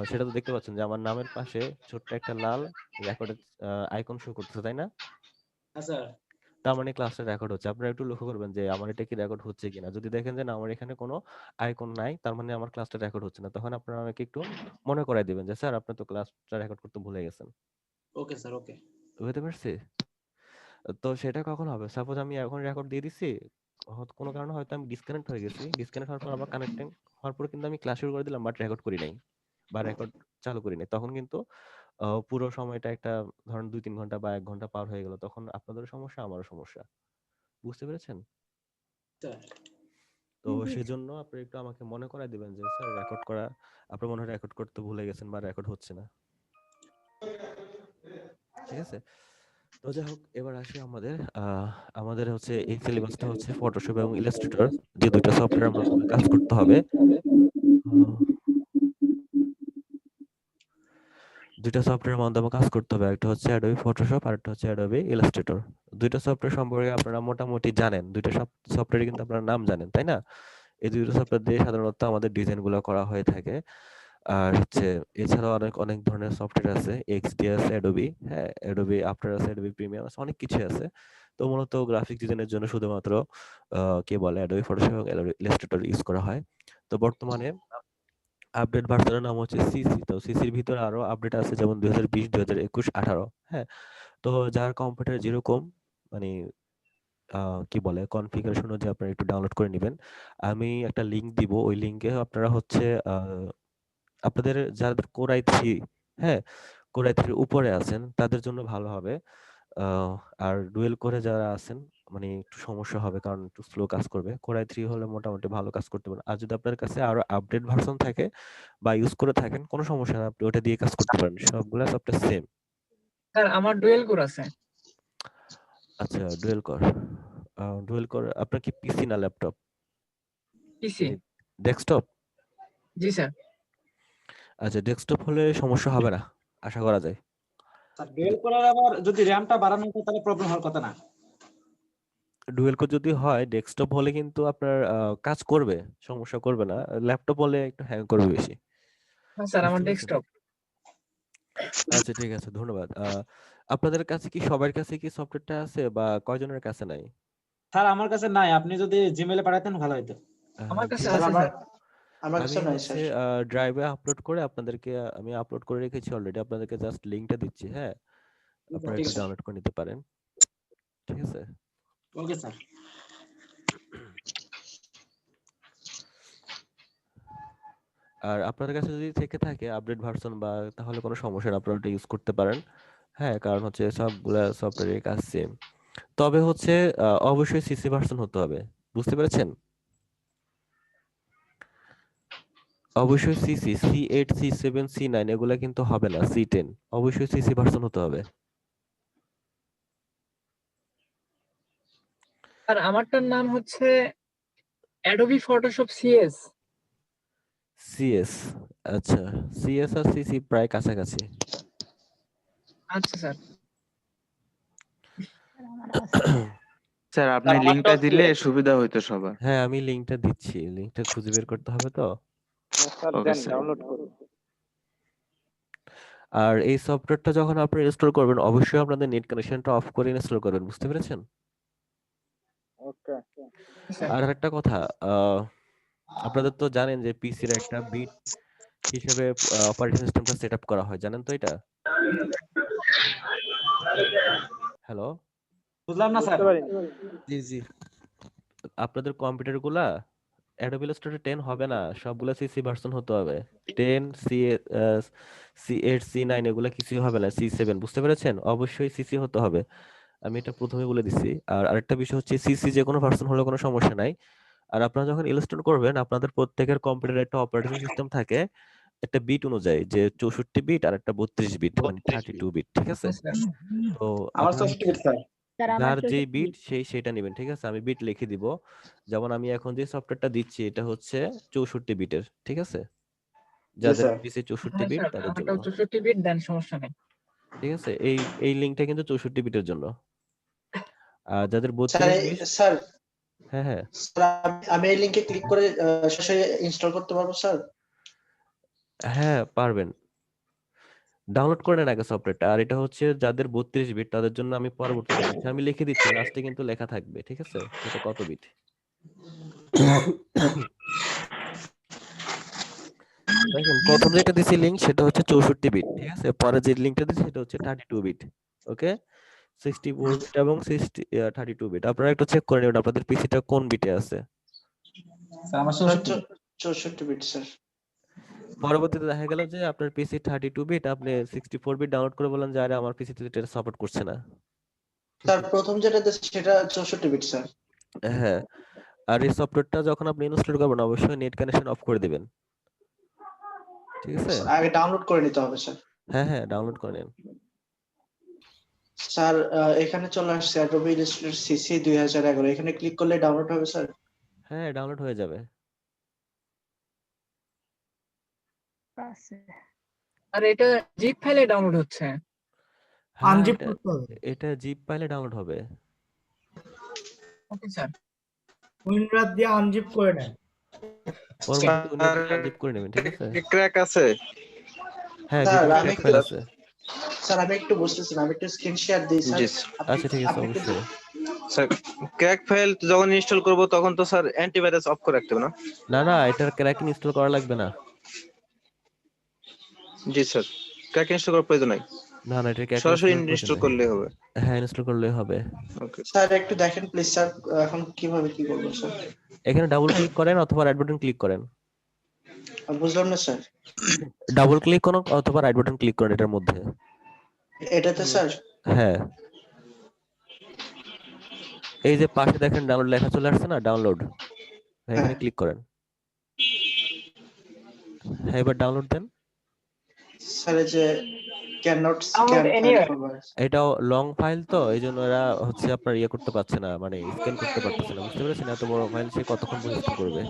সেটা তো দেখতে পাচ্ছেন যে আমার নামের পাশে ছোট্ট একটা লাল রেকর্ডের আইকন শো করতেছে, তাই না? হ্যাঁ স্যার। তার মানে ক্লাসটা রেকর্ড হচ্ছে। আপনারা একটু লক্ষ্য করবেন যে আমার এটা কি রেকর্ড হচ্ছে কিনা। যদি দেখেন যে না আমার এখানে কোনো আইকন নাই, তার মানে আমার ক্লাসটা রেকর্ড হচ্ছে না। তখন আপনারা আমাকে একটু মনে করায় দিবেন যে স্যার আপনি তো ক্লাসটা রেকর্ড করতে ভুলে গেছেন। ওকে স্যার, ওকে। বুঝতে পারছি? তো সেটা কখন হবে? সাপোজ আমি এখন রেকর্ড দিয়ে দিছি, কোনো কারণে হয়তো আমি ডিসকানেক্ট হয়ে গেছি। ডিসকানেক্ট হওয়ার পর আবার কানেক্টিং হওয়ার পরে কিন্তু আমি ক্লাস শুরু করে দিলাম, বাট রেকর্ড করি নাই বা রেকর্ড চালু করি নাই। তখন কিন্তু পুরো সময়টা একটা ধরেন ২-৩ ঘন্টা বা ১ ঘন্টা পার হয়ে গেল। তখন আপনাদেরও সমস্যা, আমারও সমস্যা। বুঝতে পেরেছেন? স্যার। তো সেজন্য আপনি একটু আমাকে মনে করায় দিবেন যে স্যার রেকর্ড করা, আপনি মনে হয় রেকর্ড করতে ভুলে গেছেন বা রেকর্ড হচ্ছে না। ঠিক আছে? তো যাই হোক, এবার আসি আমাদের হচ্ছে এই সিলেবাসটা হচ্ছে ফটোশপ এবং ইলাস্ট্রেটর, যে ২ টা সফটওয়্যারের মাধ্যমে কাজ করতে হবে। আ ২ টা সফটওয়্যারের মাধ্যমে কাজ করতে হবে। একটা হচ্ছে Adobe Photoshop, আরেকটা হচ্ছে Adobe Illustrator। ২ টা সফটওয়্যার সম্পর্কে আপনারা মোটামুটি জানেন। ২ টা সফটওয়্যারের কিন্তু আপনারা নাম জানেন, তাই না? এই ২ টা সফটওয়্যার দিয়ে সাধারণত আমাদের ডিজাইনগুলো করা হয়ে থাকে। আর হচ্ছে এছাড়াও অনেক, অনেক ধরনের সফটওয়্যার আছে। XD আছে, Adobe, হ্যাঁ? Adobe After আছে, Adobe Premium আছে, অনেক কিছুই আছে। তো মূলত গ্রাফিক ডিজাইনের জন্য শুধুমাত্র কি বলে Adobe Photoshop এবং Adobe Illustrator ইউজ করা হয়। তো বর্তমানে আপডেট ভার্সনের নাম হচ্ছে সিসি। তো সিসির ভিতরে আরো আপডেট আছে, যেমন ২০২০, ২০২১, ১৮, হ্যাঁ? তো যার কম্পিউটার যেরকম মানে আ কি বলে কনফিগারেশন অনুযায়ী আপনারা একটু ডাউনলোড করে নিবেন। আমি একটা লিংক দিব। ওই লিংকে আপনারা হচ্ছে আ আপনাদের যাদের Core i3, হ্যাঁ? Core i3 এর উপরে আছেন তাদের জন্য ভালো হবে। আ আর ডুয়াল কোরে যারা আছেন মানে একটু সমস্যা হবে, কারণ একটু স্লো কাজ করবে। Core i3 হলে মোটামুটি ভালো কাজ করতে পারেন। আর যদি আপনার কাছে আরো আপডেট ভার্সন থাকে বা ইউজ করে থাকেন, কোনো সমস্যা না। আপনি ওটা দিয়ে কাজ করতে পারেন। সবগুলা সফটওয়্যার সেম। স্যার আমার ডুয়েল কোর আছে। আচ্ছা, ডুয়াল কোর আপনার কি পিসি না ল্যাপটপ? পিসি। মানে ডেস্কটপ? জি স্যার। আচ্ছা, ডেস্কটপ হলে সমস্যা হবে না। আশা করা যায়। স্যার যদি ডুয়েল কোরের আবার যদি র‍্যামটা বাড়ানো হয় তাহলে প্রবলেম হওয়ার কথা না। ডুয়াল কোর যদি হয় ডেস্কটপ হলে কিন্তু আপনার কাজ করবে, সমস্যা করবে না। ল্যাপটপ হলে একটু হ্যাং করবে বেশি। হ্যাঁ স্যার আমার বুঝতে পেরেছেন? ডেস্কটপ। আচ্ছা, ঠিক আছে, ধন্যবাদ। আপনাদের কাছে কি সবার কাছে কি সফটওয়্যারটা আছে বা কয়জনের কাছে নাই? স্যার আমার কাছে নাই, আপনি যদি জিমেইলে পাঠাতেন ভালো হতো। আমার কাছে ঠিক স্যার আছে। আছে স্যার। আমার আমি কাছে নাই হচ্ছে স্যার। ড্রাইভে আপলোড করে আপনাদেরকে আমি আপলোড করে রেখেছি অলরেডি। আপনাদেরকে জাস্ট লিংকটা দিচ্ছি, হ্যাঁ? আপনারা ঠিক একটু আছে। ডাউনলোড করে নিতে পারেন। ঠিক আছে? Okay sir. আর আপনাদের কাছে যদি থেকে থাকে আপডেট ভার্সন বা, তাহলে কোনো সমস্যা না, আপনারা ওটা ইউজ করতে পারেন। হ্যাঁ, কারণ হচ্ছে সবগুলা সফটওয়্যারের কাজ সেম। তবে হচ্ছে অবশ্যই সিসি ভার্সন হতে হবে। বুঝতে পেরেছেন? অবশ্যই সিসি, C8, C7, C9 এগুলা কিন্তু হবে না, C10। অবশ্যই সিসি ভার্সন হতে হবে। আর আমারটার নাম হচ্ছে অ্যাডোবি ফটোশপ সিএস। সিএস, আচ্ছা। সিএস আর সিসি প্রায় কাছাকাছি। আচ্ছা স্যার। স্যার আপনি লিংকটা দিলে সুবিধা হইতো সবার। হ্যাঁ, আমি লিংকটা দিচ্ছি। লিংকটা খুঁজে বের করতে হবে তো। Okay sir. আর এই সফটওয়্যারটা যখন আপনি ইনস্টল করবেন, অবশ্যই আপনাদের নেট কানেকশনটা অফ করে ইনস্টল করবেন। বুঝতে পেরেছেন? স্যার আর একটা কথা, আহ, আপনাদের তো জানেন যে পিসির একটা বিট হিসেবে অপারেটিং সিস্টেমটা সেট আপ করা হয়, জানেন তো এটা? হ্যালো? বুঝলাম না স্যার। জি, জি। আপনাদের কম্পিউটার গুলা Adobe Illustrator 10 হবে না, সবগুলা সিসি ভার্সন হতে হবে। 10, C8, C9 এগুলা কিছুই হবে না, C7। বুঝতে পেরেছেন? অবশ্যই সিসি হতে হবে। আমি এটা প্রথমে বলে দিছি। আর আরেকটা বিষয় হচ্ছে সিসি যে কোনো ভার্সন হলে কোনো সমস্যা নাই। আর আপনারা যখন ইনস্টল করবেন, আপনাদের প্রত্যেকের কম্পিউটারে একটা অপারেটিং সিস্টেম থাকে একটা বিট অনুযায়ী, যে 64 বিট আর একটা 32 বিট, মানে 32 বিট। ঠিক আছে? হ্যাঁ স্যার। তো আমার আপনারা 64 স্যার। যার যেই বিট সেটা নেবেন। ঠিক আছে? আমি বিট লিখে দিব। যেমন আমি এখন যে সফটওয়্যারটা দিচ্ছি এটা হচ্ছে 64 বিটের। ঠিক আছে? জি যাদের স্যার। পিসি 64 হ্যাঁ বিট স্যার তাদের জন্য। আমারটাও 64 বিট দেন, সমস্যা নেই। ঠিক আছে? এই লিংকটা কিন্তু 64 বিটের জন্য। আর যাদের স্যার 32 বিট, স্যার হ্যাঁ, হ্যাঁ। স্যার, আমি এই লিংকে ক্লিক করে সরাসরি ইনস্টল করতে পারবো স্যার? হ্যাঁ পারবেন, ডাউনলোড করে নেন আগে সফটওয়্যারটা। আর এটা হচ্ছে যাদের 32 বিট তাদের জন্য আমি পরবর্তীতে বলছি, আমি লিখে দিচ্ছি, লাস্টে কিন্তু লেখা থাকবে, ঠিক আছে, এটা কত বিট। দেখেন প্রথম যেটা দিছি লিংক সেটা হচ্ছে 64 বিট, ঠিক আছে, পরে যে লিংকটা দিছি সেটা হচ্ছে 32 বিট। ওকে, 64 বিট এবং 32 বিট, আপনারা একটু চেক করে নেবেন আপনাদের পিসিটা কোন বিটে আছে। স্যার আমার স্যার 64 64 বিট স্যার। পরবর্তীতে দেখা গেল যে আপনার পিসি 32 বিট, আপনি 64 বিট ডাউনলোড করে বলেন যে আরে আমার পিসিতে এটা সাপোর্ট করছে না। স্যার প্রথম যেটা দিয়েছে সেটা 64 বিট স্যার। হ্যাঁ, আর এই সফটওয়্যারটা যখন আপনি ইনস্টল করবেন অবশ্যই নেট কানেকশন অফ করে দিবেন, ঠিক আছে। আগে ডাউনলোড করে নিতে হবে স্যার। হ্যাঁ হ্যাঁ, ডাউনলোড করে নিন। স্যার এখানে চলে আসছে অ্যাডোবি ইলাস্ট্রেটর সিসি 2011, এখানে ক্লিক করলে ডাউনলোড হবে স্যার। হ্যাঁ ডাউনলোড হয়ে যাবে। আর এটা জিপ ফাইলে ডাউনলোড হচ্ছে। হ্যাঁ আনজিপ এটা করতে হবে। এটা জিপ ফাইলে ডাউনলোড হবে। Okay sir. উইন্ডোজ দিয়ে আনজিপ করে নেন। পরবর্তীতে উনি আনজিপ করে নেবেন, ঠিক আছে। ক্র্যাক আছে? হ্যাঁ স্যার ভিতরে আমি ক্র্যাক ফাইল আছে। স্যার আমি একটু বুঝতেছি না, আমি একটু স্ক্রিন শেয়ার দিই স্যার। জি আচ্ছা ঠিক আছে, আপনি একটু অবশ্যই। স্যার, ক্র্যাক ফাইল যখন ইনস্টল করব তখন তো স্যার অ্যান্টিভাইরাস অফ করে রাখতে হবে না? না না, এটার ক্র্যাক ইনস্টল করা লাগবে না। জি স্যার, ক্র্যাক ইনস্টল করার প্রয়োজন নাই, না না, এটা ক্র্যাক সরাসরি ইনস্টল ইনস্টল করলেই হবে। হ্যাঁ ইনস্টল করলেই হবে। ওকে স্যার একটু দেখেন প্লিজ স্যার, এখন কিভাবে কি করবো স্যার? এখানে ডাবল ক্লিক করেন অথবা রাইট বাটন ক্লিক করেন। বুঝলাম না স্যার। ডাবল ক্লিক করুন অথবা রাইট বাটন ক্লিক করেন এটার মধ্যে। এটাতে স্যার? হ্যাঁ, এই যে পাশে দেখেন ডাউনলোড লেখা চলে আসছে না, ডাউনলোড, এখানে ক্লিক করেন। হ্যাঁ এবার ডাউনলোড দেন। স্যার এই যে can not Download scan file anywhere। Format. এটাও লং ফাইল তো এই জন্য এরা হচ্ছে আপনার ইয়ে করতে পারছে না, মানে স্ক্যান করতে পারতেছে না, বুঝতে পেরেছেন, এত বড় ফাইল সে কতক্ষণ স্ক্যান করবে।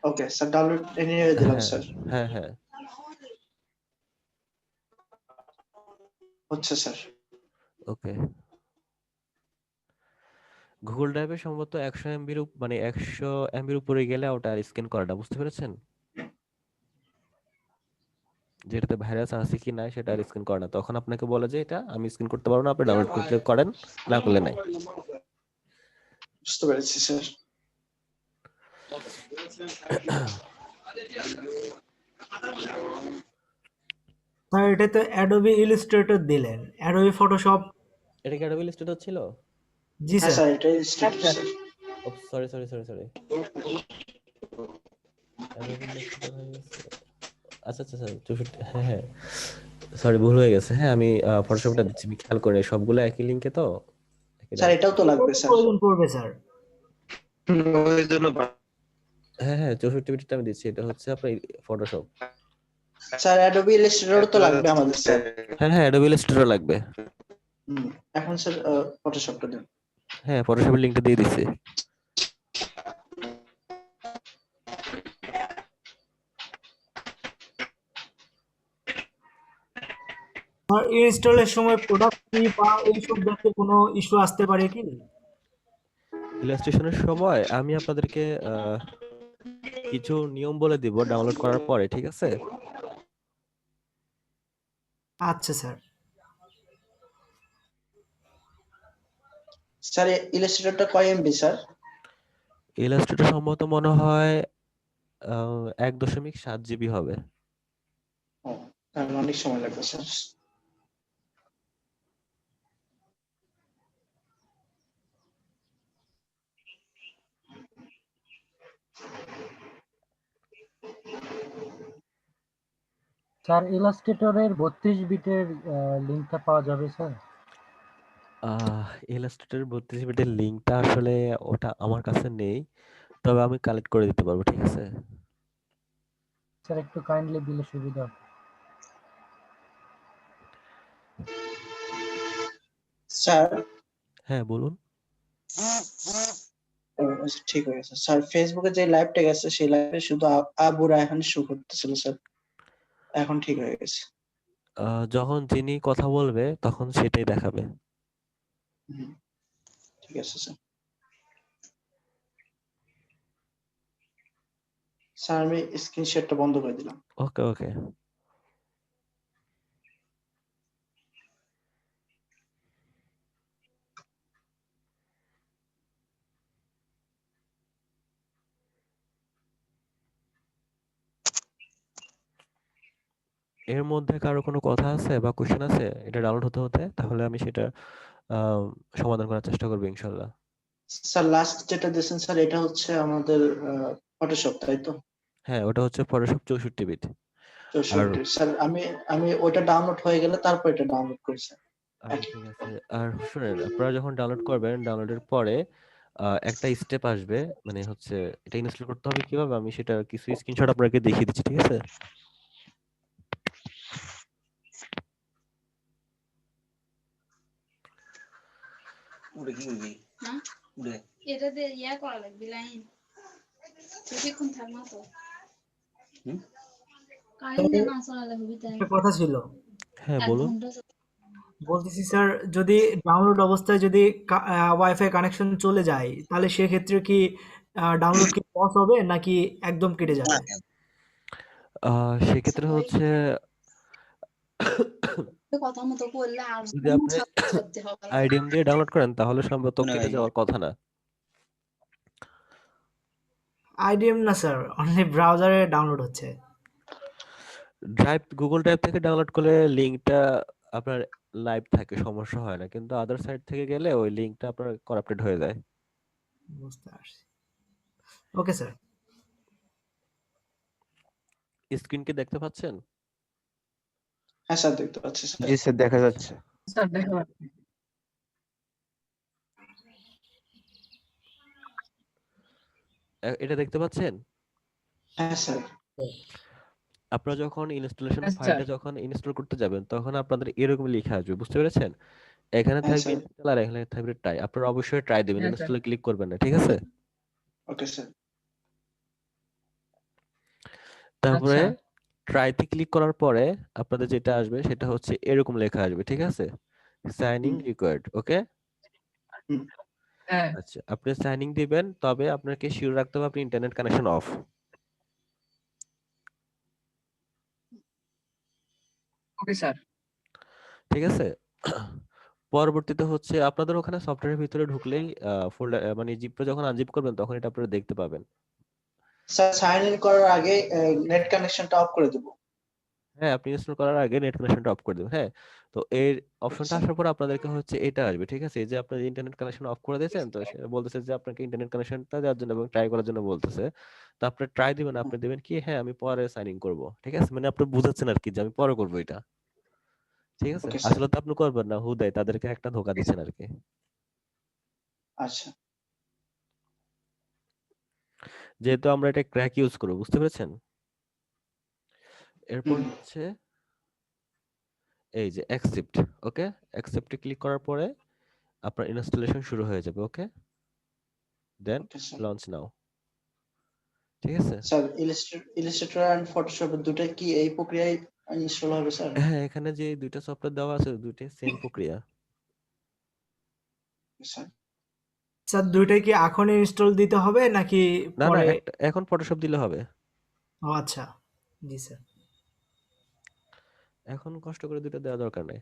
ওকে স্যার, ডাউনলোড এনিওয়ে দিলাম হ্যাঁ স্যার। হ্যাঁ হ্যাঁ, হচ্ছে স্যার। ওকে। গুগল ড্রাইভে সম্ভবত 100 এমবির মানে 100 এমবির উপরে গেলে ওটা আর স্ক্যান করাটা, বুঝতে পেরেছেন, যেটাতে ভাইরাস আছে কি নাই সেটা আর স্ক্যান করে না, তখন আপনাকে বলে যে এটা আমি স্ক্যান করতে পারবো না, আপনি ডাউনলোড করতে করেন, না করলে নাই। বুঝতে পেরেছি স্যার। স্যার এটা তো অ্যাডোবি ইলাস্ট্রেটর দিলেন, অ্যাডোবি ফটোশপ। এটা কি অ্যাডোবি ইলাস্ট্রেটর ছিল? জি হ্যাঁ স্যার। স্যার, এটাই status sir. Sir. Sorry sorry sorry sorry, Adobe Illustrator হয়ে গেছে। আচ্ছা আচ্ছা স্যার 64, হ্যাঁ হ্যাঁ সরি ভুল হয়ে গেছে। হ্যাঁ আমি ফটোশপটা দিচ্ছি, আমি খেয়াল করি সবগুলো একই লিংকে তো স্যার এটাও তো লাগবে স্যার। প্রয়োজন পড়বে স্যার। ওই জন্য হ্যাঁ হ্যাঁ 64 বিটটা আমি দিচ্ছি, এটা হচ্ছে আপনার ফটোশপ। স্যার অ্যাডোবি ইলাস্ট্রেটর তো লাগবে আমাদের স্যার। হ্যাঁ হ্যাঁ অ্যাডোবি ইলাস্ট্রেটর লাগবে। এখন স্যার ফটোশপটা দিন। হ্যাঁ ফটোশপের লিংকটা দিয়ে দিচ্ছি। স্যার ইনস্টলের সময় প্রোডাক্ট কি বা এইসব দেখতে কোনো ইস্যু আসতে পারে কি? ইলাস্ট্রেশনের সময় আমি আপনাদেরকে কিছু নিয়ম বলে দিব ডাউনলোড করার পরে, ঠিক আছে। আচ্ছা স্যার। স্যার ইলাস্ট্রেটরটা কয় এমবি স্যার? ইলাস্ট্রেটর সম্ভবত মনে হয় 1.7 জিবি হবে। ও, তাহলে অনেক সময় লাগবে স্যার। স্যার ইলাস্ট্রেটরের 32 বিটের লিঙ্কটা পাওয়া যাবে স্যার? ইলাস্ট্রেটর 32 বিটের লিংকটা আসলে ওটা আমার কাছে নেই, তবে আমি কালেক্ট করে দিতে পারবো, ঠিক আছে। স্যার একটু কাইন্ডলি দিলে সুবিধা হতো। স্যার হ্যাঁ বলুন। আচ্ছা, ঠিক হয়ে গেছে স্যার। ফেসবুকে যে লাইভটা গেছে সেই লাইভে শুধু আবু রায়হান শো করতেছিল স্যার, এখন ঠিক হয়ে গেছে। যখন যিনি কথা বলবে তখন সেটাই দেখাবে। হুম, ঠিক আছে স্যার। স্যার আমি স্ক্রিন শেয়ারটা বন্ধ করে দিলাম। ওকে ওকে। এর মধ্যে কারো কোনো কথা আছে বা কোশ্চেন আছে এটা ডাউনলোড হতে হতে? তাহলে আমি সেটা আহ, সমাধান করার চেষ্টা করবো ইনশাল্লাহ। স্যার লাস্ট যেটা দিয়েছেন স্যার এটা হচ্ছে আমাদের ফটোশপ তাই তো? হ্যাঁ, ওটা হচ্ছে ফটোশপ 64 বিট। আর 64 স্যার আমি আমি ওইটা ডাউনলোড হয়ে গেলে তারপর এটা ডাউনলোড করি স্যার। আচ্ছা ঠিক আছে। আর শুনেন, আপনারা যখন ডাউনলোড করবেন, ডাউনলোডের পরে একটা স্টেপ আসবে, মানে হচ্ছে এটা ইনস্টল করতে হবে কিভাবে, আমি সেটা কিছু স্ক্রিনশট আপনাকে দেখিয়ে দিচ্ছি, ঠিক আছে? এটাতে ইয়া করা লাগবে লাইন বেশিক্ষণ থাকবো তো কারেন্ট না চলালে হবে তাই একটা কথা ছিল, হ্যাঁ 1 বলুন। ঘন্টা বলতেছি স্যার যদি ডাউনলোড অবস্থায় যদি ওয়াইফাই কানেকশন চলে যায় তাহলে সেক্ষেত্রে কি ডাউনলোড কি পজ হবে নাকি একদম কেটে যাবে? সেক্ষেত্রে হচ্ছে কথা মতো করলে আর যদি আপনি করতে হবে আইডিএম দিয়ে ডাউনলোড করেন তাহলে সম্ভবত কেটে যাওয়ার কথা না। আইডিএম না স্যার, অনলি ব্রাউজারে ডাউনলোড হচ্ছে। গুগল ড্রাইভ থেকে ডাউনলোড করলে লিংকটা আপনার লাইভ থাকে, সমস্যা হয় না, কিন্তু আদার সাইড থেকে গেলে ওই লিংকটা আপনার করাপ্টেড হয়ে যায়। বুঝতে পারছি। Okay sir. স্ক্রিন কি দেখতে পাচ্ছেন? হ্যাঁ স্যার দেখতে পাচ্ছি স্যার। জি স্যার দেখা যাচ্ছে। স্যার দেখা যাচ্ছে। এটা দেখতে পাচ্ছেন? হ্যাঁ স্যার। আপনারা যখন ইনস্টলেশন হ্যাঁ, ফাইলটা স্যার। যখন ইনস্টল করতে যাবেন তখন আপনাদের এরকম লেখা আসবে, বুঝতে পেরেছেন? এখানে হ্যাঁ থাকবে স্যার। ইনস্টল আর এখানে থাকবে ট্রাই। আপনারা অবশ্যই ট্রাই দিবেন, হ্যাঁ, স্যার। ইনস্টলে ক্লিক করবেন না, ঠিক আছে? Okay sir. তারপরে আচ্ছা। ট্রাইতে ক্লিক করার পরে আপনাদের যেটা আসবে সেটা হচ্ছে এরকম লেখা আসবে, ঠিক আছে? সাইনিং হুম। রিকোয়ার্ড, ওকে? হুম। হ্যাঁ, আচ্ছা, আপনি সাইনিং দিবেন, তবে আপনাকে শিওর রাখতে হবে আপনি internet connection off, okay sir. ঠিক আছে? পরবর্তীতে হচ্ছে আপনাদের ওখানে সফটওয়্যারের ভিতরে ঢুকলেই ফোল্ডার মানে জিপটা যখন আনজিপ করবেন তখন এটা আপনারা দেখতে পাবেন। স্যার সাইন ইন করার আগে নেট কানেকশনটা অফ করে দেব। হ্যাঁ, আপনি ইনস্টল করার আগে নেট কানেকশনটা অফ করে দেবেন। হ্যাঁ, তো এর অপশনটা স্যার। আসার পর আপনাদেরকে হচ্ছে এটা আসবে, ঠিক আছে? এই যে আপনার ইন্টারনেট কানেকশন অফ করে দিয়েছেন, তো সে বলতেছে যে আপনাকে ইন্টারনেট কানেকশনটা দেওয়ার জন্য এবং ট্রাই করার জন্য বলতেছে। তো আপনি ট্রাই দিবেন, আপনি দিবেন কি হ্যাঁ আমি পরে সাইন ইন করবো, ঠিক আছে? মানে আপনি বুঝাচ্ছেন আর কি যে আমি পরে করবো এটা, ঠিক আছে? Okay sir. আসলে তো আপনি করবেন না, হুদাই তাদেরকে একটা ধোকা দিচ্ছেন আর কি। আচ্ছা। যেহেতু আমরা এটা ক্র্যাক ইউজ করবো, বুঝতে পেরেছেন? এরপর হুম। হচ্ছে এই যে অ্যাকসেপ্ট, ওকে? অ্যাকসেপ্টে ক্লিক করার পরে আপনার ইনস্টলেশন শুরু হয়ে যাবে, ওকে? দেন ওকে স্যার। লঞ্চ নাও, ঠিক আছে? স্যার ইলাস্ট্রেটর এন্ড ফটোশপ দুটো কি এই প্রক্রিয়ায় ইনস্টল হবে স্যার? হ্যাঁ, এখানে যে দুইটা সফটওয়্যার দেওয়া আছে দুইটাই সেম প্রক্রিয়া। স্যার। স্যার দুইটাই কি এখন ইনস্টল দিতে হবে নাকি না না, পরে? এখন ফটোশপ দিলে হবে। ও আচ্ছা, জি স্যার। এখন কষ্ট করে দুটো দেওয়া দরকার নেই।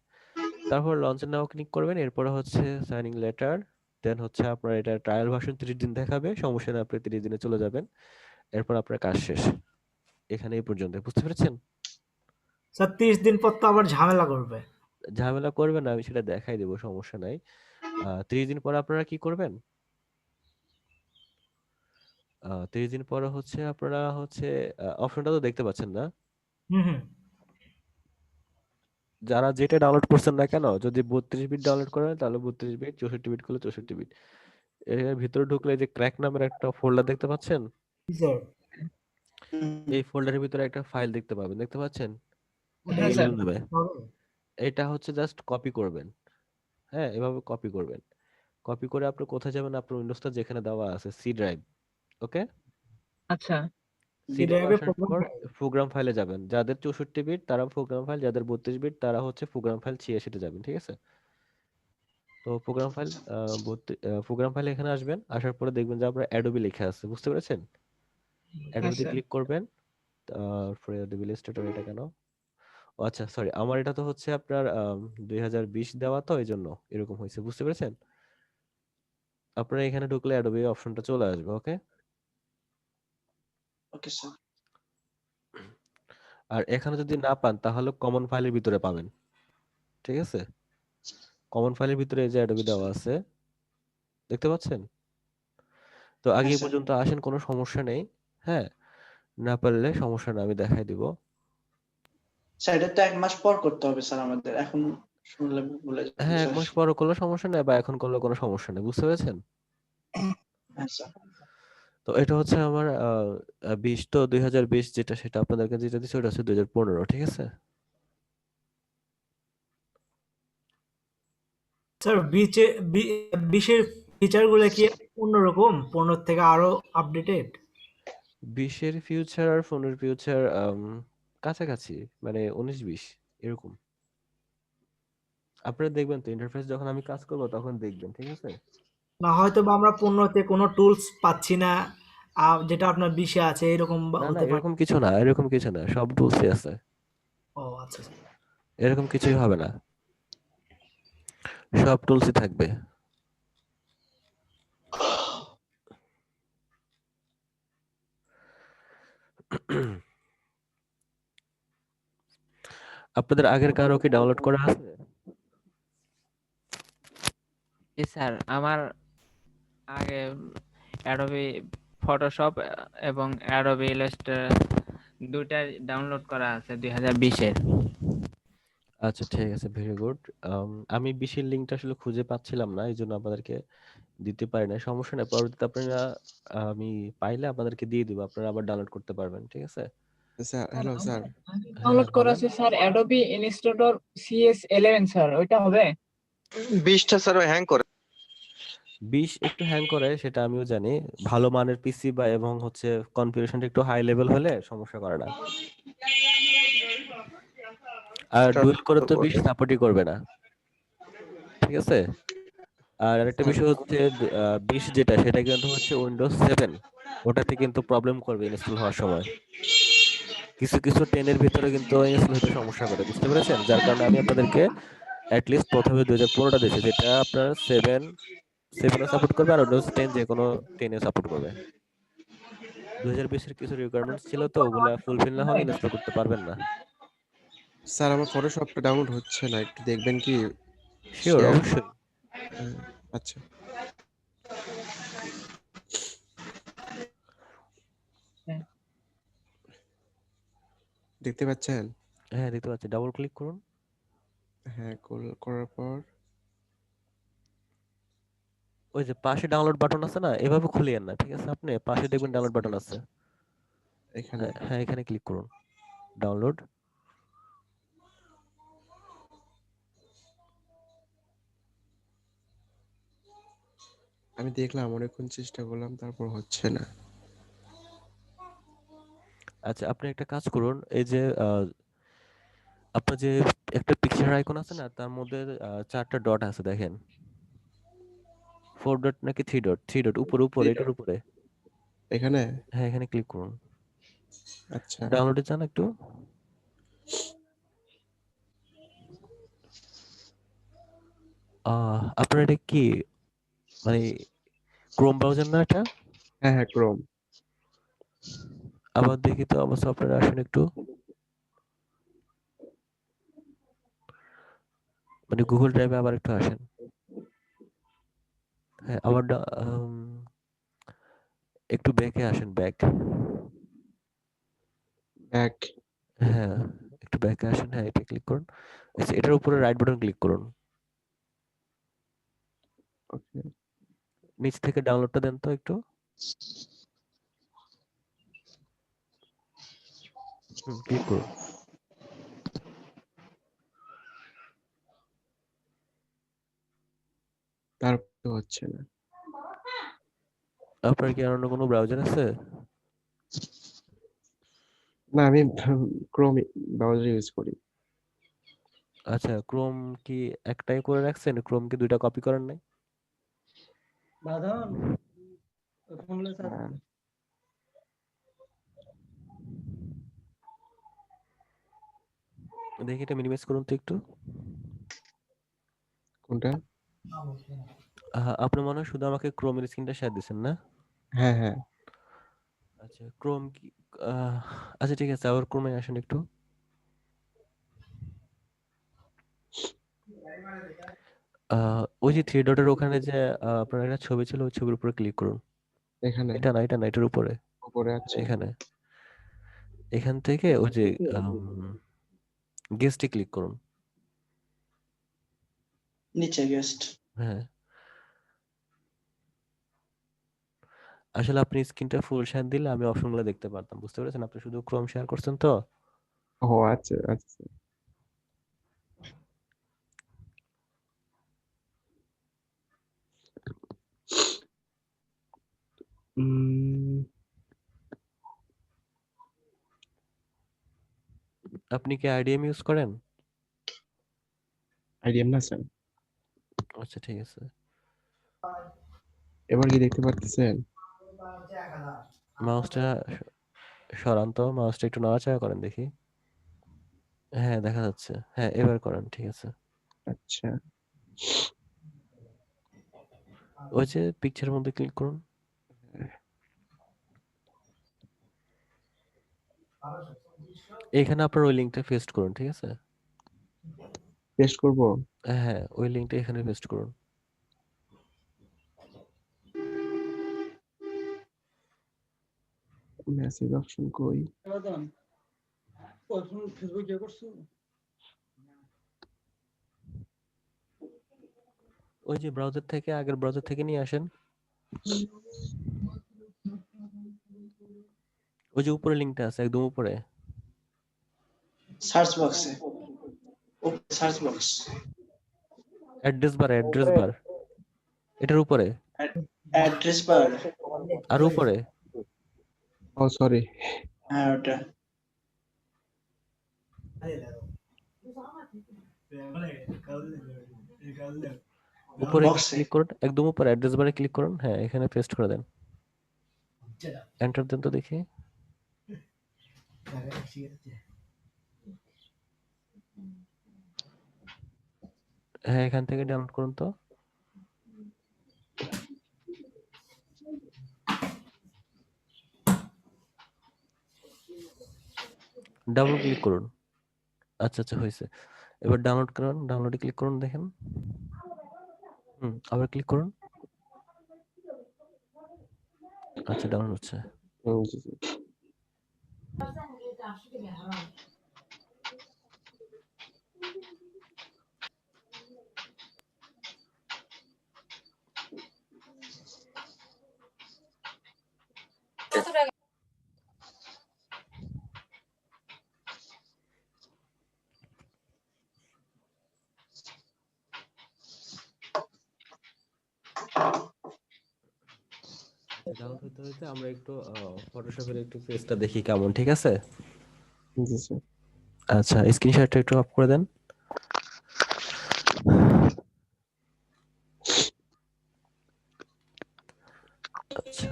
তারপর লঞ্চ নাও ক্লিক করবেন, এরপরে হচ্ছে সাইনিং লেটার, দেন হচ্ছে আপনার এটা ট্রায়াল ভার্সন 30 দিন দেখাবে, সমস্যা নেই, আপনি 30 দিনে চলে যাবেন। এরপর আপনার কাজ শেষ। এখানে এই পর্যন্ত, বুঝতে পেরেছেন? স্যার 30 দিন পর তো আবার ঝামেলা করবে। ঝামেলা করবেন না, আমি সেটা দেখাই দেবো, সমস্যা নাই। 30 দিন পরে আপনারা কি করবেন? 30 দিন পরে হচ্ছে আপনারা হচ্ছে অপশনটা তো দেখতে পাচ্ছেন না? হুম হুম। যারা যেটা ডাউনলোড করছেন না কেন, যদি 32 বিট ডাউনলোড করেন তাহলে 32 বিট, 64 বিট করলে 64 বিট। এর ভিতরে ঢুকলে যে ক্র্যাক নামের একটা ফোল্ডার দেখতে পাচ্ছেন? জি স্যার। হুম। এই ফোল্ডারের ভিতরে একটা ফাইল দেখতে পাবেন, দেখতে পাচ্ছেন? ওটা হ্যাঁ, কি স্যার। DLL নামে। হবে? এটা হচ্ছে জাস্ট কপি করবেন। হ্যাঁ, এভাবে কপি করবেন। কপি করে আপনি কোথায় যাবেন? আপনার উইন্ডোজটা যেখানে দেওয়া আছে সি ড্রাইভ, ওকে? আচ্ছা। সি সি ড্রাইভ ড্রাইভে আসার প্রোগ্রাম পর ফাইল। প্রোগ্রাম ফাইলে যাবেন। যাদের 64 বিট তারা প্রোগ্রাম ফাইল, যাদের 32 বিট তারা হচ্ছে প্রোগ্রাম ফাইল 86 তে যাবেন, ঠিক আছে? তো প্রোগ্রাম ফাইল এখানে আসবেন, আসার পরে দেখবেন যে আপনার অ্যাডোবি লেখা আছে, বুঝতে পেরেছেন? অ্যাডোবিতে স্যার। ক্লিক করবেন। তারপরে অ্যাডোবি ইলাস্ট্রেটর এটা কেন? ও আচ্ছা সরি, আমার এটা তো হচ্ছে আপনার 2020 দেওয়া, তো এই জন্য এরকম হয়েছে, বুঝতে পেরেছেন? আপনারা এখানে ঢুকলে অ্যাডোবি অপশনটা চলে আসবে, ওকে? Okay sir. আর এখানে যদি না পান তাহলে কমন ফাইলের ভিতরে পাবেন, ঠিক আছে? কমন ফাইলের ভিতরে এই যে অ্যাডোবি দেওয়া আছে, দেখতে পাচ্ছেন? তো আগে হ্যাঁ স্যার। পর্যন্ত আসেন, কোনো সমস্যা নেই। হ্যাঁ, না পারলে সমস্যা না, আমি দেখাই দিব। স্যার এটা তো 1 মাস পর করতে হবে স্যার আমাদের, এখন শুনলে ভুলে যাবো হ্যাঁ, 1 স্যার। মাস পরে করলে সমস্যা নেই, বা এখন করলে কোনো সমস্যা নেই, বুঝতে পেরেছেন? হ্যাঁ স্যার। তো এটা হচ্ছে আমার 20, তো 2020 যেটা, সেটা আপনাদেরকে যেটা দিচ্ছে ওটা হচ্ছে 2015, ঠিক আছে? স্যার 20-এর ফিচারগুলো কি অন্যরকম 15 থেকে আরো আপডেটেড? 20-এর ফিউচার আর 15-এর ফিউচার কাছাকাছি, মানে 19-20 এরকম। আপনারা দেখবেন তো, ইন্টারফেস যখন আমি কাজ করবো তখন দেখবেন, ঠিক আছে? না হয়তো বা আমরা 15-তে কোনো টুলস পাচ্ছি না, যেটা আপনার 20-এ আছে এরকম না না, হতে পারে। এরকম কিছু না, এরকম কিছু না, সব টুলসই আছে, ও আচ্ছা স্যার। এরকম কিছুই হবে না, সব টুলসই থাকবে। আপনাদের আগের কারো কি ডাউনলোড করা আছে? জি স্যার, আমার আগে অ্যাডোবি ফটোশপ এবং অ্যাডোবি ইলাস্ট্রেটর দুটাই ডাউনলোড করা আছে 2020-এর। আচ্ছা ঠিক আছে, ভেরি গুড। আমি 20-এর লিঙ্কটা আসলে খুঁজে পাচ্ছিলাম না, এই জন্য আপনাদেরকে দিতে পারি না, সমস্যা নেই। পরবর্তীতে আপনারা আমি পাইলে আপনাদেরকে দিয়ে দিব, আপনারা আবার ডাউনলোড করতে পারবেন, ঠিক আছে? Sir hello sir. হ্যাঁ ডাউনলোড করা বলেন। আছে sir Adobe Illustrator CS11 sir, ওইটা হবে? 20টা স্যার হ্যাং করে। 20 একটু হ্যাং করে, সেটা আমিও জানি। ভালো মানের পিসি বা এবং হচ্ছে কনফিগারেশনটা একটু হাই লেভেল হলে সমস্যা করে না। আর ডুয়েল করে তো 20 সাপোর্টই করবে না, ঠিক আছে? আর আরেকটা বিষয় হচ্ছে 20 যেটা, সেটা কিন্তু হচ্ছে উইন্ডোজ 7, ওটাতে কিন্তু প্রবলেম করবে ইনস্টল হওয়ার সময়। কিছু কিছু 10 এর ভিতরে কিন্তু ইনস্টল হতে সমস্যা করে, বুঝতে পেরেছেন? যার কারণে আমি আপনাদেরকে লিস্ট প্রথমে 2015টা দিয়েছি, যেটা আপনার 7 সাপোর্ট করবে, আর উইন্ডোজ 10 যে কোনো 10 সাপোর্ট করবে। 2020 এর কিছু রিকোয়ারমেন্টস ছিল, তো ওগুলা ফুলফিল না হলে ইনস্টল করতে পারবেন না। স্যার আমার ফটোশপটা ডাউনলোড হচ্ছে না, একটু দেখবেন কি? Sure, share. অবশ্যই। আচ্ছা। দেখতে পাচ্ছেন? হ্যাঁ দেখতে পাচ্ছি, ডাবল ক্লিক করুন। হ্যাঁ, করার পর ওই যে পাশে ডাউনলোড বাটন আছে না, এভাবে খুলিয়েন না, ঠিক আছে? আপনি পাশে দেখবেন ডাউনলোড বাটন আছে, এখানে হ্যাঁ এখানে ক্লিক করুন, ডাউনলোড। আমি দেখলাম, অনেকক্ষণ চেষ্টা করলাম, তারপর হচ্ছে না। আচ্ছা আপনি একটা কাজ করুন, এই যে আপনার যে একটা পিকচার আইকন আছে না, তার মধ্যে 4টা ডট আছে, দেখেন 4 ডট নাকি 3 ডট? 3 ডট, উপরে উপরে, এটার উপরে। এখানে? হ্যাঁ এখানে ক্লিক করুন। আচ্ছা। ডাউনলোডে যান একটু। আপনার এটা কি, মানে ক্রোম ব্রাউজার না এটা? হ্যাঁ হ্যাঁ, ক্রোম। আবার দেখি তো, আবার সফটওয়্যার আসেন একটু, মানে গুগল ড্রাইভে আবার একটু আসেন। হ্যাঁ আবার একটু ব্যাকে আসেন, ব্যাক। ব্যাক। হ্যাঁ একটু ব্যাকে আসেন, হ্যাঁ এটা ক্লিক করুন। আচ্ছা এটার উপরে রাইট বাটন ক্লিক করুন, ওকে। নিচ থেকে ডাউনলোডটা দেন তো একটু। ক্লিক করুন। তারপর তো হচ্ছে না। আপনার কি আর অন্য কোনো ব্রাউজার আছে? না, আমি ক্রোম ব্রাউজার ইউজ করি। আচ্ছা ক্রোম কি একটাই করে রাখছেন? ক্রোম কি 2টা কপি করেন নাই? হ্যাঁ। দেখি এটা মিনিমাইজ করুন তো একটু। কোনটা? আপনি মনে হয় শুধু আমাকে ক্রোমের স্ক্রিনটা শেয়ার দিচ্ছেন না? হ্যাঁ হ্যাঁ আচ্ছা ক্রোম কি আচ্ছা ঠিক আছে, আবার ক্রোমে আসেন একটু। ওই যে থ্রি ডটের ওখানে যে আপনার একটা ছবি ছিল, ওই ছবির উপরে ক্লিক করুন। এখানে এটা না, এটার উপরে, উপরে আছে। এখানে। এখান থেকে ওই যে গেস্টে ক্লিক করুন। নিচে গেস্ট। হ্যাঁ, আসলে আপনি স্ক্রিনটা ফুল শেয়ার দিলে আমি অপশনগুলো দেখতে পারতাম, বুঝতে পেরেছেন? আপনি শুধু ক্রোম শেয়ার করছেন তো। ও আচ্ছা আচ্ছা। আপনি কি আইডিএম ইউজ করেন? আইডিএম না স্যার। আচ্ছা ঠিক আছে। এবার কি দেখতে পারতেছেন? মাউসটা সরান তো, মাউসটা একটু নাড়াচাড়া করেন দেখি। হ্যাঁ দেখা যাচ্ছে, হ্যাঁ এবার করেন, ঠিক আছে। আচ্ছা ওই যে পিকচারের মধ্যে ক্লিক করুন। এখানে আপনার ওই লিঙ্কটা পেস্ট করুন, ঠিক আছে? পেস্ট করব। হ্যাঁ ওই লিঙ্কটা এখানে পেস্ট করুন। মেসেজ অপশন কই? ফেসবুক ইয়ে করছো? ওই যে ব্রাউজার থেকে, আগের ব্রাউজার থেকে নিয়ে আসেন। ওই যে উপরে লিঙ্কটা আছে, একদম উপরে। সার্চ বক্সে, সার্চ বক্স, অ্যাড্রেস বার, এটার উপরে অ্যাড্রেস বার। আর উপরে। ও সরি। হ্যাঁ ওটা। উপরে বক্সে ক্লিক করুন, একদম উপরে অ্যাড্রেস বারে ক্লিক করুন। হ্যাঁ এখানে পেস্ট করে দেন, এন্টার দেন তো দেখি। হ্যাঁ এখান থেকে ডাউনলোড করুন তো। ডাউনলোড ক্লিক করুন। আচ্ছা আচ্ছা হয়েছে। এবার ডাউনলোড করুন, ডাউনলোডে ক্লিক করুন, দেখেন। আবার ক্লিক করুন। আচ্ছা ডাউনলোড হচ্ছে। জি, জি। ডাউনলোড হতে হতে আমরা একটু ফটোশপের একটু পেজটা দেখি কেমন, ঠিক আছে? জি স্যার। আচ্ছা স্ক্রিনশটটা একটু অফ করে দেন। আচ্ছা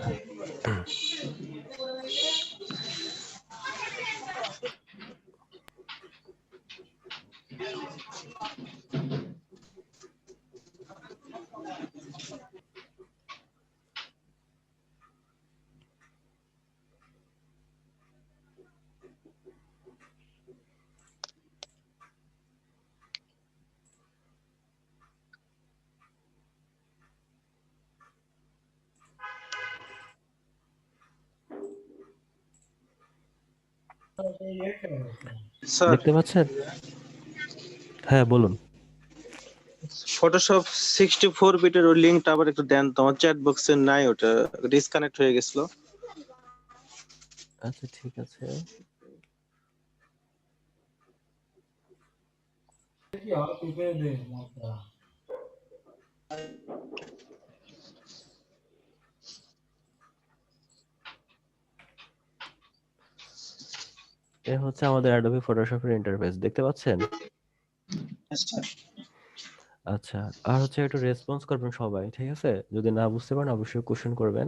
স্যার দেখতে পাচ্ছেন? হ্যাঁ বলুন। ফটোশপ 64 বিটের ওই লিংকটা আবার একটু দেন তো, আমার চ্যাট বক্সে নাই, ওটা ডিসকানেক্ট হয়ে গেছিল। আচ্ছা ঠিক আছে। এ হচ্ছে আমাদের অ্যাডোবি ফটোশপের ইন্টারফেস, দেখতে পাচ্ছেন? আচ্ছা আর হচ্ছে একটু রেসপন্স করবেন সবাই, ঠিক আছে? যদি না বুঝতে পারেন অবশ্যই কোশ্চেন করবেন,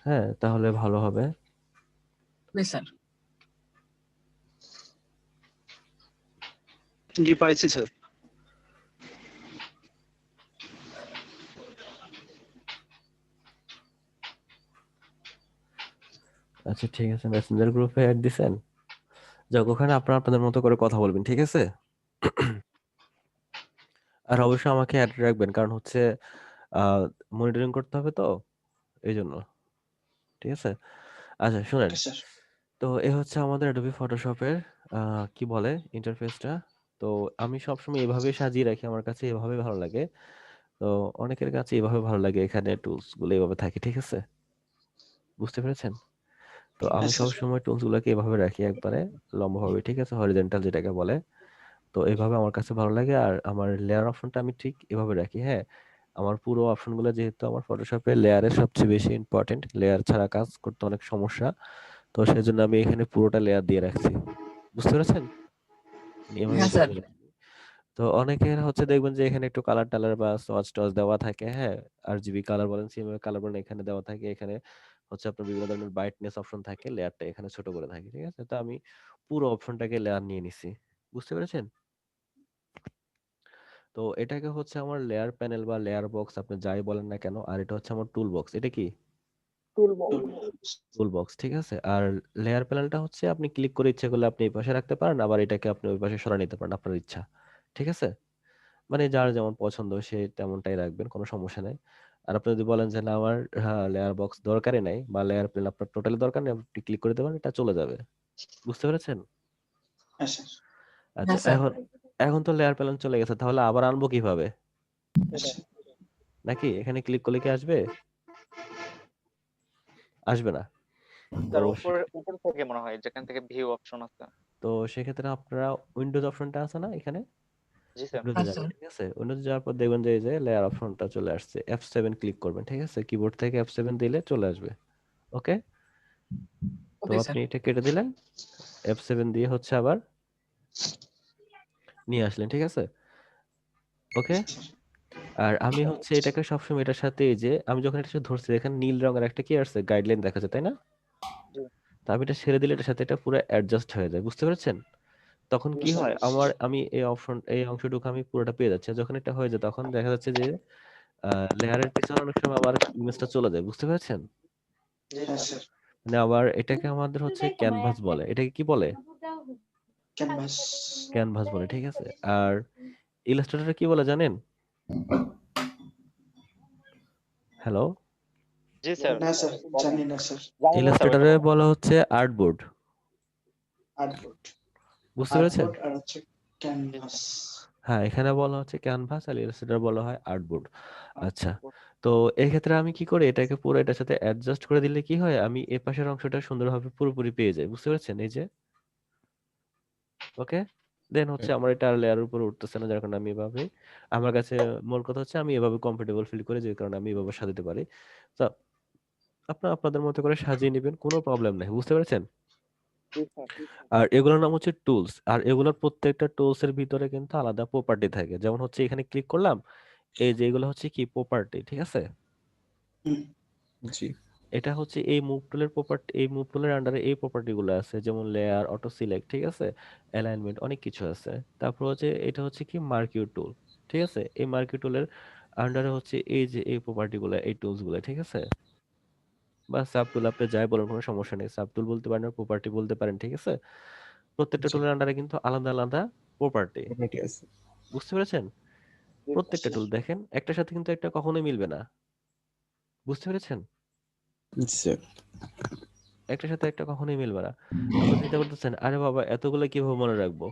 হ্যাঁ তাহলে ভালো হবে। স্যার জি পাইছি স্যার। আচ্ছা ঠিক আছে, মেসেঞ্জার গ্রুপে অ্যাড দিছেন? যাক, ওখানে আপনারা আপনাদের মতো করে কথা বলবেন, ঠিক আছে? আর অবশ্যই আমাকে অ্যাড রাখবেন, কারণ হচ্ছে মনিটরিং করতে হবে তো, এই জন্য। ঠিক আছে? আচ্ছা শুনেন, ওকে স্যার। তো এ হচ্ছে আমাদের অ্যাডোবি ফটোশপের কি বলে ইন্টারফেসটা। তো আমি সবসময় এভাবে সাজিয়ে রাখি, আমার কাছে এভাবে ভালো লাগে। তো অনেকের কাছে এভাবে ভালো লাগে, এখানে টুলস গুলো এভাবে থাকে, ঠিক আছে? বুঝতে পেরেছেন? তো আমি হ্যাঁ স্যার। সবসময় টুলস গুলোকে এভাবে রাখি, একবারে লম্বাভাবে, ঠিক আছে? হরিজন্টাল যেটাকে বলে। তো এভাবে আমার কাছে ভালো লাগে। আর আমার লেয়ার অপশনটা আমি ঠিক এভাবে রাখি, হ্যাঁ? আমার পুরো অপশনগুলো, যেহেতু আমার ফটোশপে লেয়ারের সবচেয়ে বেশি ইম্পর্টেন্ট, লেয়ার ছাড়া কাজ করতে অনেক সমস্যা। তো সেজন্য আমি এখানে পুরোটা লেয়ার দিয়ে রাখছি। বুঝতে পেরেছেন? এভাবে হ্যাঁ স্যার। সাজিয়ে রাখি। তো অনেকের হচ্ছে দেখবেন যে এখানে একটু কালার টালার বা সোয়াচ টচ দেওয়া থাকে, হ্যাঁ? RGB কালার বলেন, সিএমএ কালার বলেন, এখানে দেওয়া থাকে। এখানে হচ্ছে আপনার বিভিন্ন ধরনের ব্রাইটনেস অপশন থাকে, লেয়ারটা এখানে ছোট করে থাকে, ঠিক আছে? তো আমি পুরো অপশনটাকে লেয়ার নিয়ে নিছি। বুঝতে পেরেছেন? তো এটাকে হচ্ছে আমার লেয়ার প্যানেল বা লেয়ার বক্স, আপনি যাই বলেন না কেন। আর এটা হচ্ছে আমার টুল বক্স। এটা কি? টুল বক্স, ঠিক আছে? আর লেয়ার প্যানেলটা হচ্ছে আপনি ক্লিক করে ইচ্ছা করলে আপনি এই পাশে রাখতে পারেন, আবার এটাকে আপনি ওই পাশে সরায় নিতে পারেন, আপনার ইচ্ছা। ঠিক আছে? মানে যার যেমন পছন্দ সে তেমনটাই রাখবেন, কোনো সমস্যা নাই। আর আপনি যদি বলেন যে না আমার লেয়ার বক্স দরকারই নাই, বা লেয়ার প্যানেল আপনার টোটালি দরকার নেই, আপনি ক্লিক করে দেবেন, এটা চলে যাবে। বুঝতে পেরেছেন? হ্যাঁ স্যার। আচ্ছা, হ্যাঁ স্যার। এখন এখন তো লেয়ার প্যানেল চলে গেছে, তাহলে আবার আনবো কিভাবে? নাকি এখানে ক্লিক করলে কি আসবে? আসবে না। তো স্যার উপর থেকে মনে হয় যেখান থেকে ভিউ অপশন আছে। তো সেক্ষেত্রে আপনারা উইন্ডোজ অপশনটা আছে না এখানে, জি স্যার। উইন্ডোজে হ্যাঁ যাবেন, স্যার। ঠিক আছে? উইন্ডোজে যাওয়ার পর দেখবেন যে এই যে লেয়ার অপশনটা চলে আসছে, F7 ক্লিক করবেন, ঠিক আছে? কিবোর্ড থেকে F7 দিলে চলে আসবে। ওকে, তো ওকে স্যার। আপনি এটা কেটে দিলেন, F7 দিয়ে হচ্ছে আবার নিয়ে আসলেন, ঠিক আছে? ওকে। আর আমি হচ্ছে এটাকে সবসময় এটার সাথে, এই যে আমি যখন এটা ধরছি, এখানে নীল রঙের একটা কি আসছে, গাইডলাইন দেখা যায়, তাই না? জি। তো আমি এটা ছেড়ে দিলে এটার সাথে এটা পুরো অ্যাডজাস্ট হয়ে যায়। বুঝতে পেরেছেন? তখন কি হয়, আমি এই অংশটুকু আমি পুরোটা পেয়ে যাচ্ছি। আর যখন এটা হয়ে যায়, তখন দেখা যাচ্ছে যে লেয়ারের পিছনে অনেক সময় আবার ইমেজটা চলে যায়। বুঝতে পেরেছেন? হ্যাঁ স্যার। মানে আবার এটাকে আমাদের হচ্ছে ক্যানভাস বলে। এটাকে কি বলে? ক্যানভাস। ক্যানভাস বলে, ঠিক আছে? আর ইলাস্ট্রেটরে কি বলে জানেন? হ্যালো? জি স্যার। না স্যার, জানি না স্যার। জানি না স্যার ওটা ইলাস্ট্রেটরে বলেন। বলা হচ্ছে আর্টবোর্ড। আর্টবোর্ড। বুঝতে পেরেছেন? আর্টবোর্ড আর হচ্ছে ক্যানভাস। হ্যাঁ, এখানে বলা হচ্ছে ক্যানভাস, আর ইলাস্ট্রেটর বলা হয় আর্টবোর্ড। আচ্ছা, তো এই ক্ষেত্রে আমি কি করি, এটাকে পুরো এটার সাথে অ্যাডজাস্ট করে দিলে কি হয়, আমি এ পাশের অংশটা সুন্দরভাবে পুরোপুরি পেয়ে যাই। বুঝতে পেরেছেন? এই যে, ওকে। দেন হচ্ছে আমার এটা লেয়ারের উপরে উঠতেছে না, যার কারণে আমি এভাবে, আমার কাছে মূল কথা হচ্ছে আমি এভাবে কমফোর্টেবল ফিল করি, যে কারণে আমি এভাবে সাজাতে পারি। তো আপনারা আপনাদের মতো করে সাজিয়ে নেবেন, কোনো প্রবলেম নাই। বুঝতে পেরেছেন? জি স্যার। আর এগুলোর নাম হচ্ছে টুলস। আর এগুলোর প্রত্যেকটা টুলস এর ভিতরে কিন্তু আলাদা প্রপার্টি থাকে। যেমন হচ্ছে এখানে ক্লিক করলাম, এই যে এগুলো হচ্ছে কি প্রপার্টি, ঠিক আছে? জি। এটা হচ্ছে এই মুভ টুলের প্রপার্টি, এই মুভ টুলের আন্ডারে এই প্রপার্টি গুলো আছে, যেমন লেয়ার, অটো সিলেক্ট, ঠিক আছে? অ্যালাইনমেন্ট, অনেক কিছু আছে। তারপর হচ্ছে এটা হচ্ছে কি মার্কিউ টুল, ঠিক আছে? এই মার্কিউ টুলের আন্ডারে হচ্ছে এই যে এই প্রপার্টি গুলো, এই টুলস গুলো, ঠিক আছে? বা সাব টুল, আপনি যাই বলেন কোনো সমস্যা নেই। সাব টুল বলতে পারেন, প্রপার্টি বলতে পারেন, ঠিক আছে? প্রত্যেকটা টুলের আন্ডারে কিন্তু আলাদা আলাদা প্রপার্টি। প্রপার্টি আছে। বুঝতে পেরেছেন? প্রত্যেকটা টুল দেখেন, একটার সাথে কিন্তু একটা কখনোই মিলবে না। বুঝতে পেরেছেন? জি স্যার। একটার সাথে একটা কখনোই মিলবে না। আপনি চিন্তা করতেছেন, আরে বাবা এতগুলো কিভাবে মনে রাখবো?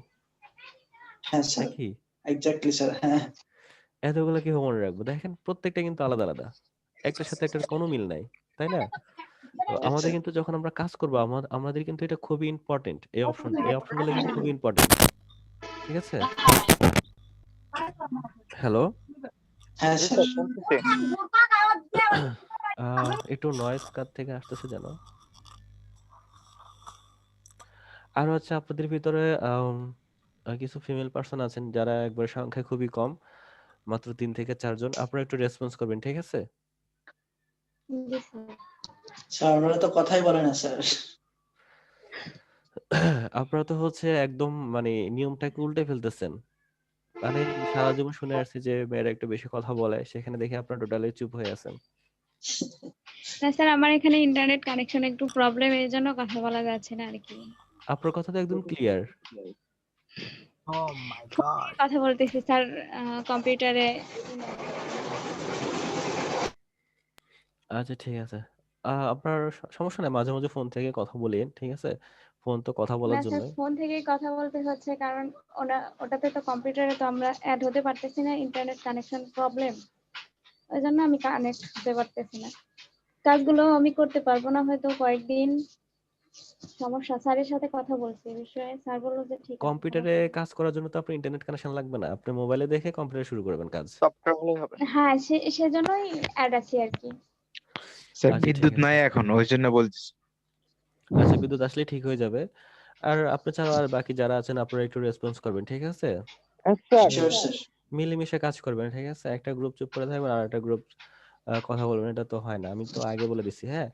হ্যাঁ স্যার, নাকি এক্স্যাক্টলি স্যার। হ্যাঁ এতগুলো কিভাবে মনে রাখবো? দেখেন প্রত্যেকটা কিন্তু আলাদা আলাদা, একটার সাথে একটার কোনো মিল নাই, তাই না? তো আমাদের কিন্তু যখন আমরা কাজ করবো, আমাদের কিন্তু এটা খুবই ইম্পর্টেন্ট, এই অপশনগুলো কিন্তু খুবই ইম্পর্টেন্ট, ঠিক আছে? হ্যালো, হ্যাঁ জি স্যার। স্যার শুনতেছি। একটু নয়েজ কার থেকে আসতেছে যেন। আর হচ্ছে আপনাদের ভিতরে কিছু ফিমেল পার্সন আছেন যারা একবার সংখ্যায় খুবই কম, মাত্র 3 থেকে 4 জন। আপনারা একটু রেসপন্স করবেন, ঠিক আছে? জি স্যার। স্যার ওনারা তো কথাই বলে না স্যার। আপনারা তো হচ্ছে একদম মানে নিয়মটাকে উল্টে ফেলতেছেন। মানে সারা জীবন শুনে আসছি যে মেয়েরা একটু বেশি কথা বলে, সেখানে দেখে আপনার টোটালি চুপ হয়ে আছেন। না স্যার, আমার এখানে ইন্টারনেট কানেকশন একটু প্রবলেম, এর জন্য কথা বলা যাচ্ছে না আর কি। আপনার কথা তো একদম clear. Oh my phone God. দিয়ে কথা বলতেছি স্যার, কম্পিউটারে। আচ্ছা ঠিক আছে। আপনার সমস্যা নাই, মাঝে মাঝে ফোন থেকে কথা বলেন, ঠিক আছে? ফোন তো কথা না বলার স্যার, জন্য। ফোন থেকেই কথা বলতে হচ্ছে, কারণ ওটাতে তো কম্পিউটারে তো আমরা অ্যাড হতে পারতেছি না, ইন্টারনেট কানেকশন প্রবলেম, ওই জন্য আমি কানেক্ট হতে পারতেছি না। কাজগুলো আমি করতে পারবো না হয়তো কয়েকদিন, সমস্যা। স্যারের সাথে কথা বলছি এই বিষয়ে, স্যার বললো যে ঠিক আছে, কম্পিউটারে সমস্যা নেই। কাজ করার জন্য তো আপনার ইন্টারনেট কানেকশন লাগবে না, আপনি মোবাইলে দেখে কম্পিউটারে শুরু করবেন কাজ। সফটওয়্যার হলেই হবে। হ্যাঁ, সেজন্যই অ্যাড আছি আর কি। স্যার আচ্ছা ঠিক বিদ্যুৎ আছে। নাই এখন, ওই জন্য বলতেছি। আচ্ছা বিদ্যুৎ আসলে ঠিক হয়ে যাবে। আর আপনি ছাড়াও আর বাকি যারা আছেন আপনারা একটু রেসপন্স করবেন, ঠিক আছে? Sure sir. মিলেমিশে কাজ করবেন, ঠিক আছে? একটা গ্রুপ চুপ করে থাকবেন আর একটা গ্রুপ কথা বলবেন, এটা তো হয় না। আমি তো আগে বলে দিছি, হ্যাঁ।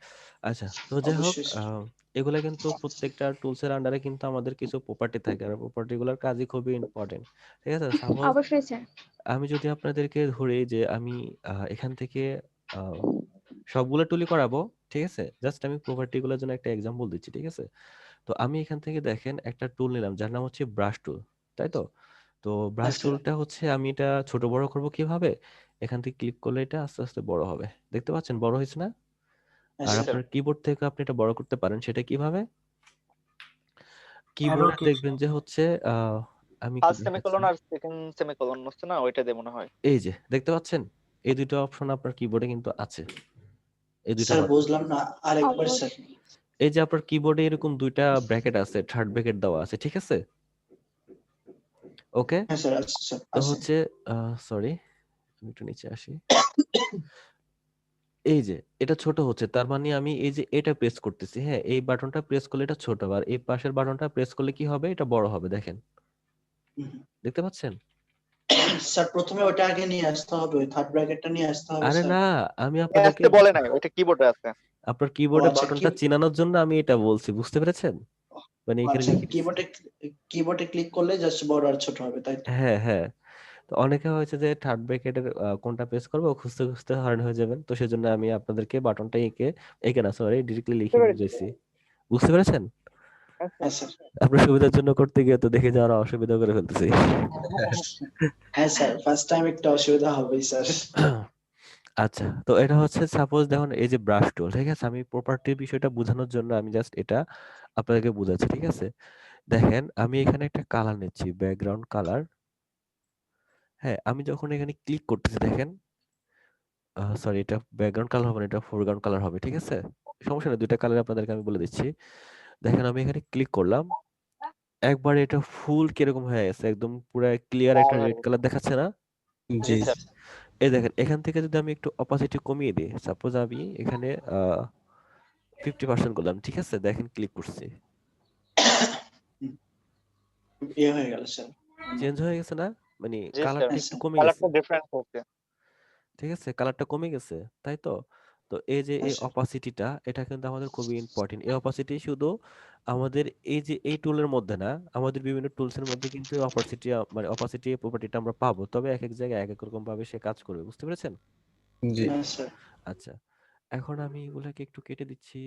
আচ্ছা, তো যাই হোক, অবশ্যই স্যার। এগুলা কিন্তু প্রত্যেকটা টুলস এর আন্ডারে কিন্তু আমাদের কিছু প্রপার্টি থাকে, আর প্রপার্টি গুলোর কাজই খুবই ইম্পর্টেন্ট, ঠিক আছে? সাপোজ অবশ্যই স্যার। আমি যদি আপনাদেরকে ধরি যে আমি এখান থেকে আহ, সবগুলো টুলই করাবো, ঠিক আছে? জাস্ট আমি প্রপার্টি গুলোর জন্য একটা এক্সাম্পল দিচ্ছি, ঠিক আছে? তো আমি এখান থেকে দেখেন একটা টুল নিলাম যার নাম হচ্ছে ব্রাশ টুল, তাই তো? তো ব্রাশ হ্যাঁ স্যার। টুলটা হচ্ছে আমি এটা ছোট বড় করব কিভাবে? এখান থেকে ক্লিক করলে এটা আস্তে আস্তে বড় হবে, দেখতে পাচ্ছেন বড় হয়েছে না? হ্যাঁ আর স্যার। আপনার কিবোর্ড থেকে আপনি এটা বড় করতে পারেন, সেটা কিভাবে? Arrow কিবোর্ডে key. দেখবেন যে হচ্ছে আমি একটু ফার্স্ট দেখাচ্ছি, সেমিকোলন আর সেকেন্ড সেমিকোলন হচ্ছে না, ওইটা দিয়ে মনে হয়। এই যে দেখতে পাচ্ছেন এই দুটো অপশন আপনার কিবোর্ডে কিন্তু আছে, এই দুইটা স্যার বাটন। বুঝলাম না, আরেকবার স্যার। অবশ্যই। এই যে আপনার কিবোর্ডে এরকম দুইটা ব্র্যাকেট আছে, থার্ড ব্র্যাকেট দেওয়া আছে, ঠিক আছে? ওকে, হ্যাঁ স্যার, আছে স্যার, তো আছে। হচ্ছে সরি, আমি একটু নিচে আসি। এই যে এটা ছোট হচ্ছে, তার মানে আমি এই যে এটা প্রেস করতেছি, হ্যাঁ, এই বাটনটা প্রেস করলে এটা ছোট, আর এই পাশের বাটনটা প্রেস করলে কি হবে? এটা বড় হবে, দেখেন, হুম। দেখতে পাচ্ছেন? স্যার প্রথমে ওটা আগে নিয়ে আসতে হবে, ওই থার্ড ব্র্যাকেটটা নিয়ে আসতে হবে আরে স্যার। না, আমি নিয়ে আপনাদেরকে আসতে বলে নাই, ওইটা কিবোর্ডে আছে। আপনার ও কিবোর্ডে আচ্ছা, বাটনটা চিনানোর জন্য আমি এটা বলছি, বুঝতে পেরেছেন? মানে এখানে আচ্ছা লিখে দিচ্ছি। কিবোর্ডে ক্লিক করলে জাস্ট বড় আর ছোট হবে, তাই তো? হ্যাঁ হ্যাঁ, তো অনেকে হয়েছে যে থার্ড ব্র্যাকেটের কোনটা প্রেস করবো খুঁজতে খুঁজতে হয়রান হয়ে যাবেন, তো সেজন্য আমি আপনাদেরকে বাটনটা এঁকে এঁকে না সরি ডিরেক্টলি লিখে বুঝাইছি, বুঝতে পেরেছেন? হ্যাঁ স্যার। আপনার সুবিধার জন্য করতে গিয়ে তো দেখে যাওয়ার অসুবিধা করে ফেলতেছি। হ্যাঁ স্যার, ফার্স্ট টাইম একটু অসুবিধা হবেই স্যার। আচ্ছা, তো এটা হচ্ছে সাপোজ দেখুন এই যে ব্রাশ টুল, ঠিক আছে? আমি প্রপার্টির বিষয়টা বোঝানোর জন্য আমি জাস্ট এটা আপনাদেরকে বোঝাচ্ছি, ঠিক আছে? দেখেন আমি এখানে একটা কালার নিচ্ছি, ব্যাকগ্রাউন্ড কালার। হ্যাঁ, আমি যখন এখানে ক্লিক করতেছি দেখেন, সরি এটা ব্যাকগ্রাউন্ড কালার হবে না, এটা ফোরগ্রাউন্ড কালার হবে, ঠিক আছে? সমস্যা নেই, দুইটা কালার আপনাদেরকে আমি বলে দিচ্ছি। দেখেন আমি এখানে ক্লিক করলাম, একবারে এটা ফুল কিরকম হয়ে গেছে, একদম পুরো ক্লিয়ার একটা রেড কালার দেখাচ্ছে না? জি জি স্যার। এই দেখেন এখান থেকে যদি আমি একটু অপাসিটি কমিয়ে দিই, সাপোজ আমি এখানে 50% করলাম, ঠিক আছে? দেখেন ক্লিক করছি, ইয়ে হয়ে গেল স্যার। চেঞ্জ হয়ে গেছে না? মানে জি স্যার, কালারটা হ্যাঁ একটু স্যার। কমে গেছে, কালারটা ডিফারেন্ট হচ্ছে। ঠিক আছে? কালারটা কমে গেছে, তাই তো? তো এই যে হ্যাঁ এই স্যার। অপাসিটিটা, এটা কিন্তু আমাদের খুবই ইম্পর্টেন্ট। এই অপাসিটি শুধু আমাদের এই যে এই টুলের মধ্যে না, আমাদের বিভিন্ন টুলস এর মধ্যে কিন্তু অপাসিটি মানে অপাসিটি প্রপার্টিটা আমরা পাবো, তবে এক এক জায়গায় এক এক রকম ভাবে সে কাজ করবে, বুঝতে পেরেছেন? জি হ্যাঁ স্যার। আচ্ছা, এখন আমি এগুলাকে একটু কেটে দিচ্ছি।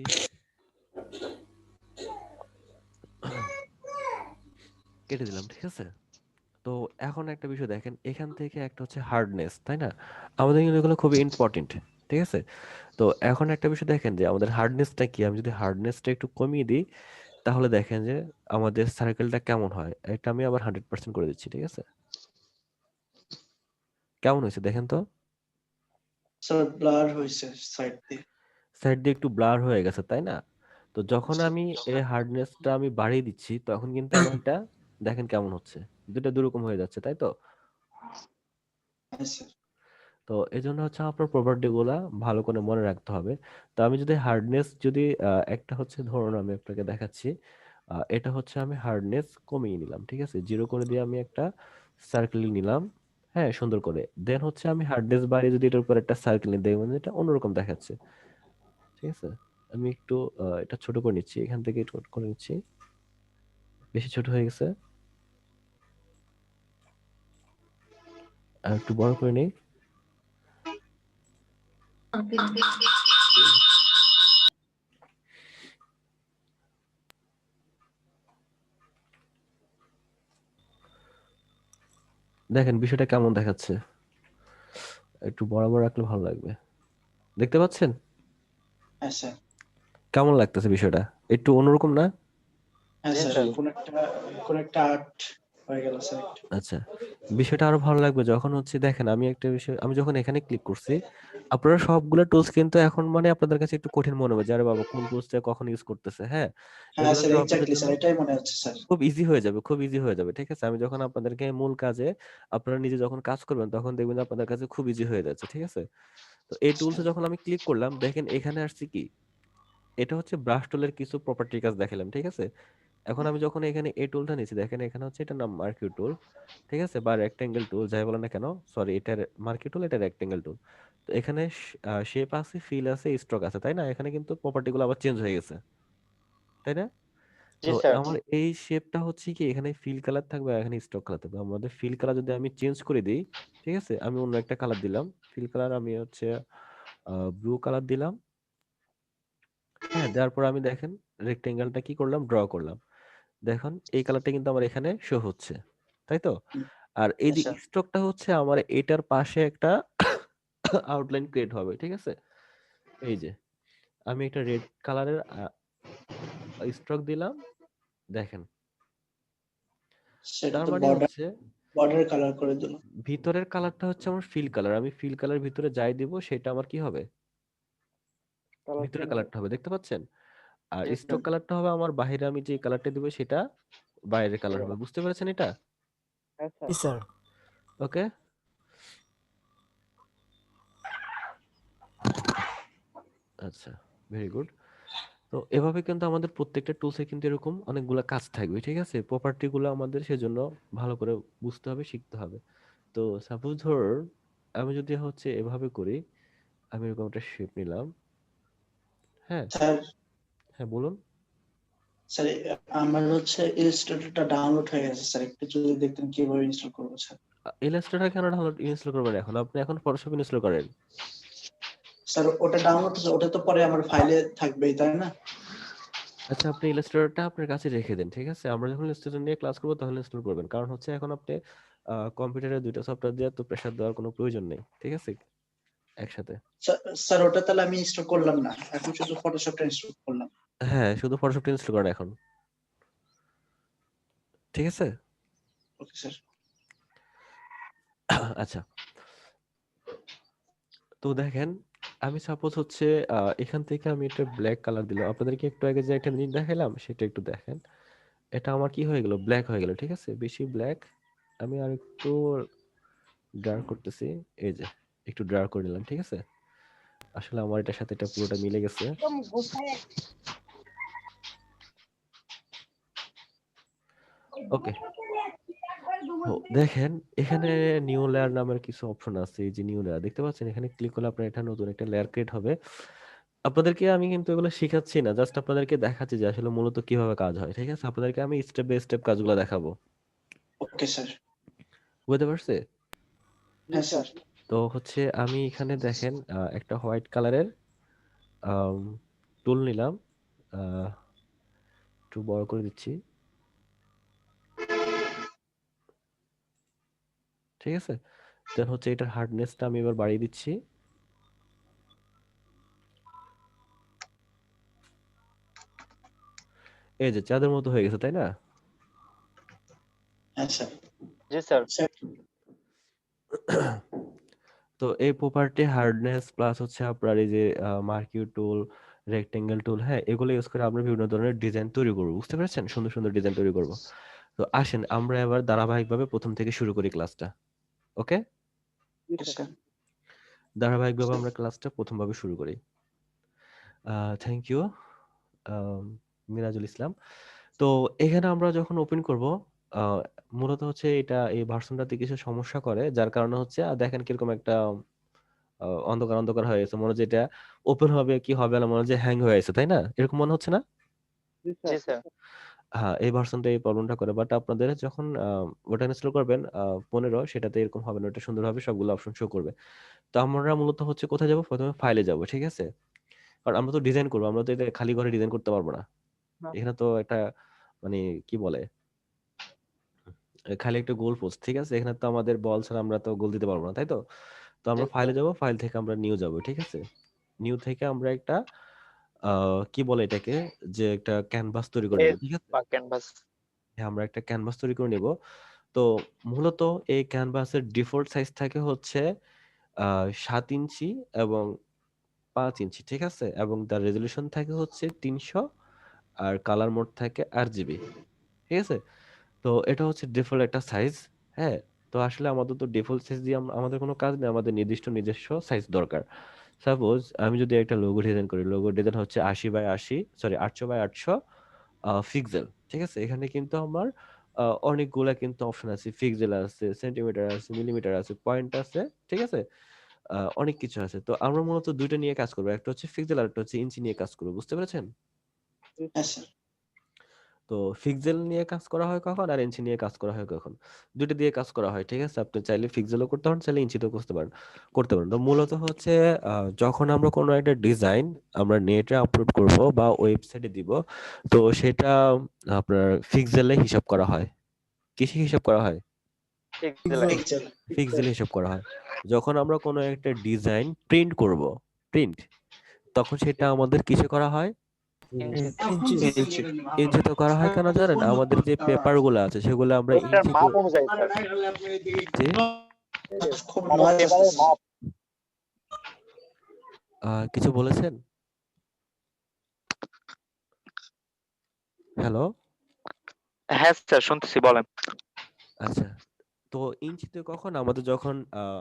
কেটে দিলাম, ঠিক আছে? তো এখন একটা বিষয় দেখেন, এখান থেকে একটা হচ্ছে হার্ডনেস, তাই না? আমাদের কিন্তু এগুলো খুবই ইম্পর্টেন্ট, ঠিক আছে? তো এখন একটা বিষয় দেখেন যে আমাদের হার্ডনেসটা কি, আমি যদি হার্ডনেসটা একটু কমিয়ে দিই তাহলে দেখেন যে আমাদের সার্কেলটা কেমন হয়। এটা আমি আবার 100% করে দিচ্ছি, ঠিক আছে? কেমন হয়েছে দেখেন তো? স্যার ব্লার হয়েছে সাইড দিয়ে। সাইড দিয়ে একটু ব্লার হয়ে গেছে, তাই না? তো যখন আমি এই হার্ডনেসটা আমি বাড়িয়ে দিচ্ছি তখন কিন্তু আমার এটা দেখেন কেমন হচ্ছে, দুটো দুরকম হয়ে যাচ্ছে, তাই তো? হ্যাঁ স্যার। তো এই জন্য হচ্ছে আপনার প্রপার্টি গুলা ভালো করে মনে রাখতে হবে। তো আমি যদি হার্ডনেস যদি একটা হচ্ছে ধরুন আমি আপনাকে দেখাচ্ছি, এটা হচ্ছে আমি হার্ডনেস কমিয়ে নিলাম, ঠিক আছে? 0 করে দিয়ে আমি একটা সার্কেল নিলাম, হ্যাঁ, সুন্দর করে। দেন হচ্ছে আমি হার্ডনেস বাড়িয়ে যদি এটার উপর একটা সার্কেল নিই, দেখবেন যে এটা অন্যরকম দেখাচ্ছে, ঠিক আছে? আমি একটু এটা ছোট করে নিচ্ছি, এখান থেকে ছোট করে নিচ্ছি, বেশি ছোট হয়ে গেছে। আর একটু বড় করে নেই। দেখেন বিষয়টা কেমন দেখাচ্ছে, একটু বড় বড় রাখলে ভালো লাগবে। দেখতে পাচ্ছেন হ্যাঁ স্যার। কেমন লাগতেছে বিষয়টা? একটু অন্যরকম না? হ্যাঁ জি স্যার, স্যার। কোন একটা আর্ট হয়ে গেল স্যার। আচ্ছা, বিষয়টা আরো ভালো লাগবে যখন হচ্ছে দেখেন আমি একটা বিষয়, আমি যখন এখানে ক্লিক করছি আপনারা সবগুলো টুলস কিন্তু এখন মানে আপনাদের কাছে একটু কঠিন মনে হবে যে আরে বাবা কোন টুলসটা কখন ইউজ করতেছে। হ্যাঁ, হ্যাঁ এগুলো স্যার, সব আপনাদের এক্স্যাক্টলি জন্য স্যার, এটাই মনে হচ্ছে স্যার। খুব ইজি হয়ে যাবে, খুব ইজি হয়ে যাবে। ঠিক আছে, আমি যখন আপনাদেরকে মূল কাজে আপনারা নিজে যখন কাজ করবেন তখন দেখবেন যে আপনাদের কাছে খুব ইজি হয়ে যাচ্ছে। ঠিক আছে, তো এই টুলসে যখন আমি ক্লিক করলাম দেখেন এখানে আসছে কি, এটা হচ্ছে ব্রাশ টুলের কিছু প্রপার্টি কাজ দেখালাম। ঠিক আছে, এখন আমি যখন এখানে এই টুলটা নিচ্ছি দেখেন এখানে হচ্ছে এটার নাম মার্কিউ টুল। ঠিক আছে, বা রেক্টেঙ্গেল টুল যাই বলেন না কেন, সরি এটা মার্কিউ টুল, এটা রেক্টেঙ্গেল টুল। তো এখানে শেপ আছে, ফিল আছে, স্ট্রোক আছে, তাই না? এখানে কিন্তু প্রপার্টি গুলো আবার চেঞ্জ হয়ে গেছে, তাই না? জি তো স্যার। আমার এই শেপটা হচ্ছে কি এখানে ফিল কালার থাকবে আর এখানে স্ট্রোক কালার থাকবে। আমাদের ফিল কালার যদি আমি চেঞ্জ করে দিই, ঠিক আছে, আমি অন্য একটা কালার দিলাম, ফিল কালার আমি হচ্ছে ব্লু কালার দিলাম। হ্যাঁ, দেওয়ার পর আমি দেখেন রেক্টেঙ্গেলটা কি করলাম, ড্র করলাম। দেখুন এই কালারটা কিন্তু আমার এখানে শো হচ্ছে, তাই তো? আর এই যে আচ্ছা স্ট্রোকটা হচ্ছে আমার এটার পাশে একটা আউটলাইন ক্রিয়েট হবে। ঠিক আছে, এই যে আমি একটা রেড কালারের স্ট্রোক দিলাম, দেখেন সেটা তার তো মানে হচ্ছে বর্ডার কালার করে দিল। ভিতরের কালারটা হচ্ছে আমার ফিল কালার, আমি ফিল কালার ভিতরে যাই দিব সেটা আমার কি হবে, ভিতরের কালারটা হবে, দেখতে পাচ্ছেন? আর জি স্ট্রোক স্যার। কালারটা হবে আমার বাইরে, আমি যে কালারটা দিব সেটা বাইরের কালার হবে। বুঝতে পেরেছেন এটা? হ্যাঁ স্যার। জি স্যার। ওকে, আচ্ছা, ভেরি গুড। তো এভাবে কিন্তু আমাদের প্রত্যেকটা টুলসে কিন্তু এরকম অনেকগুলো কাজ থাকবে। ঠিক আছে, প্রপার্টি গুলো আমাদের সেজন্য ভালো করে বুঝতে হবে, শিখতে হবে। তো সাপোজ ধর আমি যদি হচ্ছে এভাবে করি, আমি এরকম একটা শেপ নিলাম। হ্যাঁ, স্যার, হ্যাঁ বলুন। স্যার আমার হচ্ছে ইলাস্ট্রেটরটা ডাউনলোড হয়ে গেছে স্যার, একটু যদি দেখতেন কিভাবে ইনস্টল করবো স্যার। ইলাস্ট্রেটর কেন ডাউনলোড ইনস্টল করবেন এখন? আপনি এখন ফটোশপ ইনস্টল করেন। স্যার ওটা ডাউনলোড হচ্ছে, ওটা তো পরে আমার ফাইলে থাকবেই তাই না? আচ্ছা, আপনি ইলাস্ট্রেটরটা আপনার কাছে রেখে দেন। ঠিক আছে, আমরা যখন ইলাস্ট্রেটর নিয়ে ক্লাস করবো তখন ইনস্টল করবেন, কারণ হচ্ছে এখন আপনি কম্পিউটারে দুইটা সফটওয়্যার দিয়ে তো প্রেসার দেওয়ার কোনো প্রয়োজন নেই। ঠিক আছে, একসাথে। স্যার ওটা তাহলে আমি ইনস্টল করলাম না, এখন শুধু ফটোশপটা ইনস্টল করলাম। হ্যাঁ, শুধু ফটোশপটা ইনস্টল করেন এখন। ঠিক আছে, ওকে স্যার। আচ্ছা, তো দেখেন আমি সাপোজ হচ্ছে এখান থেকে আমি এটা ব্ল্যাক কালার দিলাম। আপনাদেরকে একটু আগে যে একটা জিনিস দেখালাম সেটা একটু দেখেন, এটা আমার কি হয়ে গেল, ব্ল্যাক হয়ে গেল। ঠিক আছে, বেশি ব্ল্যাক, আমি আর একটু ডার্ক করতেছি, এই যে একটু ডার্ক করে নিলাম। ঠিক আছে, আসলে আমার এটার সাথে এটা পুরোটা মিলে গেছে। ওকে, তো দেখেন এখানে নিউ লেয়ার নামের কিছু অপশন আছে, এই যে নিউ লেয়ার দেখতে পাচ্ছেন, এখানে ক্লিক করলে আপনার এটা নতুন একটা লেয়ার ক্রিয়েট হবে। আপনাদেরকে আমি কিন্তু এগুলো শেখাচ্ছি না, জাস্ট আপনাদেরকে দেখাচ্ছি যে আসলে মূলত কিভাবে কাজ হয়। ঠিক আছে, আপনাদেরকে আমি স্টেপ বাই স্টেপ কাজগুলো দেখাবো। Okay sir. বুঝতে পারছে? হ্যাঁ স্যার। তো হচ্ছে আমি এখানে দেখেন একটা হোয়াইট কালারের টুল নিলাম, আহ, একটু বড় করে দিচ্ছি। ঠিক আছে, দেন হচ্ছে এটার হার্ডনেসটা আমি এবার বাড়িয়ে দিচ্ছি। এই যে চাঁদের মতো হয়ে গেছে, তাই না? হ্যাঁ স্যার। জি স্যার। স্যার তো এই প্রপার্টি হার্ডনেস প্লাস হচ্ছে আপনার এই যে মার্কিউ টুল, রেক্টেঙ্গেল টুল, হ্যাঁ এগুলো ইউজ করে আমরা বিভিন্ন ধরনের ডিজাইন তৈরি করবো। বুঝতে পেরেছেন? সুন্দর সুন্দর ডিজাইন তৈরি করব। তো আসেন আমরা এবার ধারাবাহিকভাবে প্রথম থেকে শুরু করি ক্লাসটা। ওকে, স্যার। ধারাবাহিকভাবে আমরা ক্লাসটা প্রথমভাবে শুরু করি। থ্যাংক ইউ মিরাজুল ইসলাম। তো এখানে আমরা যখন ওপেন করব, আহ, মূলত হচ্ছে এটা এই ভার্সনটাতে কিছু সমস্যা করে, যার কারণে হচ্ছে দেখেন কিরকম একটা অন্ধকার অন্ধকার হয়ে গেছে, মনে হচ্ছে এটা ওপেন হবে কি হবে না, মনে হচ্ছে হ্যাং হয়ে গেছে, তাই না? এরকম মনে হচ্ছে না? জি স্যার। হ্যাঁ, এই ভার্সনটা এই প্রবলেমটা করে, বাট আপনাদের যখন ওটা ইনস্টল করবেন 15, সেটাতে এরকম হবে না, ওটা সুন্দরভাবে সবগুলো অপশন শো করবে। তো আমরা মূলত হচ্ছে কোথায় যাব, প্রথমে ফাইলে যাব, ঠিক আছে? কারণ আমরা তো ডিজাইন করবো, আমরা তো এটা খালি ঘরে ডিজাইন করতে পারবো না। এখানে তো একটা মানে কি বলে, খালি একটা গোল পোস্ট, ঠিক আছে? এখানে তো আমাদের বল ছাড়া আমরা তো গোল দিতে পারবো না, তাই তো? তো আমরা ফাইলে যাব, ফাইল থেকে আমরা নিউ যাব, ঠিক আছে? নিউ থেকে আমরা একটা কি বলে এটাকে, যে একটা ক্যানভাস তৈরি করে নেব, ঠিক আছে? বা ক্যানভাস। হ্যাঁ, আমরা একটা ক্যানভাস তৈরি করে নেব। তো মূলত এই ক্যানভাসের ডিফল্ট সাইজ থাকে হচ্ছে 7 ইঞ্চি এবং 5 ইঞ্চি, ঠিক আছে? এবং তার রেজলিউশন থাকে হচ্ছে 300, আর কালার মোড থাকে RGB, ঠিক আছে? তো এটা হচ্ছে ডিফল্ট একটা সাইজ। হ্যাঁ, তো আসলে আমাদের তো ডিফল্ট সাইজ দিয়ে আমাদের কোনো কাজ নেই, আমাদের নিজস্ব সাইজ দরকার। সাপোজ আমি যদি একটা লোগো ডিজাইন করি, লোগো ডিজাইন হচ্ছে 80x80, সরি 800x800 পিক্সেল, ঠিক আছে? এখানে কিন্তু আমার অনেকগুলা কিন্তু অপশন আছে, পিক্সেল আছে, সেন্টিমিটার আছে, মিলিমিটার আছে, পয়েন্ট আছে, ঠিক আছে? অনেক কিছু আছে। তো আমরা মূলত দুইটা নিয়ে কাজ করবো, একটা হচ্ছে পিক্সেল আর একটা হচ্ছে ইঞ্চি নিয়ে কাজ করবো, বুঝতে পেরেছেন? হ্যাঁ স্যার। তো পিক্সেল নিয়ে কাজ করা হয় কখন আর ইঞ্চি নিয়ে কাজ করা হয় কখন, দুটো দিয়ে কাজ করা হয়, ঠিক আছে? আপনি চাইলে পিক্সেলও করতে পারেন, চাইলে ইঞ্চিতেও করতে পারেন। তো মূলত হচ্ছে যখন আমরা কোনো একটা ডিজাইন আমরা নেটে আপলোড করব বা ওয়েবসাইটে দিব, তো সেটা আপনার পিক্সেলে হিসাব করা হয়। কিসে হিসাব করা হয়? পিক্সেল। পিক্সেলে হিসাব করা হয়। যখন আমরা কোনো একটা ডিজাইন প্রিন্ট করব, প্রিন্ট, তখন সেটা আমাদের কিসে করা হয়? ইঞ্চিতে করা হয়। কেন জানেন? আমাদের যে পেপার গুলো আছে সেগুলো আমরা ওটার ইঞ্চিতে। মাপ অনুযায়ী স্যার। জি, খুব মানে নয়েজ পেপারের আসতেছে। মাপ। কিছু বলেছেন? হ্যালো, হ্যাঁ স্যার, শুনতেছি, বলেন। আচ্ছা। তো ইঞ্চিতে কখন আমাদের যখন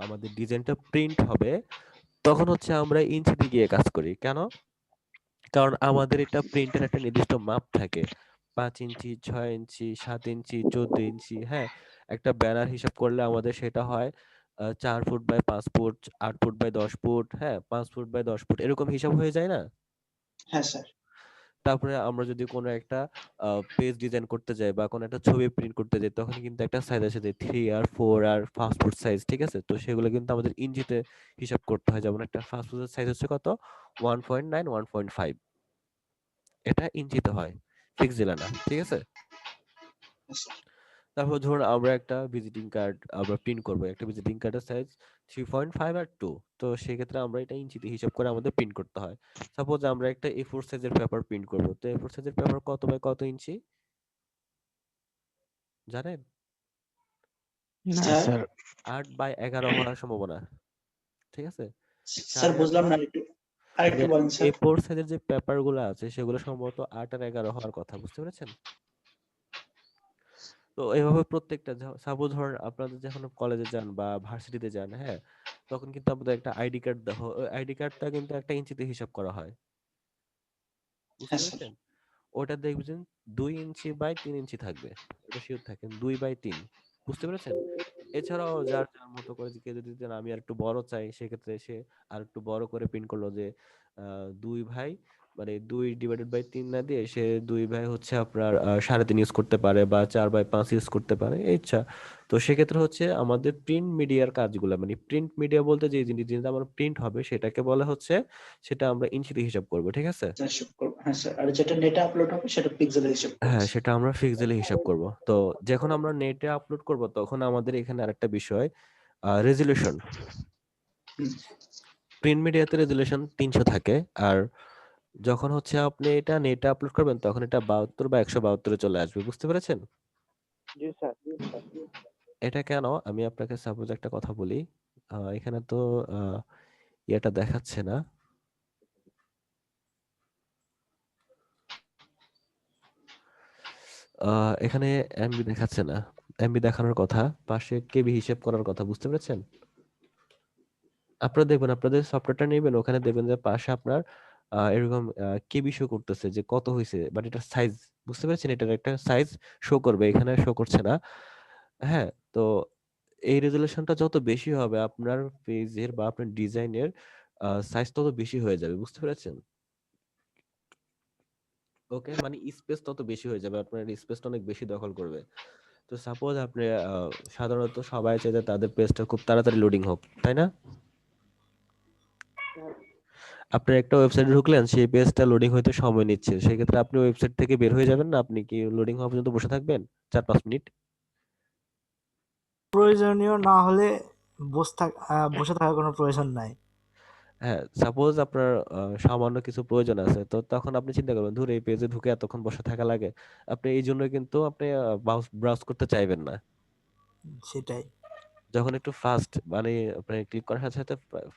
আমাদের ডিজাইনটা প্রিন্ট হবে, তখন হচ্ছে আমরা ইঞ্চিতে গিয়ে কাজ করি। কেন? কারণ আমাদের এটা প্রিন্টের একটা নির্দিষ্ট মাপ থাকে, 5 ইঞ্চি, 6 ইঞ্চি, 7 ইঞ্চি, 14 ইঞ্চি। হ্যাঁ, একটা ব্যানার হিসাব করলে আমাদের সেটা হয় 4 foot by 5 foot, 8 foot by 10 foot, হ্যাঁ 5 ফুট বাই 10 ফুট, এরকম হিসাব হয়ে যায় না? হ্যাঁ স্যার। তারপরে আমরা যদি কোনো একটা পেজ ডিজাইন করতে যাই বা কোনো একটা ছবি প্রিন্ট করতে যাই, তখন কিন্তু একটা সাইজ আছে যে 3 আর 4 আর পাসপোর্ট সাইজ, ঠিক আছে? তো সেগুলো কিন্তু আমাদের ইঞ্চিতে হিসাব করতে হয়। যেমন একটা পাসপোর্টের সাইজ হচ্ছে কত, 1.9, 1.5, এটা ইঞ্চিতে হয়, পিক্সেলে না, ঠিক আছে? তারপর ধরুন আমরা একটা ভিজিটিং কার্ড আমরা প্রিন্ট করবো, একটা ভিজিটিং কার্ডের সাইজ 3.5 আর 2, তো সেক্ষেত্রে আমরা এটা ইঞ্চিতে হিসাব করে আমাদের প্রিন্ট করতে হয়। সাপোজ আমরা একটা A4 সাইজের পেপার প্রিন্ট করবো, তো A4 সাইজের পেপার কত বাই কত ইঞ্চি জানেন? স্যার 8/11 হওয়ার সম্ভাবনা, ঠিক আছে? স্যার 8.5 বুঝলাম না, আরেকটু মানে বলেন স্যার। A4 সাইজের যে পেপার গুলো আছে সেগুলো সম্ভবত 8 আর 11 হওয়ার কথা, বুঝতে পেরেছেন? তো এভাবে প্রত্যেকটা সাপোজ ধরেন আপনাদের যখন কলেজে যান বা ভার্সিটিতে যান, হ্যাঁ, তখন কিন্তু আপনাদের একটা আইডি কার্ড দেওয়া হয়, ওই আইডি কার্ডটা কিন্তু একটা ইঞ্চিতে হিসাব করা হয়, বুঝতে হ্যাঁ স্যার। পেরেছেন? ওটা দেখবেন 2 ইঞ্চি বাই 3 ইঞ্চি থাকবে, এটা শিওর থাকেন, 2/3, বুঝতে পেরেছেন? এছাড়াও যার যার মতো করে যে কেউ যদি চান আমি আর একটু বড় চাই, সেক্ষেত্রে সে আর একটু বড় করে প্রিন্ট করলো, যে 2 ভাই মানে 2/3 না দিয়ে সে 2 ভাই হচ্ছে আপনার 3.5 ইউজ করতে পারে বা 4/5 ইউজ করতে পারে, এই ইচ্ছা। তো সেক্ষেত্রে হচ্ছে আমাদের প্রিন্ট মিডিয়ার কাজগুলো, মানে প্রিন্ট মিডিয়া বলতে যে জিনিসটা আমার প্রিন্ট হবে সেটাকে বলা হচ্ছে, সেটা আমরা ইঞ্চিতে হিসাব করবো, ঠিক আছে? হিসাব করবো, হ্যাঁ স্যার। আর যেটা নেটে আপলোড হবে সেটা পিক্সেলে হিসাব করবো হ্যাঁ, স্যার। সেটা আমরা পিক্সেলে হিসাব করব। তো যখন আমরা নেটে আপলোড করব তখন আমাদের এখানে আরেকটা বিষয়, রেজোলিউশন। প্রিন্ট মিডিয়াতে রেজোলিউশন 300 থাকে, আর যখন হচ্ছে আপনি এটা নেটে আপলোড করবেন তখন এটা 72 বা 172 চলে আসবে, বুঝতে পেরেছেন? জি স্যার। এটা কেন, আমি আপনাকে সাপোজ একটা কথা বলি, এখানে তো ইয়েটা দেখাচ্ছে না, এখানে এমবি দেখাচ্ছে না, এমবি দেখানোর কথা, পাশে কেবি হিসেব করার কথা, বুঝতে পেরেছেন? আপনারা দেখবেন, আপনাদের সফটওয়্যারটা নেবেন, ওখানে দেখবেন যে পাশে আপনার এরকম কেবি শো করতেছে যে কত হয়েছে, বাট এটার সাইজ, বুঝতে পেরেছেন? এটার একটা সাইজ শো করবে, এখানে শো করছে না। হ্যাঁ, তো এই রেজলিউশনটা যত বেশি হবে আপনার পেজের বা আপনার ডিজাইনের সাইজ তত বেশি হয়ে যাবে, বুঝতে পেরেছেন? ওকে, মানে স্পেস তত বেশি হয়ে যাবে, আপনার স্পেসটা অনেক বেশি দখল করবে। তো সাপোজ আপনি সাধারণত সবাই চায় যে তাদের পেজটা খুব তাড়াতাড়ি লোডিং হোক, তাই না? আপনি একটা ওয়েবসাইটে ঢুকলেন, সেই পেজটা লোডিং হইতে সময় নিচ্ছে, সেক্ষেত্রে আপনি ওয়েবসাইট থেকে বের হয়ে যাবেন না? আপনি কি লোডিং হওয়া পর্যন্ত বসে থাকবেন 4-5 মিনিট? প্রয়োজনীয় না হলে বসে থাকার কোনো প্রয়োজন নাই। হ্যাঁ, সাপোজ আপনার সামান্য কিছু প্রয়োজন আছে, তো তখন আপনি চিন্তা করবেন, ধুর এই পেজে ঢুকে এতক্ষণ বসে থাকা লাগে। আপনি এই জন্য কিন্তু আপনি ব্রাউজ করতে চাইবেন না। সেটাই। যখন একটু ফাস্ট মানে আপনি ক্লিক করার সাথে সাথে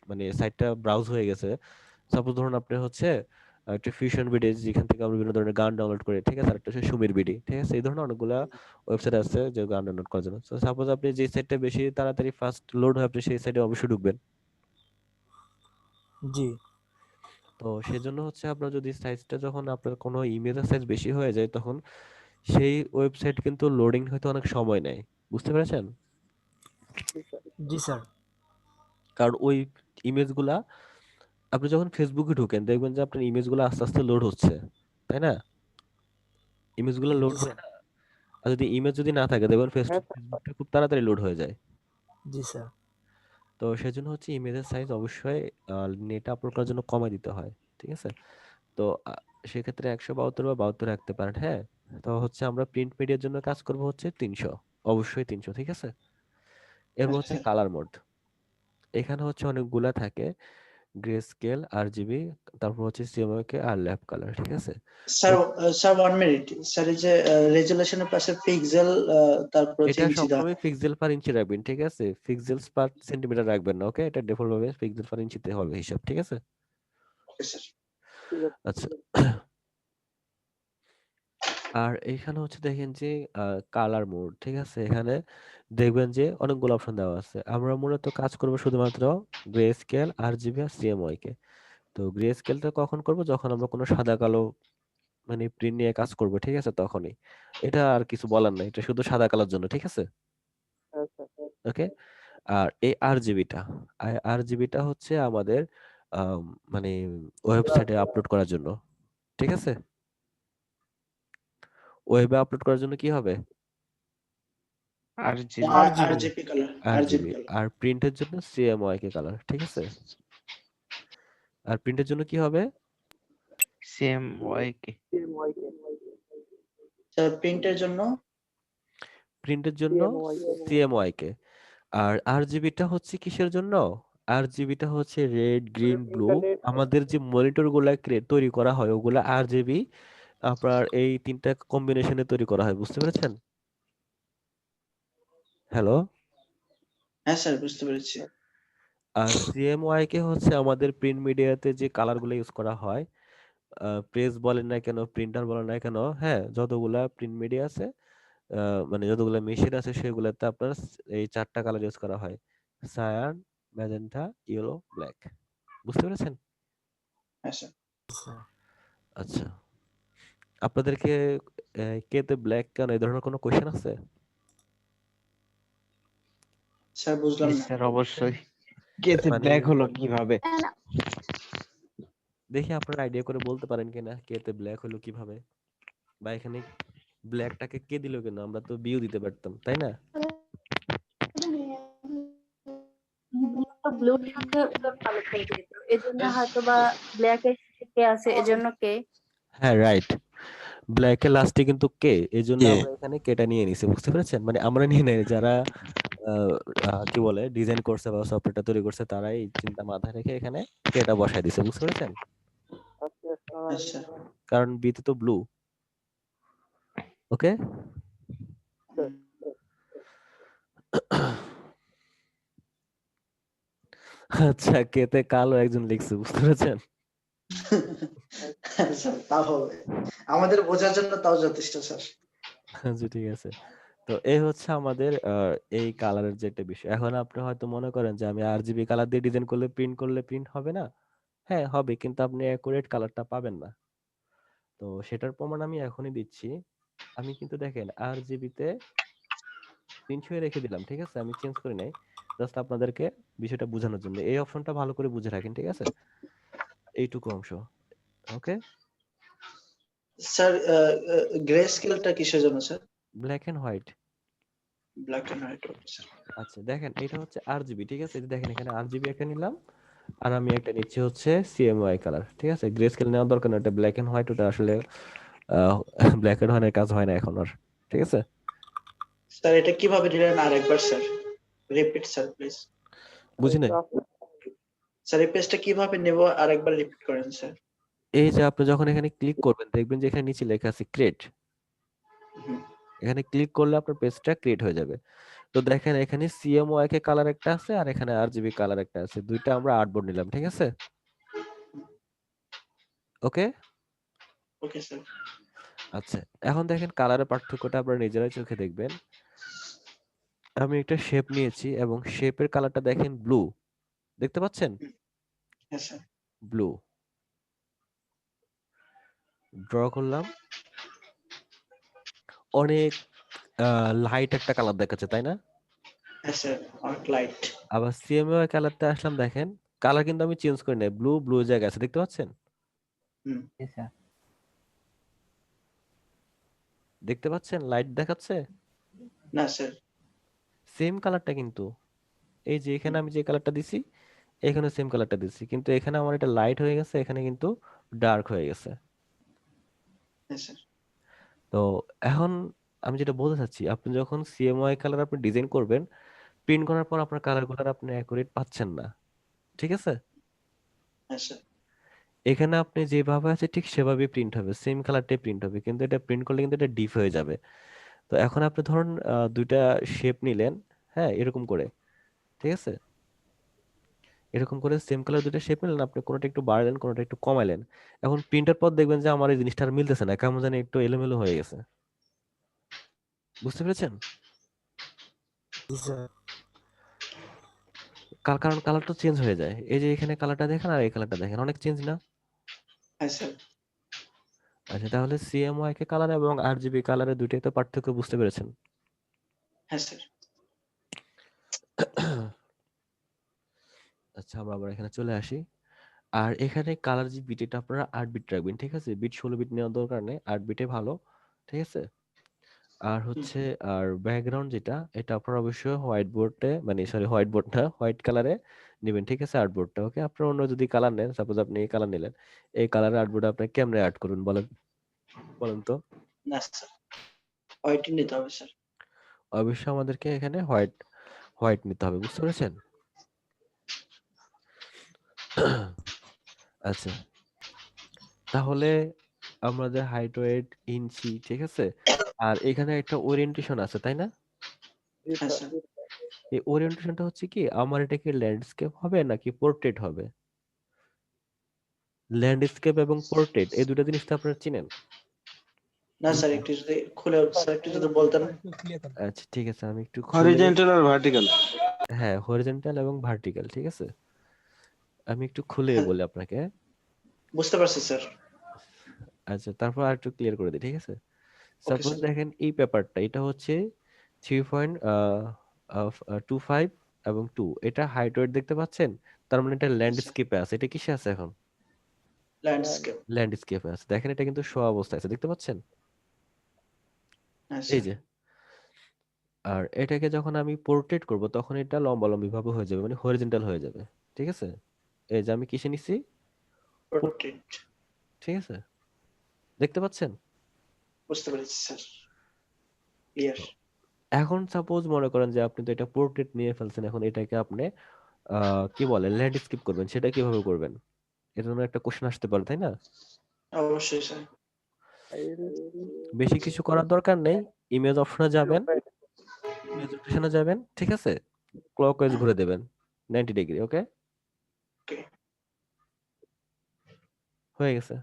মানে সাইটটা ব্রাউজ হয়ে গেছে, সাপোজ ধরুন আপনি হচ্ছে একটা ফিউশন বিডি, যেখান থেকে আমরা বিভিন্ন ধরনের গান ডাউনলোড করি, ঠিক আছে, আর একটা হচ্ছে সুমির বিডি, ঠিক আছে, এই ধরনের অনেকগুলা ওয়েবসাইট আছে যে গান ডাউনলোড করার জন্য। তো সাপোজ আপনি যে সাইটটা বেশি তাড়াতাড়ি ফাস্ট লোড হয়, আপনি সেই সাইটে অবশ্যই ঢুকবেন। জি। তো সেজন্য হচ্ছে আপনার যদি সাইজটা, যখন আপনার কোনো ইমেজের সাইজ বেশি হয়ে যায়, তখন সেই ওয়েবসাইট কিন্তু লোডিং হতে অনেক সময় নেয়। বুঝতে পেরেছেন? জি স্যার। কারণ ওই ইমেজগুলা আপনি যখন ফেসবুকে ঢুকেন, দেখবেন যে আপনার ইমেজগুলো আস্তে আস্তে লোড হচ্ছে, তাই না? ইমেজগুলো লোড জি হয় স্যার। না? আর যদি ইমেজ যদি না থাকে, দেখবেন ফেসবুকটা খুব তাড়াতাড়ি লোড হয়ে যায়। জি স্যার। তো সেজন্য হচ্ছে ইমেজের সাইজ অবশ্যই নেট আপলোড করার জন্য কমায় দিতে হয়, ঠিক আছে? তো সেক্ষেত্রে 172 বা 72 রাখতে পারেন, হ্যাঁ। তো হচ্ছে আমরা প্রিন্ট মিডিয়ার জন্য কাজ করব হচ্ছে 300, অবশ্যই 300, ঠিক আছে? এরপর হচ্ছে আচ্ছা কালার মোড। এখানে হচ্ছে অনেকগুলা থাকে, গ্রে স্কেল, RGB, তারপর হচ্ছে সিএমওয়াইকে আর ল্যাপ কালার, ঠিক আছে? স্যার, স্যার 1 মিনিট স্যার, এই যে রেজুলেশনের পাশে পিক্সেল, তারপর হচ্ছে এটা ইঞ্চি দেওয়া। সবসময় পিক্সেল পার ইঞ্চি রাখবেন, ঠিক আছে? পিক্সেলস পার সেন্টিমিটার রাখবেন না, ওকে? এটা ডিফল্ট ভাবে পিক্সেল পার ইঞ্চিতে হবে হিসাব, ঠিক আছে? ওকে স্যার। আচ্ছা। আর এখানে হচ্ছে দেখেন যে কালার মোড, ঠিক আছে? এখানে দেখবেন যে অনেকগুলো অপশন দেওয়া আছে। আমরা মূলত কাজ করব শুধুমাত্র গ্রে স্কেল, RGB আর সিএমওয়াই কে। তো গ্রে স্কেলটা কখন করব? যখন আমরা কোনো সাদা কালো মানে প্রিন্ট নিয়ে কাজ করব, ঠিক আছে, তখনই। এটা আর কিছু বলার নাই, এটা শুধু সাদা কালোর জন্য, ঠিক আছে? ওকে। আর এই RGBটা হচ্ছে আমাদের আম, মানে ওয়েবসাইটে আপলোড করার জন্য, ঠিক আছে? ওয়েবে আপলোড করার জন্য কি হবে? RGB RGB colour, RGB RGB। Colour. আর প্রিন্টের জন্য CMYK কালার, ঠিক আছে? আর প্রিন্টের জন্য কি হবে? CMYK স্যার প্রিন্টের জন্য প্রিন্টের জন্য CMYK। আর RGBটা হচ্ছে কিসের জন্য? RGBটা হচ্ছে রেড, গ্রিন, ব্লু। আমাদের যে মনিটর গুলা তৈরি করা হয়, ওগুলা RGB আপনার এই তিনটা কম্বিনেশনে তৈরি করা হয়, বুঝতে পেরেছেন? হ্যালো? হ্যাঁ স্যার, বুঝতে পেরেছি। আর CMYK হচ্ছে আমাদের প্রিন্ট মিডিয়াতে যে কালারগুলো ইউজ করা হয়, প্রেস বলেন না কেন, প্রিন্টার বলেন না কেন, হ্যাঁ, যতগুলা প্রিন্ট মিডিয়া আছে, মানে যতগুলা মেশিন আছে, সেগুলোতে আপনার এই 4টা কালার ইউজ করা হয়: সায়ান, ম্যাজেন্টা, ইয়েলো, ব্ল্যাক। বুঝতে পেরেছেন? হ্যাঁ স্যার। আচ্ছা, আপনাদেরকে কেতে ব্ল্যাক কেন, এই ধরনের কোনো কোশ্চেন আছে? স্যার বুঝলাম না। স্যার অবশ্যই। কেতে মানে ব্ল্যাক হলো কিভাবে? দেখি আপনারা আইডিয়া করে বলতে পারেন কিনা, কেতে ব্ল্যাক হলো কিভাবে, বা এখানে ব্ল্যাকটাকে কে দিল কেন? আমরা তো বিও দিতে পারতাম, তাই না? ব্লুর সাথে ওটা ভালো করে দিত, এজন্য হয়তো বা ব্ল্যাক এর কে আছে, এজন্য কে। হ্যাঁ, রাইট। ব্ল্যাকের লাস্টে কিন্তু কে, এই জন্য আমরা এখানে কেটা নিয়ে নিছি, বুঝতে পেরেছেন? মানে আমরা নিয়ে নেই, যারা কি বলে ডিজাইন করছে বা সফটওয়্যারটা তৈরি করছে, তারাই এই চিন্তা মাথায় রেখে এখানে কেটা বসায় দিছে, বুঝতে পেরেছেন? আচ্ছা। কারণ বিতে তো ব্লু, ওকে। আচ্ছা, কেতে কালো একজন লিখছে, বুঝতে পেরেছেন? স্যার তাও হবে, আমাদের বোঝার জন্য তাও যথেষ্ট স্যার। আচ্ছা, ঠিক আছে। তো এই হচ্ছে আমাদের এই কালারের যে একটা বিষয়। এখন আপনি হয়তো মনে করেন যে আমি RGB কালার দিয়ে ডিজাইন করলে প্রিন্ট হবে না। হ্যাঁ, হবে, কিন্তু আপনি অ্যাকুরেট কালারটা পাবেন না। তো সেটার প্রমাণ আমি এখনই দিচ্ছি। আমি কিন্তু দেখেন RGB তে 300 রেখে দিলাম, ঠিক আছে? আমি চেঞ্জ করি নাই, জাস্ট আপনাদেরকে বিষয়টা বোঝানোর জন্য। এই অপশনটা ভালো করে বুঝে রাখেন, ঠিক আছে? এইটুকু অংশ, ওকে। স্যার গ্রে স্কেলটা কিসের জন্য sir? Black and white. Black and white, okay sir. আচ্ছা দেখেন এটা হচ্ছে আরজিবি, ঠিক আছে? এই যে দেখেন এখানে আরজিবি একটা নিলাম আর আমি একটা নিচ্ছি হচ্ছে সিএমওয়াই কালার, ঠিক আছে? গ্রে স্কেল নেওয়ার দরকার না, এটা ব্ল্যাক এন্ড হোয়াইট, ওটা আসলে ব্ল্যাক এন্ড হোয়াইটের কাজ হয় না এখন আর, ঠিক আছে? স্যার এটা কিভাবে দিলেন আরেকবার স্যার? Repeat sir please. বুঝি নাই। স্যার এই পেজটা কিভাবে নেব আরেকবার রিপিট করেন স্যার। এই যে আপনি যখন এখানে ক্লিক করবেন দেখবেন যে এখানে নিচে লেখা আছে ক্রিয়েট। এখানে ক্লিক করলে আপনার পেজটা ক্রিয়েট হয়ে যাবে। তো দেখেন এখানে সিএমওয়াই কে কালার একটা আছে আর এখানে আরজিবি কালার একটা আছে, দুইটা আমরা আর্টবোর্ড নিলাম, ঠিক আছে? ওকে ওকে স্যার। আচ্ছা এখন দেখেন কালারের পার্থক্যটা আপনারা নিজেরাই চোখে দেখবেন। আমি একটা শেপ নিয়েছি এবং শেপের কালারটা দেখেন ব্লু, দেখতে পাচ্ছেন? হ্যাঁ স্যার। ব্লু ড্র করলাম, অনেক লাইট একটা কালার দেখাচ্ছে তাই না? হ্যাঁ স্যার, অনেক লাইট। আবার সিএমওয়াই কালারটা আসলাম, দেখেন কালার কিন্তু আমি চেঞ্জ করি নাই, ব্লু ব্লু জায়গায় আছে, দেখতে পাচ্ছেন? দেখতে পাচ্ছেন লাইট দেখাচ্ছে? না স্যার। সেম কালারটা কিন্তু, এই যে এখানে আমি যে কালারটা দিছি এখানে সেম কালারটা দিছি, কিন্তু এখানে আমার এটা লাইট হয়ে গেছে, এখানে কিন্তু ডার্ক হয়ে গেছে। হ্যাঁ স্যার। তো এখন আমি যেটা বলতে চাচ্ছি, আপনি যখন সিএমওয়াই কালার আপনি ডিজাইন করবেন, প্রিন্ট করার পর আপনার কালারগুলো আপনি অ্যাকুরেট পাচ্ছেন না, ঠিক আছে? হ্যাঁ স্যার। এখানে আপনি যেভাবে আছে ঠিক সেভাবেই প্রিন্ট হবে, সেম কালারটাই প্রিন্ট হবে, কিন্তু এটা প্রিন্ট করলে কিন্তু এটা ডিপ হয়ে যাবে। তো এখন আপনি ধরুন দুইটা শেপ নিলেন, হ্যাঁ এরকম করে, ঠিক আছে? এরকম করে সেম কালার দুটো শেপ নিলেন, আপনি কোনোটা একটু বাড়ালেন কোনোটা একটু কমাইলেন। এখন প্রিন্টের পর দেখবেন যে আমার এই জিনিসটা আর মিলতেছে না, কেমন জানি একটু এলোমেলো হয়ে গেছে। বুঝতে পেরেছেন? কারণ কালারটা চেঞ্জ হয়ে যায়, এই যে এখানে কালারটা দেখেন আর এই কালারটা দেখেন, অনেক চেঞ্জ না? হ্যাঁ স্যার। আচ্ছা তাহলে সিএমওয়াই কে কালার এবং আরজিবি কালারের দুইটাই তো পার্থক্য বুঝতে পেরেছেন? হ্যাঁ স্যার। আচ্ছা আমরা আবার এখানে চলে আসি। আর এখানে কালার যে বিট, এটা আপনারা 8 বিট রাখবেন, ঠিক আছে? বিট 16 বিট নেওয়ার দরকার নেই, 8 বিটে ভালো, ঠিক আছে? আর হচ্ছে আর ব্যাকগ্রাউন্ড যেটা, এটা আপনারা অবশ্যই হোয়াইট বোর্ডে, মানে সরি হোয়াইট বোর্ড না, হোয়াইট কালারে নেবেন, ঠিক আছে? আর্টবোর্ডটা, ওকে? আপনারা অন্য যদি কালার নেন, সাপোজ আপনি এই কালার নিলেন, এই কালারের আর্টবোর্ডে আপনি কেমনে আর্ট করবেন বলেন, বলেন তো? না স্যার, হোয়াইটই নিতে হবে স্যার। অবশ্যই আমাদেরকে এখানে হোয়াইট হোয়াইট নিতে হবে, বুঝতে পেরেছেন? আচ্ছা তাহলে আমাদের হাইট ওয়েট ইঞ্চি, ঠিক আছে? আর এখানে একটা ওরিয়েন্টেশন আছে তাই না? হ্যাঁ স্যার। এই ওরিয়েন্টেশনটা হচ্ছে কি, আমার এটা কি ল্যান্ডস্কেপ হবে নাকি পোর্ট্রেট হবে? ল্যান্ডস্কেপ এবং পোর্ট্রেট এই দুটো জিনিস তো আপনারা চিনেন। না স্যার, একটু যদি খুলে স্যার একটু যদি বলতেন। আচ্ছা ঠিক আছে, আমি একটু হরিজন্টাল আর ভার্টিক্যাল। হ্যাঁ হরিজন্টাল এবং ভার্টিক্যাল, ঠিক আছে? আমি একটু খুলে বলি আপনাকে। বুঝতে পারছি স্যার। আচ্ছা তারপর আর একটু ক্লিয়ার করে দিই, ঠিক আছে? Suppose sir. দেখেন এই পেপারটা, এটা হচ্ছে 3.25 এবং 2, এটা হাইট ওয়েট দেখতে পাচ্ছেন? তার মানে এটা ল্যান্ডস্কেপে আছে, এটা কিসে আছে এখন? ল্যান্ডস্কেপ। ল্যান্ডস্কেপে আছে, দেখেন এটা কিন্তু শো অবস্থায় আছে, দেখতে পাচ্ছেন? হ্যাঁ এই স্যার। যে, আর এটাকে যখন আমি পোর্ট্রেট করব তখন এটা লম্বালম্বি ভাবে হয়ে যাবে, মানে হরিজন্টাল হয়ে যাবে, ঠিক আছে? এই যে আমি কিসে নিছি? পোর্ট্রেট। ঠিক আছে, দেখতে পাচ্ছেন? বুঝতে পেরেছি স্যার, ক্লিয়ার। এখন সাপোজ মনে করেন যে আপনি তো এটা পোর্ট্রেট নিয়ে ফেলছেন, এখন এটাকে আপনি কি বলে ল্যান্ডস্কেপ করবেন, সেটা কিভাবে করবেন? এর জন্য একটা কোশ্চেন আসতে পারে তাই না? অবশ্যই স্যার। বেশি কিছু করার দরকার নেই, ইমেজ অপশনে যাবেন, ইমেজ রোটেশনে যাবেন, ঠিক আছে? ক্লকওয়াইজ ঘুরে দেবেন 90 ডিগ্রি, ওকে? ওকে। হয়ে গেছে।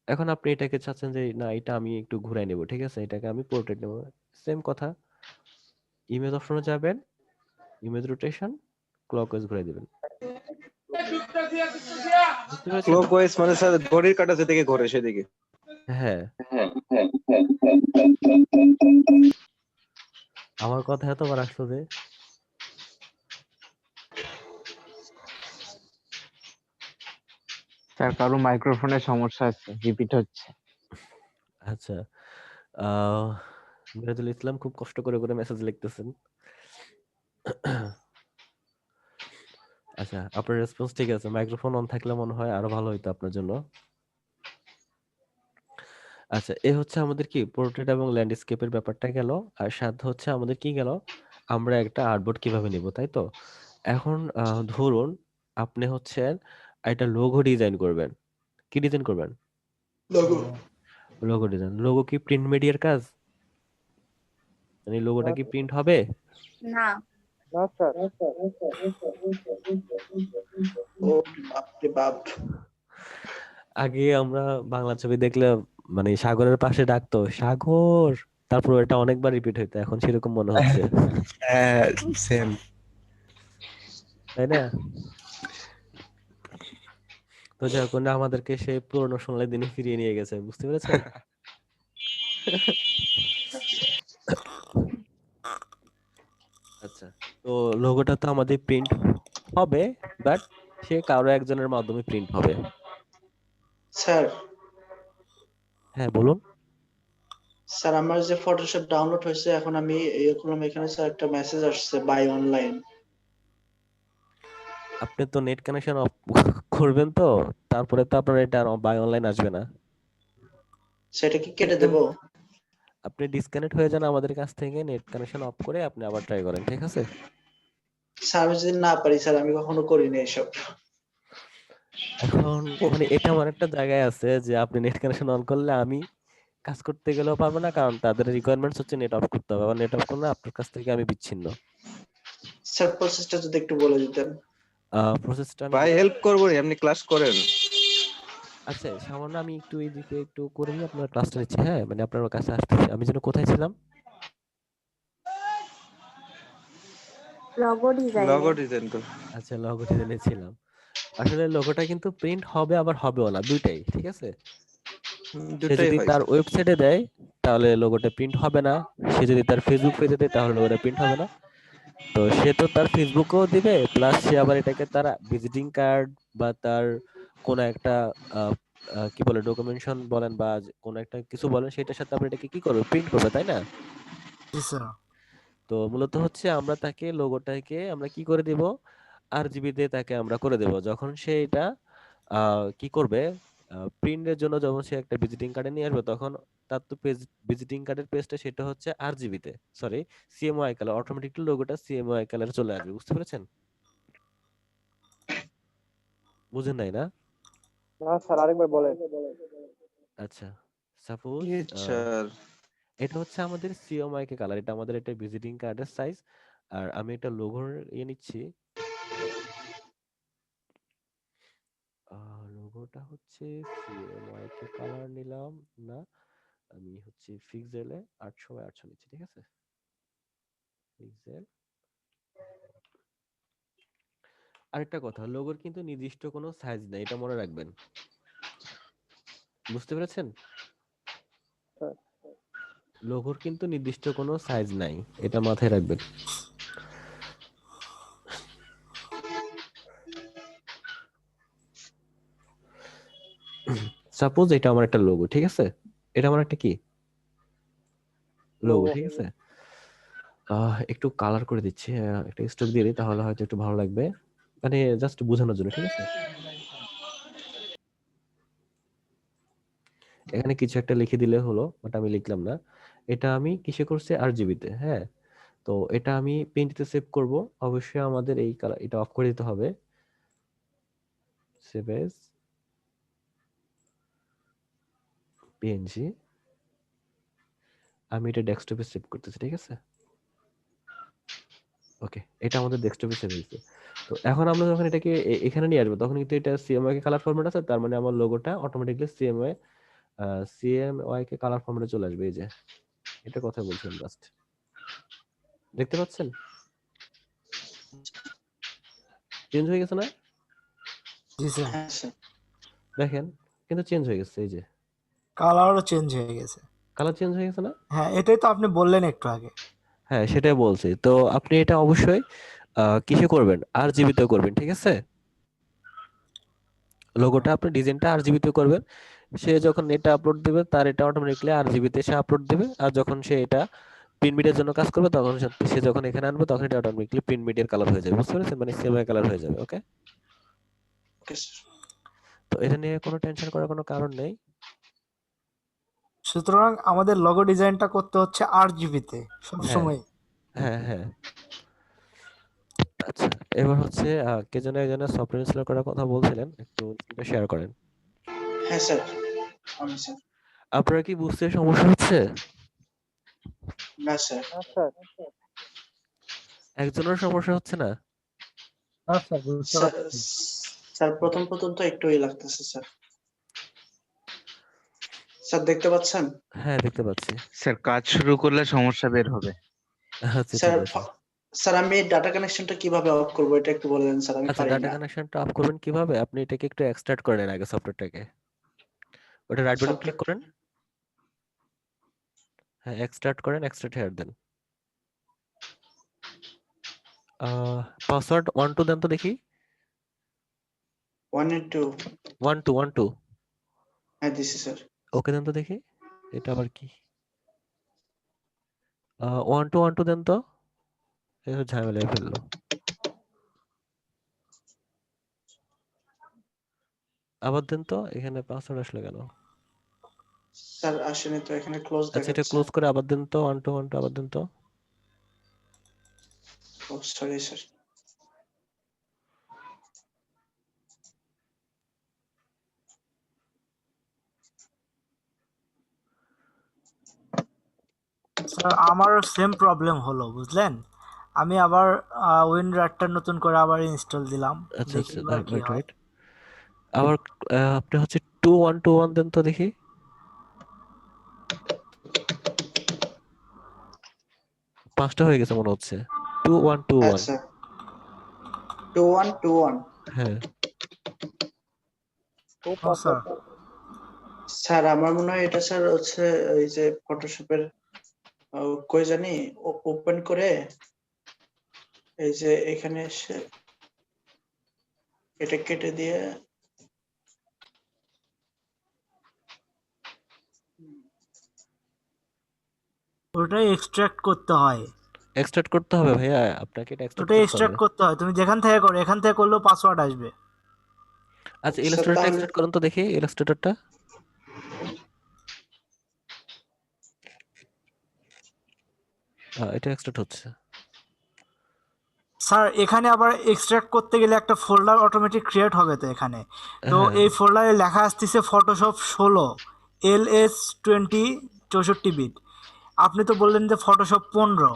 এখন আপনি এটাকে চাচ্ছেন যে না এটা আমি একটু ঘুরাই নেব, ঠিক আছে? এটাকে আমি পোর্ট্রেট নেব, সেম কথা, ইমেজ অপশনে যাবেন, ইমেজ রোটেশন, ক্লকওয়াইজ ঘুরাই দিবেন। বুঝতে পেরেছেন? ক্লকওয়াইজ মানে স্যার ঘড়ির কাঁটা যেদিকে ঘোরে সেদিকে। হ্যাঁ। আমার কথা এতবার আসলো যে, স্যার কারো মাইক্রোফোনের সমস্যা আছে, রিপিট হচ্ছে। আচ্ছা, মিরাজুল ইসলাম খুব কষ্ট করে করে মেসেজ লিখতেছেন। আচ্ছা, আপনার রেসপন্স ঠিক আছে। মাইক্রোফোন অন থাকলে মনে হয় আরো ভালো হইতো আপনার জন্য। আচ্ছা, এ হচ্ছে আমাদের কি পোর্ট্রেট এবং ল্যান্ডস্কেপের ব্যাপারটা গেল। আর সাথে হচ্ছে আমাদের কি গেল, আমরা একটা আর্টবোর্ড কিভাবে নিব, তাই তো? এখন ধরুন আপনি হচ্ছে একটা লোগো ডিজাইন করবেন। কি ডিজাইন করবেন? লোগো। Logo design. লোগো কি প্রিন্ট মিডিয়ার কাজ? মানে লোগোটা কি প্রিন্ট হবে? না না স্যার। ও বাপরে বাপ। আগে আমরা বাংলা ছবি দেখলে মানে সাগরের পাশে ডাকতো সাগর, তারপর এটা অনেকবার রিপিট হইতো, এখন সেরকম মনে হচ্ছে, হ্যাঁ সেম। তাই না? তো যখন আমাদেরকে সেই পুরনো সোনালী দিনে ফিরিয়ে নিয়ে গেছে, বুঝতে পেরেছেন? আচ্ছা, তো লোগোটা তো আমাদের প্রিন্ট হবে, বাট সে কারো একজনের মাধ্যমে প্রিন্ট হবে। স্যার হ্যাঁ বলুন। স্যার আমার যে ফটোশপ ডাউনলোড হয়েছে, এখন আমি ইয়ে করলাম, এখানে স্যার একটা মেসেজ আসছে বাই অনলাইন। আপনি তো নেট কানেকশন অফ করবেন, তো তারপরে তো আপনার এটা বাই অনলাইন আসবে না। সেটা কি কেটে দেবো? আপনি ডিসকানেক্ট হয়ে যান আমাদের কাছ থেকে, নেট কানেকশন অফ করে আপনি আবার ট্রাই করেন, ঠিক আছে? স্যার আমি যদি না পারি, স্যার আমি কখনো করিনি এসব। এখন মানে এটা আমার একটা জায়গায় আছে যে আপনি নেট কানেকশন অন করলে আমি কাজ করতে গেলেও পারবো না, কারণ তাদের রিকোয়ারমেন্টস হচ্ছে নেট অফ করতে হবে, আবার নেট অফ করলে আপনার কাছ থেকে আমি বিচ্ছিন্ন। স্যার প্রসেসটা যদি একটু বলে দিতেন। প্রসেসটা ভাই হেল্প করবো, আপনি ক্লাস করেন। আচ্ছা, সামান্য আমি একটু এইদিকে একটু করে নিয়ে আপনার ক্লাসটা নিচ্ছি। হ্যাঁ, মানে আপনার কাছে আসতেছি। আমি যেন কোথায় ছিলাম? লোগো ডিজাইনে। লগো ডিজাইন তো। আচ্ছা, লোগো ডিজাইনে ছিলাম। আসলে লোগোটা কিন্তু প্রিন্ট হবে আবার হবেও না, দুইটাই, ঠিক আছে? সে দুটাই যদি হয়। তার ওয়েবসাইটে দেয় তাহলে লোগোটা প্রিন্ট হবে না, সে যদি তার ফেসবুক পেজে দেয় তাহলে লোগোটা প্রিন্ট হবে না। তো সে তো তার ফেসবুকেও দিবে, প্লাস সে আবার এটাকে তার ভিজিটিং কার্ড বা তার কোন একটা আহ, কি বলে ডকুমেন্টেশন বলেন বা কোন একটা কিছু বলেন, সেটার সাথে আবার এটাকে কি করবে, প্রিন্ট করবে, তাই না? জি স্যার। তো মূলত হচ্ছে আমরা তাকে লোগোটাকে আমরা কি করে দিব, আরজিবি দিয়ে তাকে আমরা করে দেব। যখন সে এটা কি করবে, প্রিন্টের জন্য যখন সে একটা ভিজিটিং কার্ডে নিয়ে আসবে, তখন তার তো পেজ, ভিজিটিং কার্ডের পেজটা সেটা হচ্ছে আরজিবি তে, সরি সিএমওয়াই কালার, অটোমেটিকলি লোগোটা সিএমওয়াই কালারে চলে আসবে, বুঝতে পেরেছেন? বুঝেন নাই না? না স্যার, আরেকবার বলেন। আচ্ছা, সাপোজ স্যার এটা হচ্ছে আমাদের সিএমওয়াই কে কালার, এটা আমাদের একটা ভিজিটিং কার্ডের সাইজ। আর আমি একটা লোগোর নিচ্ছি। লোগোটা হচ্ছে সিএমওয়াই কে কালার নিলাম না, আমি হচ্ছে পিক্সেলে 800 নিচ্ছি, ঠিক আছে? পিক্সেল। আরেকটা কথা, লোগোর কিন্তু নির্দিষ্ট কোনো সাইজ নেই, এটা মনে রাখবেন, বুঝতে পেরেছেন? লোগোর কিন্তু নির্দিষ্ট কোনো সাইজ নাই, এটা মাথায় রাখবেন। সাপোজ এটা আমার একটা লোগো, ঠিক আছে? এটা আমার একটা কি লোগো, ঠিক আছে? একটু কালার করে দিচ্ছি, একটা স্ট্রোক দিয়ে দিই, তাহলে হয়তো একটু ভালো লাগবে, মানে জাস্ট বোঝানোর জন্য, ঠিক আছে? এখানে কিছু একটা লিখে দিলে হলো, বাট আমি লিখলাম না। এটা আমি কিসে করছি, আরজিবি তে। হ্যাঁ, তো এটা আমি পেইন্টতে সেভ করব। অবশ্যই আমাদের এই কালার এটা অফ করে দিতে হবে। সেভ এজ পিএনজি, আমি এটা ডেস্কটপে সেভ করতেছি, ঠিক আছে? ওকে, এটা আমাদের ডেস্কটপে সেভ হয়েছে। তো এখন আমরা যখন এটাকে এখানে নিয়ে আসবো, তখন কিন্তু এটা সিএমওয়াই কে কালার ফরম্যাট আছে, তার মানে আমার লোগোটা অটোমেটিক্যালি সিএমওয়াই কে কালার ফরম্যাটে চলে আসবে। এই যে এটা কথা বলছিলাম জাস্ট, দেখতে পাচ্ছেন চেঞ্জ হয়ে গেছে না? জি স্যার। হ্যাঁ স্যার। দেখেন কিন্তু চেঞ্জ হয়ে গেছে, এই যে কালারও চেঞ্জ হয়ে গেছে। কালার চেঞ্জ হয়ে গেছে না? হ্যাঁ, এটাই তো আপনি বললেন একটু আগে। হ্যাঁ, সেটাই বলছি। তো আপনি এটা অবশ্যই কিসে করবেন, আরজিবি তে করবেন, ঠিক আছে? লোগোটা আপনি ডিজাইনটা আরজিবি তে করবেন, সে যখন এটা আপলোড দিবে তার এটা অটোমেটিক্যালি আরজিবি তে সে আপলোড দিবে, আর যখন সে এটা প্রিন্ট মিডিয়ার জন্য কাজ করবে তখন সে যখন এখানে আনবে তখন এটা অটোমেটিক্যালি প্রিন্ট মিডিয়ার কালার হয়ে যাবে, বুঝতে পেরেছেন, মানে সেম কালার হয়ে যাবে। ওকে, ওকে স্যার। তো এটা নিয়ে কোনো টেনশন করার কোনো কারণ নেই। সুতরাং আমাদের লগো ডিজাইনটা করতে হচ্ছে RGB তে হ্যাঁ সবসময়। হ্যাঁ হ্যাঁ। আচ্ছা, এবার হচ্ছে কে যেন একজনের সফটওয়্যার ইনস্টল করার কথা বলছিলেন, একটু স্ক্রিনটা শেয়ার করেন। হ্যাঁ স্যার, আমি স্যার। আপনারা কি বুঝতে সমস্যা হচ্ছে? না স্যার। একজনের সমস্যা হচ্ছে না? হ্যাঁ স্যার, বুঝতে স্যার পারছি। স্যার প্রথম তো একটু লাগতেছে স্যার। স্যার দেখতে পাচ্ছেন? হ্যাঁ দেখতে পাচ্ছি। স্যার কাজ শুরু করলে সমস্যা বের হবে। আচ্ছা স্যার ঠিক আছে। স্যার আমি ডাটা কানেকশনটা কিভাবে অফ করব এটা একটু বললেন স্যার, আমি আচ্ছা, পারি ডাটা না। কানেকশনটা অফ করবেন কিভাবে? আপনি এটাকে একটু এক্সট্রাক্ট করে নেন আগে সফটওয়্যারটাকে। ওটা রাইট বাটন ক্লিক করেন। হ্যাঁ এক্সট্রাক্ট করেন, এক্সট্রাক্ট হেয়ার দেন। পাসওয়ার্ড 1 2 দেন তো দেখি। 1 and 2 1 2 1 2 হ্যাঁ দিছি স্যার। ওকে দেন তো দেখি। এটা আবার কি? 1 2 1 2 দেন তো। এটা ঝামেলায় ফেললো। আবার দেন তো, এখানে পাসওয়ার্ড আসলো কেন? স্যার আসেনি তো, এখানে ক্লোজ আচ্ছা এটা দেখাচ্ছে। ক্লোজ করে আবার দেন তো, 1 2 1 2 আবার দেন তো। ও সরি স্যার। স্যার আমার সেম প্রবলেম হলো, বুঝলেন? আমি আবার উইনরারটা নতুন করে আবার ইনস্টল দিলাম, আচ্ছা দেখি আচ্ছা, এবার কি ওয়েট হয়। ওয়েট। আবার আপনি হচ্ছে 2 1 2 1 দেন তো দেখি। পাঁচটা হয়ে গেছে মনে হচ্ছে। 2 1 2 1 আচ্ছা 2 1 2 1 হ্যাঁ। ও স্যার, স্যার আমার মনে হয় এটা স্যার হচ্ছে এই যে ফটোশপের কই জানি ওপেন করে এই যে এখানে এসে এটা কেটে দিয়ে ওটাই এক্সট্রাক্ট করতে হয়। এক্সট্রাক্ট করতে হবে ভাইয়া, আপনাকে এটা এক্সট্রাক্ট ওটাই করতে হবে। এক্সট্রাক্ট করতে হয়, তুমি যেখান থেকে করো, এখান থেকে করলেও পাসওয়ার্ড আসবে। আচ্ছা স্যার ইলাস্ট্রেটরটা তাহলে এক্সট্রাক্ট করুন তো দেখি, ইলাস্ট্রেটরটা। এটা এক্সট্রাক্ট হচ্ছে। স্যার এখানে আবার এক্সট্রাক্ট করতে গেলে একটা ফোল্ডার অটোমেটিক ক্রিয়েট হবে তো এখানে, তো হ্যাঁ এই ফোল্ডারে লেখা আসতেছে ফটোশপ 16 LS20 64 বিট। আপনি তো বললেন যে ফটোশপ 15,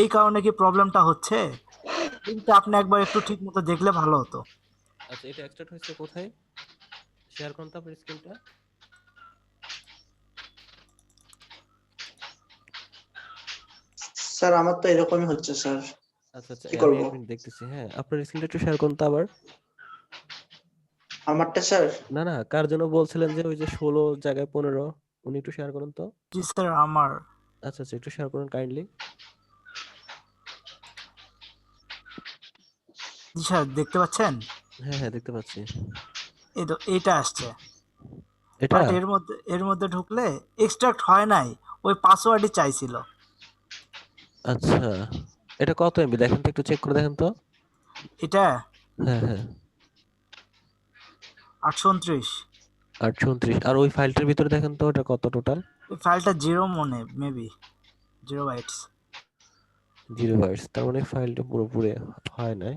এই কারণে কি প্রবলেমটা হচ্ছে? কিন্তু আপনি একবার একটু ঠিক মতো দেখলে ভালো হতো। আচ্ছা এটা এক্সট্রাক্ট হয়েছে কোথায়? শেয়ার করুন তো আপনার স্ক্রিনটা। স্যার আমার তো এরকমই হচ্ছে স্যার, আচ্ছা আচ্ছা, কি আমি করব? এক মিনিট দেখতেছি। হ্যাঁ আপনার স্ক্রিনটা একটু শেয়ার করুন তো আবার। আমারটা স্যার? না না, কার জন্য বলছিলেন যে ওই যে 16 জায়গায় 15, উনি একটু শেয়ার করুন তো। জি স্যার আমার। আচ্ছা আচ্ছা, একটু শেয়ার করুন কাইন্ডলি। জি স্যার দেখতে পাচ্ছেন? হ্যাঁ হ্যাঁ দেখতে পাচ্ছি। এই তো এইটা আসছে, এটা বাট এর মধ্যে ঢুকলে এক্সট্রাক্ট হয় নাই, ওই পাসওয়ার্ডই চাইছিল। আচ্ছা, এটা কত এমবি দেখেন তো, একটু চেক করে দেখেন তো। এটা হ্যাঁ হ্যাঁ 829। 829, আর ওই ফাইলটার ভিতরে দেখেন তো ওটা কত টোটাল। এই ফাইলটা 0 মনে, মেবি 0 বাইটস। 0 বাইটস, তার মানে ফাইলটা পুরোপুরি হয় নাই।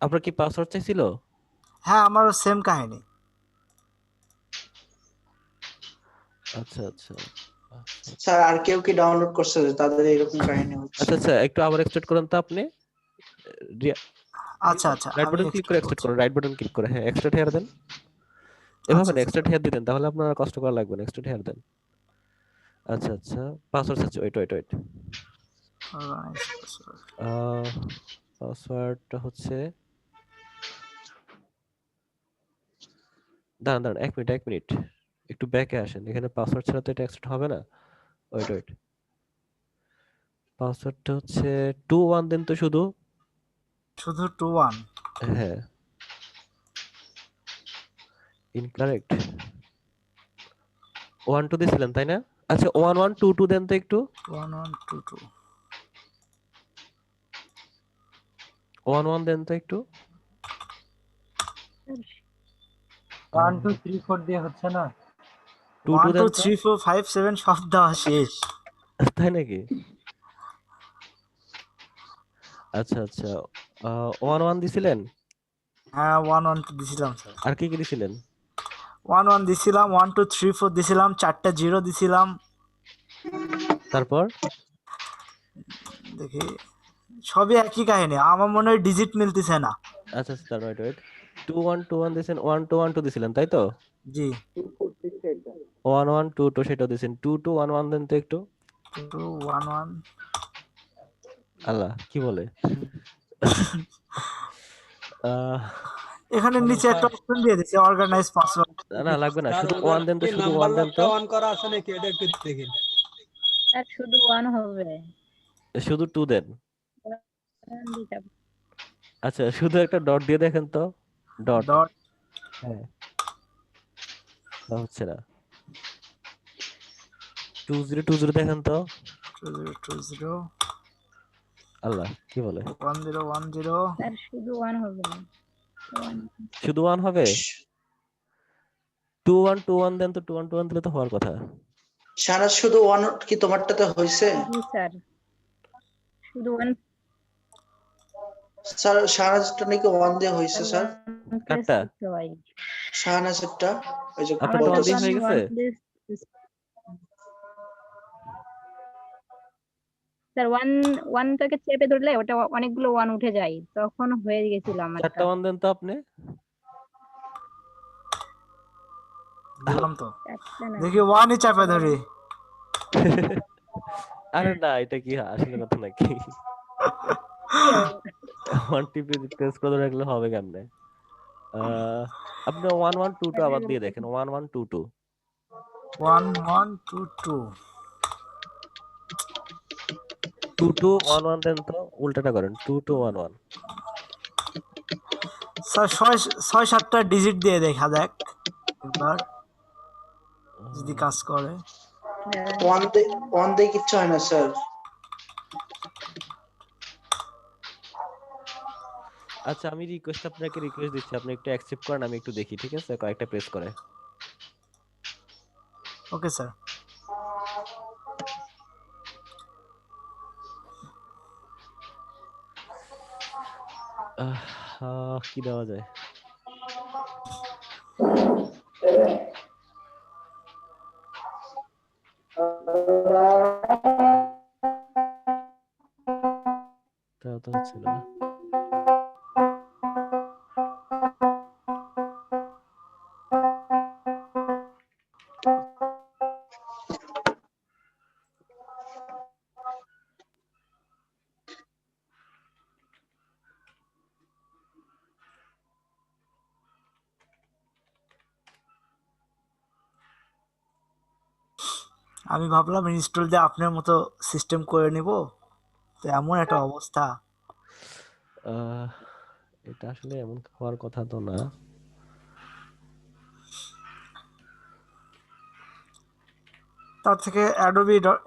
আপনার কি পাসওয়ার্ড চাইছিল? হ্যাঁ আমারও সেম কাহিনী। আচ্ছা আচ্ছা স্যার আর কেউ কি ডাউনলোড করছে যে তাদের এরকম কাহিনী হচ্ছে? আচ্ছা আচ্ছা, একটু আবার এক্সট্রাক্ট করেন তো আপনি। আচ্ছা আচ্ছা, রাইট আমি বাটন ক্লিক করে এক্সট্রাক্ট এক্সট্রাক্ট করছি। করুন, রাইট বাটন ক্লিক করে, হ্যাঁ এক্সট্রাক্ট হেয়ার দেন। এভাবে আচ্ছা না, এক্সট্রাক্ট হেয়ার দিতেন তাহলে আপনার আর কষ্ট করা লাগবে না, এক্সট্রাক্ট হেয়ার দেন। আচ্ছা আচ্ছা, পাসওয়ার্ড চাচ্ছি, ওয়েট ওয়েট ওয়েট। পাসওয়ার্ডটা হচ্ছে, দাঁড়ান দাঁড়ান, এক মিনিট এক মিনিট, একটু ব্যাকে আসেন, এখানে পাসওয়ার্ড ছাড়া তো এটা এক্সট্রাক্ট হবে না। ওয়েট ওয়েট, পাসওয়ার্ডটা হচ্ছে 2 1 দেন তো শুধু 2 1। হ্যাঁ ইনকারেক্ট 1 2 দিছিলেন তাই না? আচ্ছা 1 1 2 2 দেন তো একটু। 1 1 2 2 1 1 দেন তো একটু। 1 2 3 4 দিয়ে হচ্ছে না? 2 2 1 দেন 2 তো। 3 4 5 7 সব দেওয়া শেষ। তাই নাকি? আচ্ছা আচ্ছা 1 1 দিছিলেন? হ্যাঁ 1 1 দিছিলাম স্যার। আর কি কি দিছিলেন? 1 1 দিছিলাম, 1 2 3 4 দিছিলাম, 4টা 0 দিছিলাম। তারপর দেখি সবই একই কাহিনী, আমার মনে হয় ডিজিট মিলতেছে না। আচ্ছা আচ্ছা ওয়েট ওয়েট 2 1 2 1 দিছেলেন 1 2 1 2 দিছিলেন তাই তো? জি 1 1 2 2 সেটাও দিছেন 2 2 1 1 দেন তো একটু। 2 1 1 আল্লাহ কি বলে এখানে নিচে একটা অপশন দিয়ে দিয়েছে অর্গানাইজ পাসওয়ার্ড। না লাগবে না, শুধু 1 দেন তো, শুধু 1 দেন তো। অন করা আছে নাকি এটা একটু দেখেন। স্যার শুধু 1 হবে। শুধু 2 দেন। আচ্ছা শুধু একটা ডট দিয়ে দেখেন তো। ডট ডট হ্যাঁ হচ্ছে না। 2 0 2 0 দেখেন তো। 2 0 2 0 আল্লাহ কি বলে 1 0 1 0 স্যার শুধু 1 হবে। শুধু 1 হবে। 2 1 2 1 দেন তো, 2 1 2 1 দিলে তো হওয়ার কথা। সারা শুধু 1 কি তোমারটাতে হয়েছে? জি স্যার শুধু 1 স্যার শাহনাজটা নাকি 1 দিয়ে হয়েছে স্যার। কাটটা শাহনাজেরটা ওই যে আপনারটা 1 দিয়ে হয়ে গেছে। স্যার 1 1 টাকে চেপে ধরলে ওটা অনেকগুলো 1 উঠে যায়, তখন হয়ে গেছিল আমারটা। 4টা 1 দেন তো আপনি। দিলাম তো, দেখি 1ই চাপে ধরি। আরে না এটা কি আসলে কথা নাকি? 1 টিপে প্রেস করে রাখলে হবে কেমনে? আপনি 1 1 2 2 আবার দিয়ে দেখেন 1 1 2 2 1 1 2 2 2 2 1 1 দেন তো, উল্টাটা করেন 2 2 1 1। স্যার 6 7টা ডিজিট দিয়ে দেখা যাক একবার যদি কাজ করে। 1 দিয়ে কিচ্ছু হয় না স্যার। আচ্ছা আমি আপনাকে রিকোয়েস্ট দিচ্ছি, আপনি একটু অ্যাকসেপ্ট করেন, আমি একটু দেখি ঠিক আছে কয়েকটা প্রেস করে। Okay sir. কি দেওয়া যায়? তাও তো হচ্ছে না। আমি ভাবলাম ইনস্টল দিয়ে আপনার মতো সিস্টেম করে নিব, তো এমন একটা অবস্থা। এটা আসলে এমন হওয়ার কথা তো না। তার থেকে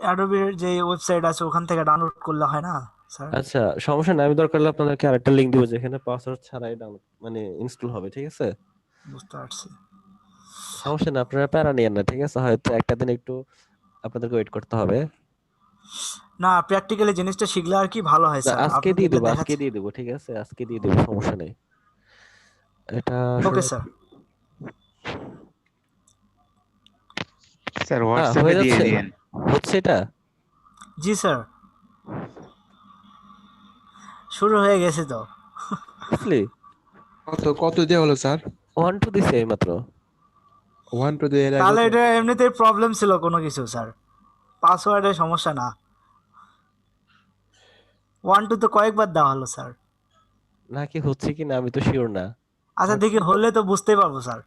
অ্যাডোবির যে ওয়েবসাইট আছে ওখান থেকে ডাউনলোড করলে হয় না স্যার? আচ্ছা সমস্যা নাই, আমি দরকার হলে আপনাদেরকে আরেকটা লিংক দিব যেখানে পাসওয়ার্ড ছাড়াই ডাউনলোড মানে ইনস্টল হবে, ঠিক আছে? বুঝতে পারছি। সমস্যা না, আপনারা প্যারা নিয়েন না, ঠিক আছে? হয়তো একটা দিন একটু আপনাদেরকে ওয়েট করতে হবে। না প্র্যাকটিক্যালি জিনিসটা শিখলে আর কি ভালো হয় স্যার। আজকে দিয়ে দেবো, আজকে দিয়ে দেবো, ঠিক আছে? আজকে দিয়ে দেবো, সমস্যা নেই। এটা ওকে স্যার। স্যার হোয়াটসঅ্যাপে দিয়ে দিয়েন। হচ্ছে এটা? জি স্যার শুরু হয়ে গেছে তো। বুঝলি? কত দিয়ে হলো স্যার? 1 2 দিছে এইমাত্র। 1 2 দিয়ে তাহলে এটা এমনিতেই প্রবলেম ছিল কোনো কিছু স্যার, পাসওয়ার্ডের সমস্যা না। 1 2 তো কয়েকবার দেওয়া হলো স্যার। নাকি হচ্ছে কি না আমি তো শিওর না। আচ্ছা দেখি হলে তো বুঝতেই পারবো স্যার,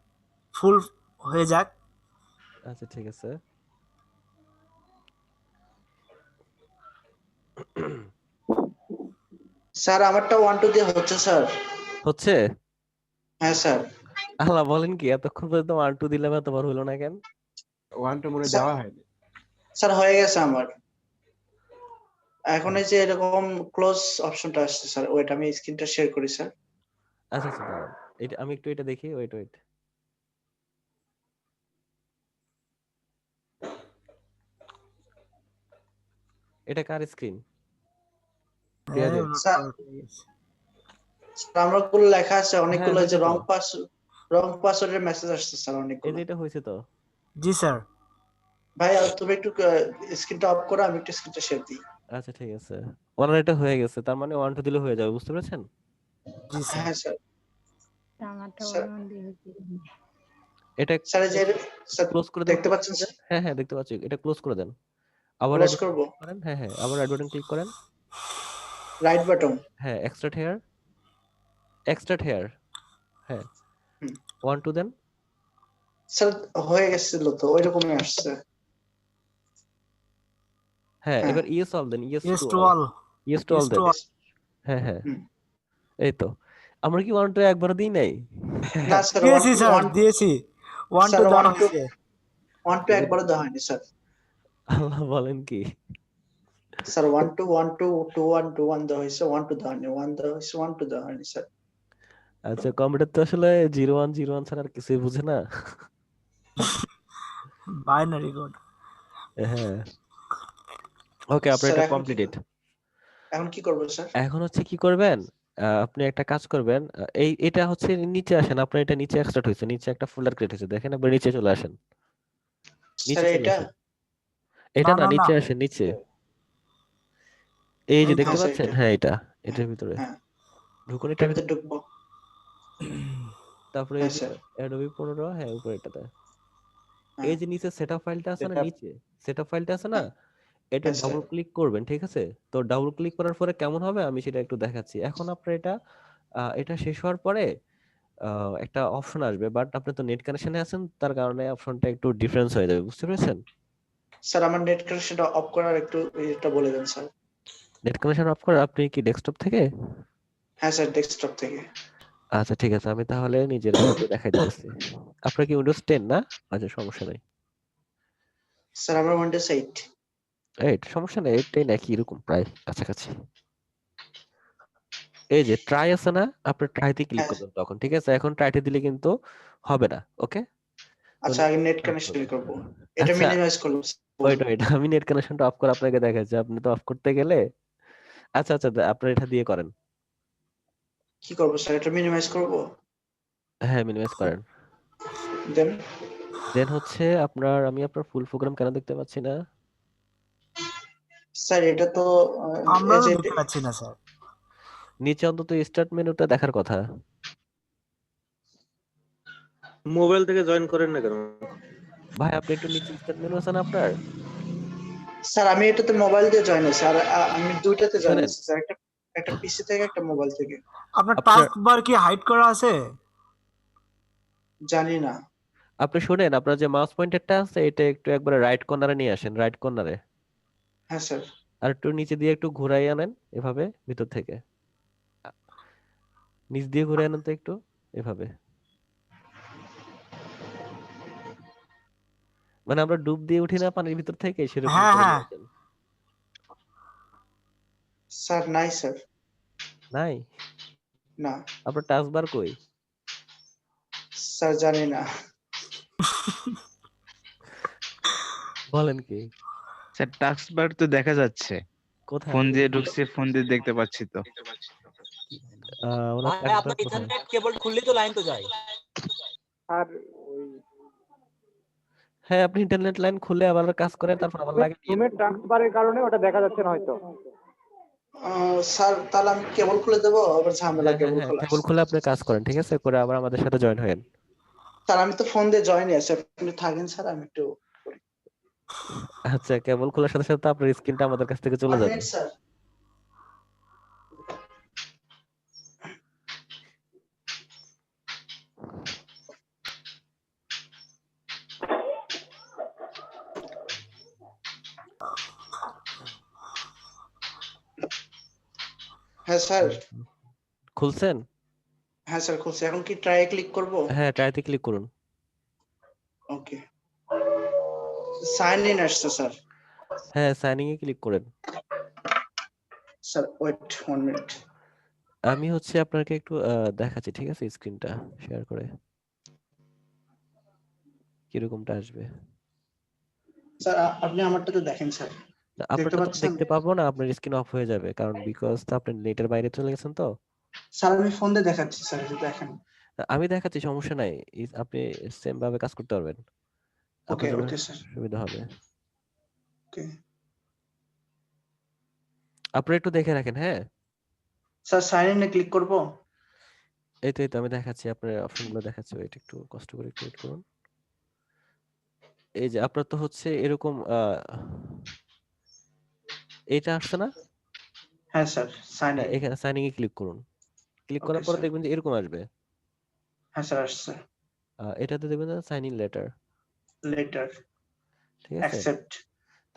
ফুল হয়ে যাক। আচ্ছা ঠিক আছে। স্যার আমারটা 1 2 দিয়ে হচ্ছে স্যার। হচ্ছে? হ্যাঁ স্যার। আল্লাহ বলেন কি, এতক্ষণ পর্যন্ত 1 2 দিলাম, এতবার হলো না কেন? 1 2 মনে স্যার দেওয়া হয়নি। স্যার হয়ে গেছে আমার। এখন এই যে এরকম ক্লোজ অপশনটা আসছে স্যার, ওইটা আমি স্ক্রিনটা শেয়ার করি স্যার। আচ্ছা আচ্ছা, দাঁড়ান, এটা আমি একটু এটা দেখি, ওয়েট। এটা কার স্ক্রিন? প্রিয়াদের? স্যার আমার গুলো লেখা আছে হ্যাঁ অনেকগুলো, যে হয়েছে তো, রং পাসওয়ার্ডের মেসেজ আসছে স্যার এই অনেকগুলো। যে এটা হয়েছে তো। জি স্যার। ভাই তুমি একটু স্ক্রিনটা অফ করো, আমি একটু স্ক্রিনটা শেয়ার দিই। আচ্ছা ঠিক আছে, ওনার এটা হয়ে গেছে, তার মানে 1 2 দিলে হয়ে যাবে, বুঝতে পেরেছেন? জি স্যার। হ্যাঁ স্যার। আমারটা স্যার অন দিয়েছি। এটা স্যার এই যে স্যার ক্লোজ করে দেন, দেখতে পাচ্ছেন? হ্যাঁ দেখতে পাচ্ছি, এটা ক্লোজ করে দেন। আবার ক্লোজ অ্যাড করব, করেন, হ্যাঁ আবার অ্যাড বাটন ক্লিক করেন। Right button. হ্যাঁ এক্সট্রাক্ট হেয়ার, হ্যাঁ 1 2 দেন। স্যার হয়ে গেছিল তো, ওইরকমই আসছে। হ্যাঁ এবার ইয়েস অল দেন, ইয়েস টু অল দেন। হ্যাঁ এই তো। আমরা কি 1 2 একবার দিই নাই? না স্যার, দিয়েছি স্যার, দিয়েছি 1 2 দেওয়া হয়েছে। 1 2 একবারও দেওয়া হয়নি স্যার। আল্লাহ বলেন কি? স্যার 1 2 1 2 2 1 2 1 দেওয়া হয়েছে, 1 2 দেওয়া হয়নি, 1 দেওয়া হয়েছে, 1 2 দেওয়া হয়নি স্যার। আচ্ছা, কম্পিউটার তো আসলে 0 1 0 1 ছাড়া আর কিছুই বুঝে না। Binary code. হ্যাঁ ওকে, আপনার স্যার এটা এখন কমপ্লিটেড। এখন কি করব স্যার? এখন হচ্ছে কি করবেন, আপনি একটা কাজ করবেন, এটা হচ্ছে নিচে আসেন, আপনার এটা নিচে এক্সট্রাক্ট হয়েছে, নিচে একটা ফোল্ডার ক্রিয়েট হয়েছে, দেখেন একবার নিচে চলে আসেন, স্যার নিচে চলে এটা আসেন। এটা না, নিচে আসেন, নিচে এই যে দেখতে হ্যাঁ স্যার পাচ্ছেন, এটা, হ্যাঁ এটার ভিতরে হ্যাঁ ঢুকুন, এটার এটার ভিতরে ভিতরে। ঢুকবো। তারপরে এই হ্যাঁ যে স্যার, Adobe 15, হ্যাঁ উপরে এটাতে, হ্যাঁ এই যে নিচে সেটআপ ফাইলটা আছে না, নিচে সেটআপ ফাইলটা আছে না, হ্যাঁ এটা হ্যাঁ স্যার। ডাবল ক্লিক করবেন, ঠিক আছে? তো ডাবল ক্লিক করার পরে কেমন হবে আমি সেটা একটু দেখাচ্ছি। এখন আপনার এটা শেষ হওয়ার পরে একটা অপশন আসবে, বাট আপনি তো নেট কানেকশনে আছেন, তার কারণে অপশনটা একটু ডিফারেন্স হয়ে যাবে, বুঝতে পেরেছেন? স্যার আমার নেট কানেকশনটা অফ করার একটু এটা বলে দেন স্যার। নেট কানেকশন অফ করে আপনি কি ডেস্কটপ থেকে? হ্যাঁ স্যার, ডেস্কটপ থেকে। আচ্ছা ঠিক আছে, আমি তাহলে নিজের দেখাই দিতেছি। আপনার কি উইন্ডোজ 10 না? আচ্ছা সমস্যা নাই, স্যার আমার উইন্ডোজ 8। 8 সমস্যা নাই, 8 10 একই রকম প্রায় কাছাকাছি। এই যে ট্রাই আছে না, আপনি ট্রাইতে ক্লিক হ্যাঁ করবেন তখন, ঠিক আছে? এখন ট্রাইতে দিলে কিন্তু হবে না, ওকে? তো আচ্ছা, আগে নেট কানেকশন করব, এটা আচ্ছা মিনিমাইজ করব। ওয়েট আমি নেট কানেকশনটা অফ করে আপনাকে দেখাচ্ছি, আপনি তো অফ করতে গেলে। আচ্ছা আপনার এটা দিয়ে করেন। কি করব স্যার, এটা মিনিমাইজ করব? হ্যাঁ মিনিমাইজ করেন। দেন দেন হচ্ছে আমি আপনার ফুল প্রোগ্রাম কেন দেখতে পাচ্ছি না? স্যার এটা তো আমরা এই যে দেখতে পাচ্ছি না স্যার। নিচে অন্তত স্টার্ট মেনুটা দেখার কথা। মোবাইল থেকে জয়েন করেন না কেন? ভাই আপনি একটু নিচে স্টার্ট মেনু আছে না আপনার? স্যার আমি এটাতে মোবাইল দিয়ে জয়েন হয়েছি, আর আমি দুইটাতে জয়েন শোনেন, হয়েছি স্যার, একটা পিসি থেকে, একটা মোবাইল থেকে। আপনার টাস্ক বার কি হাইড করা আছে? জানি না। আপনি শুনেন, আপনার যে মাউস পয়েন্টারটা আছে এটা একটু একবারে রাইট কর্নারে নিয়ে আসেন, রাইট কর্নারে। হ্যাঁ স্যার। আর একটু নিচে দিয়ে একটু ঘুরাই আনেন এভাবে ভিতর থেকে, নিচ দিয়ে ঘুরে আনেন তো একটু এভাবে, মানে আমরা ডুব দিয়ে উঠি না পানির ভিতর থেকে, সেরকম হ্যাঁ করে হ্যাঁ নিয়ে আসেন। স্যার নাই স্যার, নাই? না আপনার টাস্ক বার কই? স্যার জানি না। বলেন কি? স্যার টাস্ক বার তো দেখা যাচ্ছে, কোথায়? ফোন দিয়ে ঢুকছে, ফোন দিয়ে দেখতে পাচ্ছি তো। ওনার ভাই আপনার ইথারনেট কেবল খুললেই তো লাইন তো যায়। আর হ্যাঁ আপনি ইন্টারনেট লাইন খুলে আবার কাজ করেন, তারপর আবার লাগিয়ে নিন। রুমের ট্রান্সফারের কারণে ওটা দেখা যাচ্ছে না হয়তো। স্যার তাহলে আমি কেবল খুলে দেবো, আবার ঝামেলা কেবল খোলা। কেবল খুলে আপনি কাজ করেন, ঠিক আছে? করে আবার আমাদের সাথে জয়েন হয়েন। স্যার আমি তো ফোন দিয়ে জয়েন আছি, আপনি থাকেন স্যার, আমি একটু আচ্ছা কেবল খোলার সাথে সাথে আপনার স্ক্রিনটা আমাদের কাছ থেকে চলে যাবে। স্যার। হ্যাঁ স্যার। খুলছেন? হ্যাঁ স্যার খুলছে, এখন কি ট্রাই ক্লিক করব? হ্যাঁ, ট্রাইতে ক্লিক করুন। ওকে, সাইন ইন আসছে স্যার। হ্যাঁ, সাইনিং এ ক্লিক করেন। Sir wait 1 minute. আমি হচ্ছে আপনাকে একটু দেখাচ্ছি, ঠিক আছে? স্ক্রিনটা শেয়ার করে কিরকমটা আসবে। স্যার আপনি আমারটাতে দেখেন স্যার, না, দেখতে আপনারটা তো পাচ্ছেন? দেখতে পাবো না, আপনার স্ক্রিন অফ হয়ে যাবে, কারণ বিকজ তো আপনি নেটের বাইরে চলে গেছেন তো। স্যার আমি ফোন দিয়ে দেখাচ্ছি স্যার, এই যে দেখেন। আমি দেখাচ্ছি, সমস্যা নাই। আপনি সেম ভাবে কাজ করতে পারবেন, ওকে আপনার জন্য ওকে স্যার। সুবিধা হবে। ওকে আপনারা একটু দেখে রাখেন, হ্যাঁ? স্যার সাইন ইন এ ক্লিক করব? এই তো আমি দেখাচ্ছি, আপনার অপশনগুলো দেখাচ্ছি। ওয়েট, একটু কষ্ট করে একটু ওয়েট করুন। এই যে আপনার তো হচ্ছে এরকম এইটা আসছে না? হ্যাঁ স্যার সাইন হ্যাঁ, ইন। এখানে সাইনিং এ ক্লিক করুন। ক্লিক ওকে করার পরে স্যার। দেখবেন যে এরকম আসবে। হ্যাঁ স্যার আসছে। এটাতে দেখবেন সাইন ইন লেটার, লেটার, ঠিক আছে? অ্যাকসেপ্ট,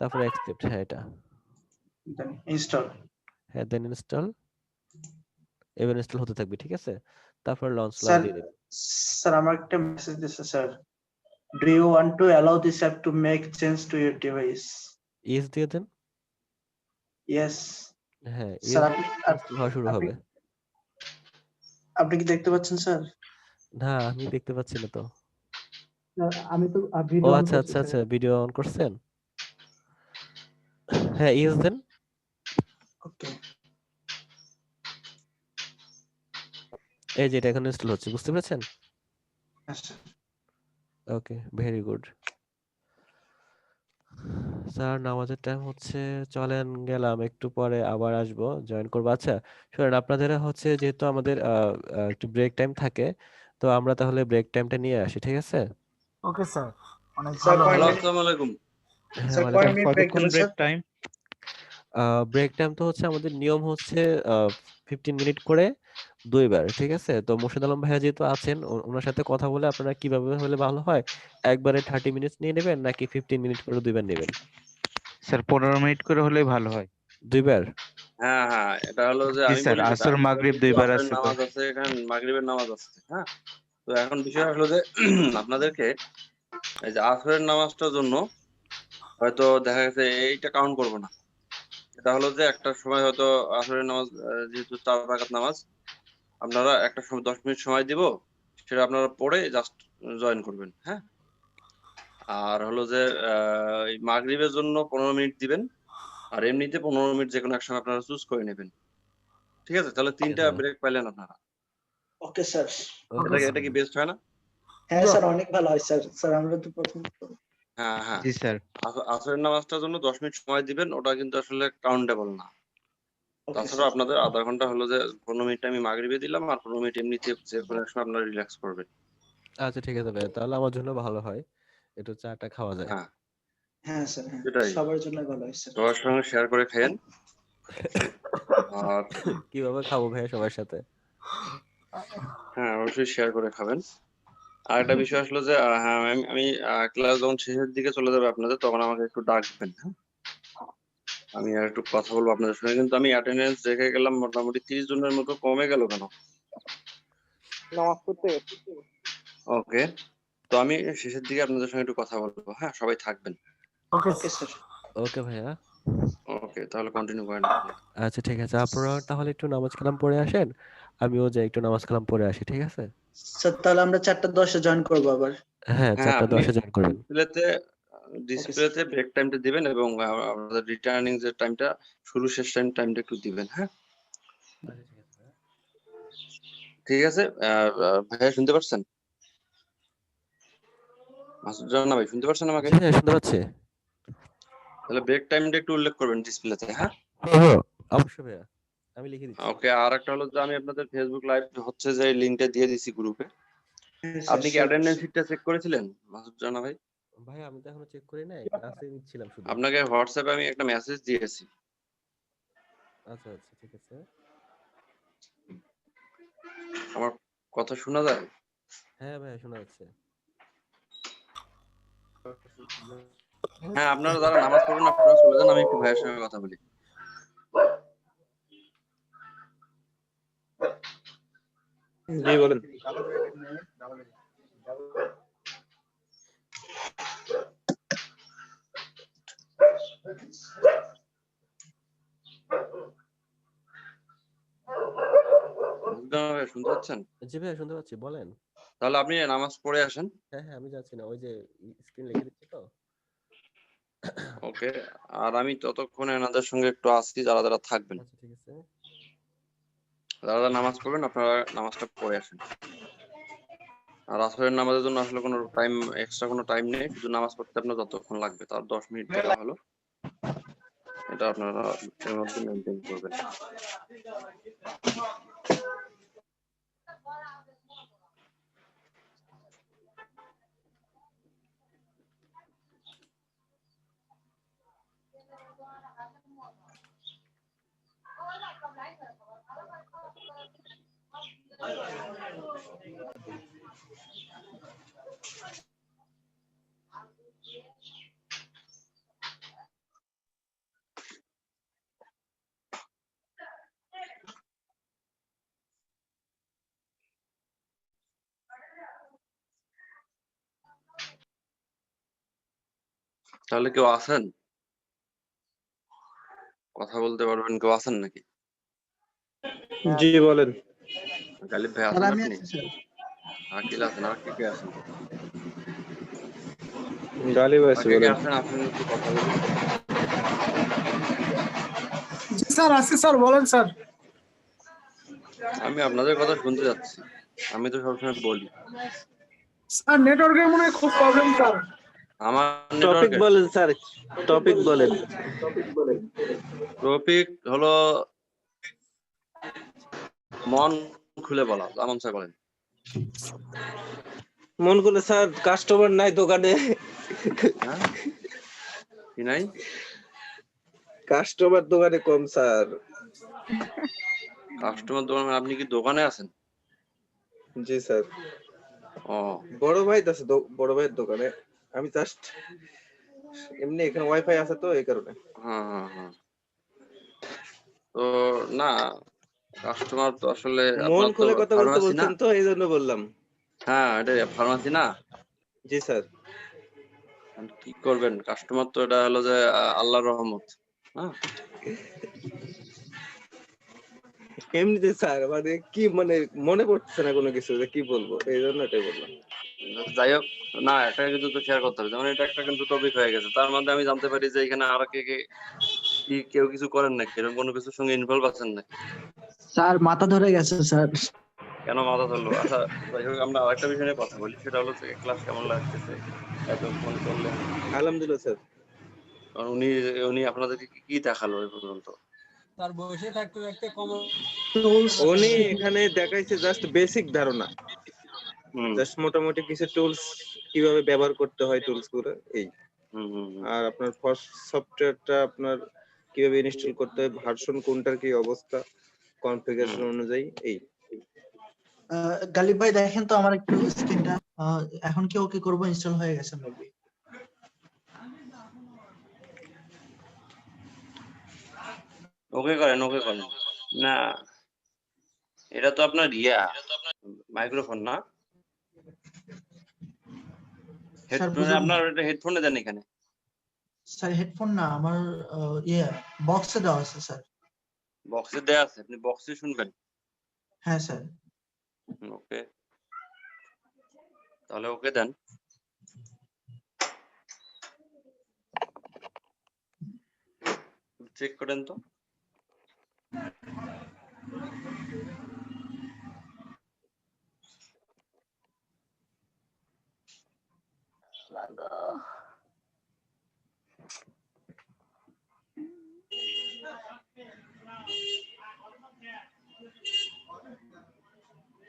তারপরে অ্যাকসেপ্ট, হ্যাঁ এটা। Then install. হ্যাঁ, দেন ইনস্টল। এবার ইনস্টল হতে থাকবে, ঠিক আছে? তারপর লঞ্চ স্যার দিয়ে দেবেন। স্যার আমার একটা মেসেজ দিছে sir, do you want to allow this app to make change to your device? Yes দিয়ে দেন। ইয়েস। হ্যাঁ, স্যার ইয়েস আপনি ইনস্টল হওয়া শুরু হবে। আপনি কি দেখতে পাচ্ছেন স্যার? না, আমি দেখতে পাচ্ছি না তো। আমি তো ও ভিডিও অন আচ্ছা করছি আচ্ছা স্যার। আচ্ছা, ভিডিও অন করছেন? হ্যাঁ, ইয়েস দেন। ওকে এই যে এটা এখন ইনস্টল হচ্ছে, বুঝতে পেরেছেন? আচ্ছা ওকে, ভেরি গুড। স্যার নামাজের টাইম হচ্ছে, চলেন গেলাম, একটু পরে আবার আসবো, জয়েন করবো। আচ্ছা শুনেন, আপনাদের হচ্ছে যেহেতু আমাদের একটু ব্রেক টাইম থাকে, তো আমরা তাহলে ব্রেক টাইমটা নিয়ে আসি, ঠিক আছে? ওকে স্যার, অনেক স্যার ভালো কয় হলো। মিনিট, আসসালামু আলাইকুম। হ্যাঁ, স্যার ওয়ালাইকুম কয় মিনিট ব্রেক কতক্ষণ দেবেন break sir? Time? Break time তো হচ্ছে আমাদের নিয়ম হচ্ছে 15 মিনিট করে 2 বার, ঠিক আছে? তো মুর্শিদ আলম ভাইয়া যেহেতু আছেন, ওনার সাথে কথা বলে আপনারা কিভাবে হলে ভালো হয়, একবারে 30 মিনিট নিয়ে নেবেন নাকি 15 মিনিট করে 2 বার নেবেন? স্যার 15 মিনিট করে হলেই ভালো হয়। 2 বার? হ্যাঁ হ্যাঁ, এটা হলো যে জি আমি স্যার, বলি যেটা, আসর মাগরিব যেহেতু 2 বার আসরের আছে তো। নামাজ আছে, এখানে মাগরিবের নামাজ আছে, হ্যাঁ। তো এখন বিষয় হলো যে আপনাদেরকে এই যে আসরের নামাজটার জন্য হয়তো দেখা গেছে এইটা কাউন্ট করবো না। এটা হলো যে একটা সময় হয়তো আসরের নামাজ, যেহেতু 4 রাকাত নামাজ, আপনারা একটা সময় 10 মিনিট সময় দিব, সেটা আপনারা পড়ে জাস্ট জয়েন করবেন, হ্যাঁ। আর হলো যে এই মাগরিবের জন্য 15 মিনিট দিবেন, আর এমনিতে 15 মিনিট যে কোনো এক সময় আপনারা চুজ করে নেবেন, ঠিক আছে? তাহলে 3টা ব্রেক পাইলেন আপনারা। Okay sir. Okay sir. এটা কি বেস্ট হয় না? হ্যাঁ স্যার অনেক ভালো হয় স্যার। স্যার আমরা তো প্রথম হ্যাঁ হ্যাঁ, জি স্যার। আসরের নামাজটার জন্য 10 মিনিট সময় দিবেন, ওটা কিন্তু আসলে কাউন্টেবল না। ওকে তাছাড়া স্যার। আপনাদের আধা ঘন্টা হলো যে 15 মিনিট আমি মাগরিবে দিলাম, আর 15 মিনিট এমনিতে যে কোনো এক সময় আপনারা রিল্যাক্স করবেন। আচ্ছা ঠিক আছে ভাই, তাহলে আমার জন্য ভালো হয়, একটু চাটা খাওয়া যায়। হ্যাঁ হ্যাঁ স্যার, হ্যাঁ সেটাই, সবার জন্য ভালো হয় স্যার। সবার সঙ্গে শেয়ার করে খাইয়েন। আর কিভাবে খাবো ভাইয়া সবার সাথে? হ্যাঁ, অবশ্যই শেয়ার করে খাবেন। আর একটা বিষয় আসলো যে হ্যাঁ, আমি ক্লাস যখন শেষের দিকে চলে যাবে আপনাদের, তখন আমাকে একটু ডাকবেন, হ্যাঁ। আমি আর একটু কথা বলবো আপনাদের সঙ্গে। কিন্তু আমি অ্যাটেন্ডেন্স দেখে গেলাম মোটামুটি 30 জনের মতো, কমে গেল কেন? নামাজ পড়তে ওকে, তো আমি শেষের দিকে আপনাদের সঙ্গে একটু কথা বলবো, হ্যাঁ। সবাই থাকবেন। ওকে ওকে স্যার। ওকে ভাইয়া। ওকে, তাহলে কন্টিনিউ করেন আপনি। আচ্ছা ঠিক আছে, আপনারা তাহলে একটু নামাজ কালাম পড়ে আসেন, আমিও যাই একটু নামাজ কালাম পড়ে আসি, ঠিক আছে? স্যার তাহলে আমরা 4:10 জয়েন করবো আবার। হ্যাঁ, হ্যাঁ, আপনি 4:10 জয়েন করবেন। ডিসপ্লেতে ব্রেক টাইমটা দিবেন, এবং আমাদের রিটার্নিং যে টাইমটা, শুরু শেষ টাইমটা একটু দিবেন, হ্যাঁ। ঠিক আছে, ভাইয়া শুনতে পাচ্ছেন? মাসুদ জানা ভাই শুনতে পাচ্ছেন আমাকে? হ্যাঁ, শুনতে পাচ্ছি। তাহলে ব্রেক টাইমটা একটু উল্লেখ করবেন ডিসপ্লেতে, হ্যাঁ। হ্যাঁ, অবশ্যই ভাইয়া, আমি লিখে দিচ্ছি। ওকে, আর একটা হলো যে আমি আপনাদের ফেসবুক লাইভ হচ্ছে যে লিংকটা দিয়ে দিছি গ্রুপে। আপনি কি অ্যাটেন্ডেন্স শিটটা চেক করেছিলেন মাসুদ জানা ভাই? ভাই আমি তো এখনো চেক করি নাই, ক্লাসে নিচ্ছিলাম শুধু। আপনাকে হোয়াটসঅ্যাপে আমি একটা মেসেজ দিয়েছি। আচ্ছা আচ্ছা ঠিক আছে। আমার কথা শোনা যায়? হ্যাঁ ভাই শোনা যাচ্ছে। হ্যাঁ, আপনারা যারা নামাজ পড়বেন আপনারা চলে যান, আমি একটু ভাইয়ের সঙ্গে কথা বলি। জি বলেন। শুনতে পাচ্ছেন? জি ভাইয়া শুনতে পাচ্ছি, বলেন। তাহলে আপনি নামাজ পড়ে আসেন। হ্যাঁ হ্যাঁ, আমি যাচ্ছি না, ওই যে স্ক্রিন লিখে দিচ্ছি তো। ওকে, আর আমি ততক্ষণে এনাদের সঙ্গে একটু আসছি, যারা যারা থাকবেন। আচ্ছা ঠিক আছে। যারা যারা নামাজ পড়বেন আপনারা নামাজটা পড়ে আসেন। আর আসরের নামাজের জন্য আসলে কোনো টাইম, এক্সট্রা কোনো টাইম নেই, শুধু নামাজ পড়তে আপনার যতক্ষণ লাগবে তার 10 মিনিট দেওয়া হলো, এটা আপনারা এর মধ্যে মেনটেন করবেন। তাহলে কেউ আছেন? কথা বলতে পারবেন, কেউ আছেন নাকি? জি বলেন। গালিব ভাই আছেন আপনি? আকিল আছেন, আর কে কে আছেন? গালিব আর আছে কে কে বলেন। আছেন আসেন একটু কথা বলি। জি স্যার আছি স্যার, বলেন স্যার। আমি আপনাদের কথা শুনতে যাচ্ছি, আমি তো সবসময় বলি। স্যার নেটওয়ার্কের মনে হয় খুব প্রবলেম স্যার। আমার টপিক নেটওয়ার্কে বলেন স্যার, টপিক বলেন। টপিক হলো মন খুলে বলা, যেমন স্যার বলেন। মন খুলে স্যার, কাস্টমার নাই দোকানে। হ্যাঁ কি নাই? কাস্টমার দোকানে কম স্যার। কাস্টমার দোকান মানে আপনি কি দোকানে আছেন? জি স্যার। ও বড় ভাই আছে, বড় ভাইয়ের দোকানে। আমি জাস্ট এমনি এখানে ওয়াইফাই আছে তো এই কারণে। হ্যাঁ হ্যাঁ হ্যাঁ। তো না, কাস্টমার তো আসলে মন আপনার তো খুলে কথা বলতে ফার্মাসি না? বলছেন তো এই জন্য বললাম। হ্যাঁ, এটা ফার্মাসি না? জি স্যার। কি করবেন, কাস্টমার তো এটা হলো যে আল্লাহর রহমত। হ্যাঁ এমনিতে স্যার মানে কি, মানে মনে পড়ছে না কোনো কিছু যে কি বলবো, এই জন্য এটাই বললাম। যাই হোক, না একটা কিন্তু তো শেয়ার করতে হবে, যেমন এটা একটা কিন্তু টপিক হয়ে গেছে, তার মধ্যে আমি জানতে পারি যে এখানে আর কে কে কি কেউ কিছু করেন নাকি, এরকম কোনো কিছুর সঙ্গে ইনভলভ আছেন নাকি? স্যার মাথা ধরে গেছে স্যার। কেন মাথা ধরলো? আচ্ছা যাই হোক, আমরা আরেকটা বিষয় নিয়ে কথা বলি, সেটা হলো যে ক্লাস কেমন লাগতেছে, এতক্ষণ করলেন? আলহামদুলিল্লাহ স্যার। আর উনি উনি আপনাদেরকে কি কি দেখালো এই পর্যন্ত? তার বসে থাকতে থাকতে কম উনি এখানে দেখাইছে জাস্ট বেসিক ধারণা, জাস্ট মোটামুটি কিছু টুলস কিভাবে ব্যবহার করতে হয়, টুলস গুলো এই। আর আপনার ফার্স্ট সফটওয়্যারটা আপনার কিভাবে ইনস্টল করতে হয়, ভার্সন কোনটার কি অবস্থা, কনফিগারেশন অনুযায়ী এই। গালিব ভাই দেখেন তো আমার একটু স্ক্রিনটা, এখন কি ওকে করবো? ইনস্টল হয়ে গেছে মেবি। ওকে করেন, ওকে করেন। না এটা তো আপনার মাইক্রোফোন না, হেডফোনে, আপনার এটা হেডফোনে দেন এখানে। স্যার হেডফোন না, আমার বক্সে দেওয়া আছে স্যার। বক্সে দেয়া আছে, আপনি বক্সে শুনবেন? হ্যাঁ স্যার। ওকে, তাহলে ওকে দেন। চেক করেন তো।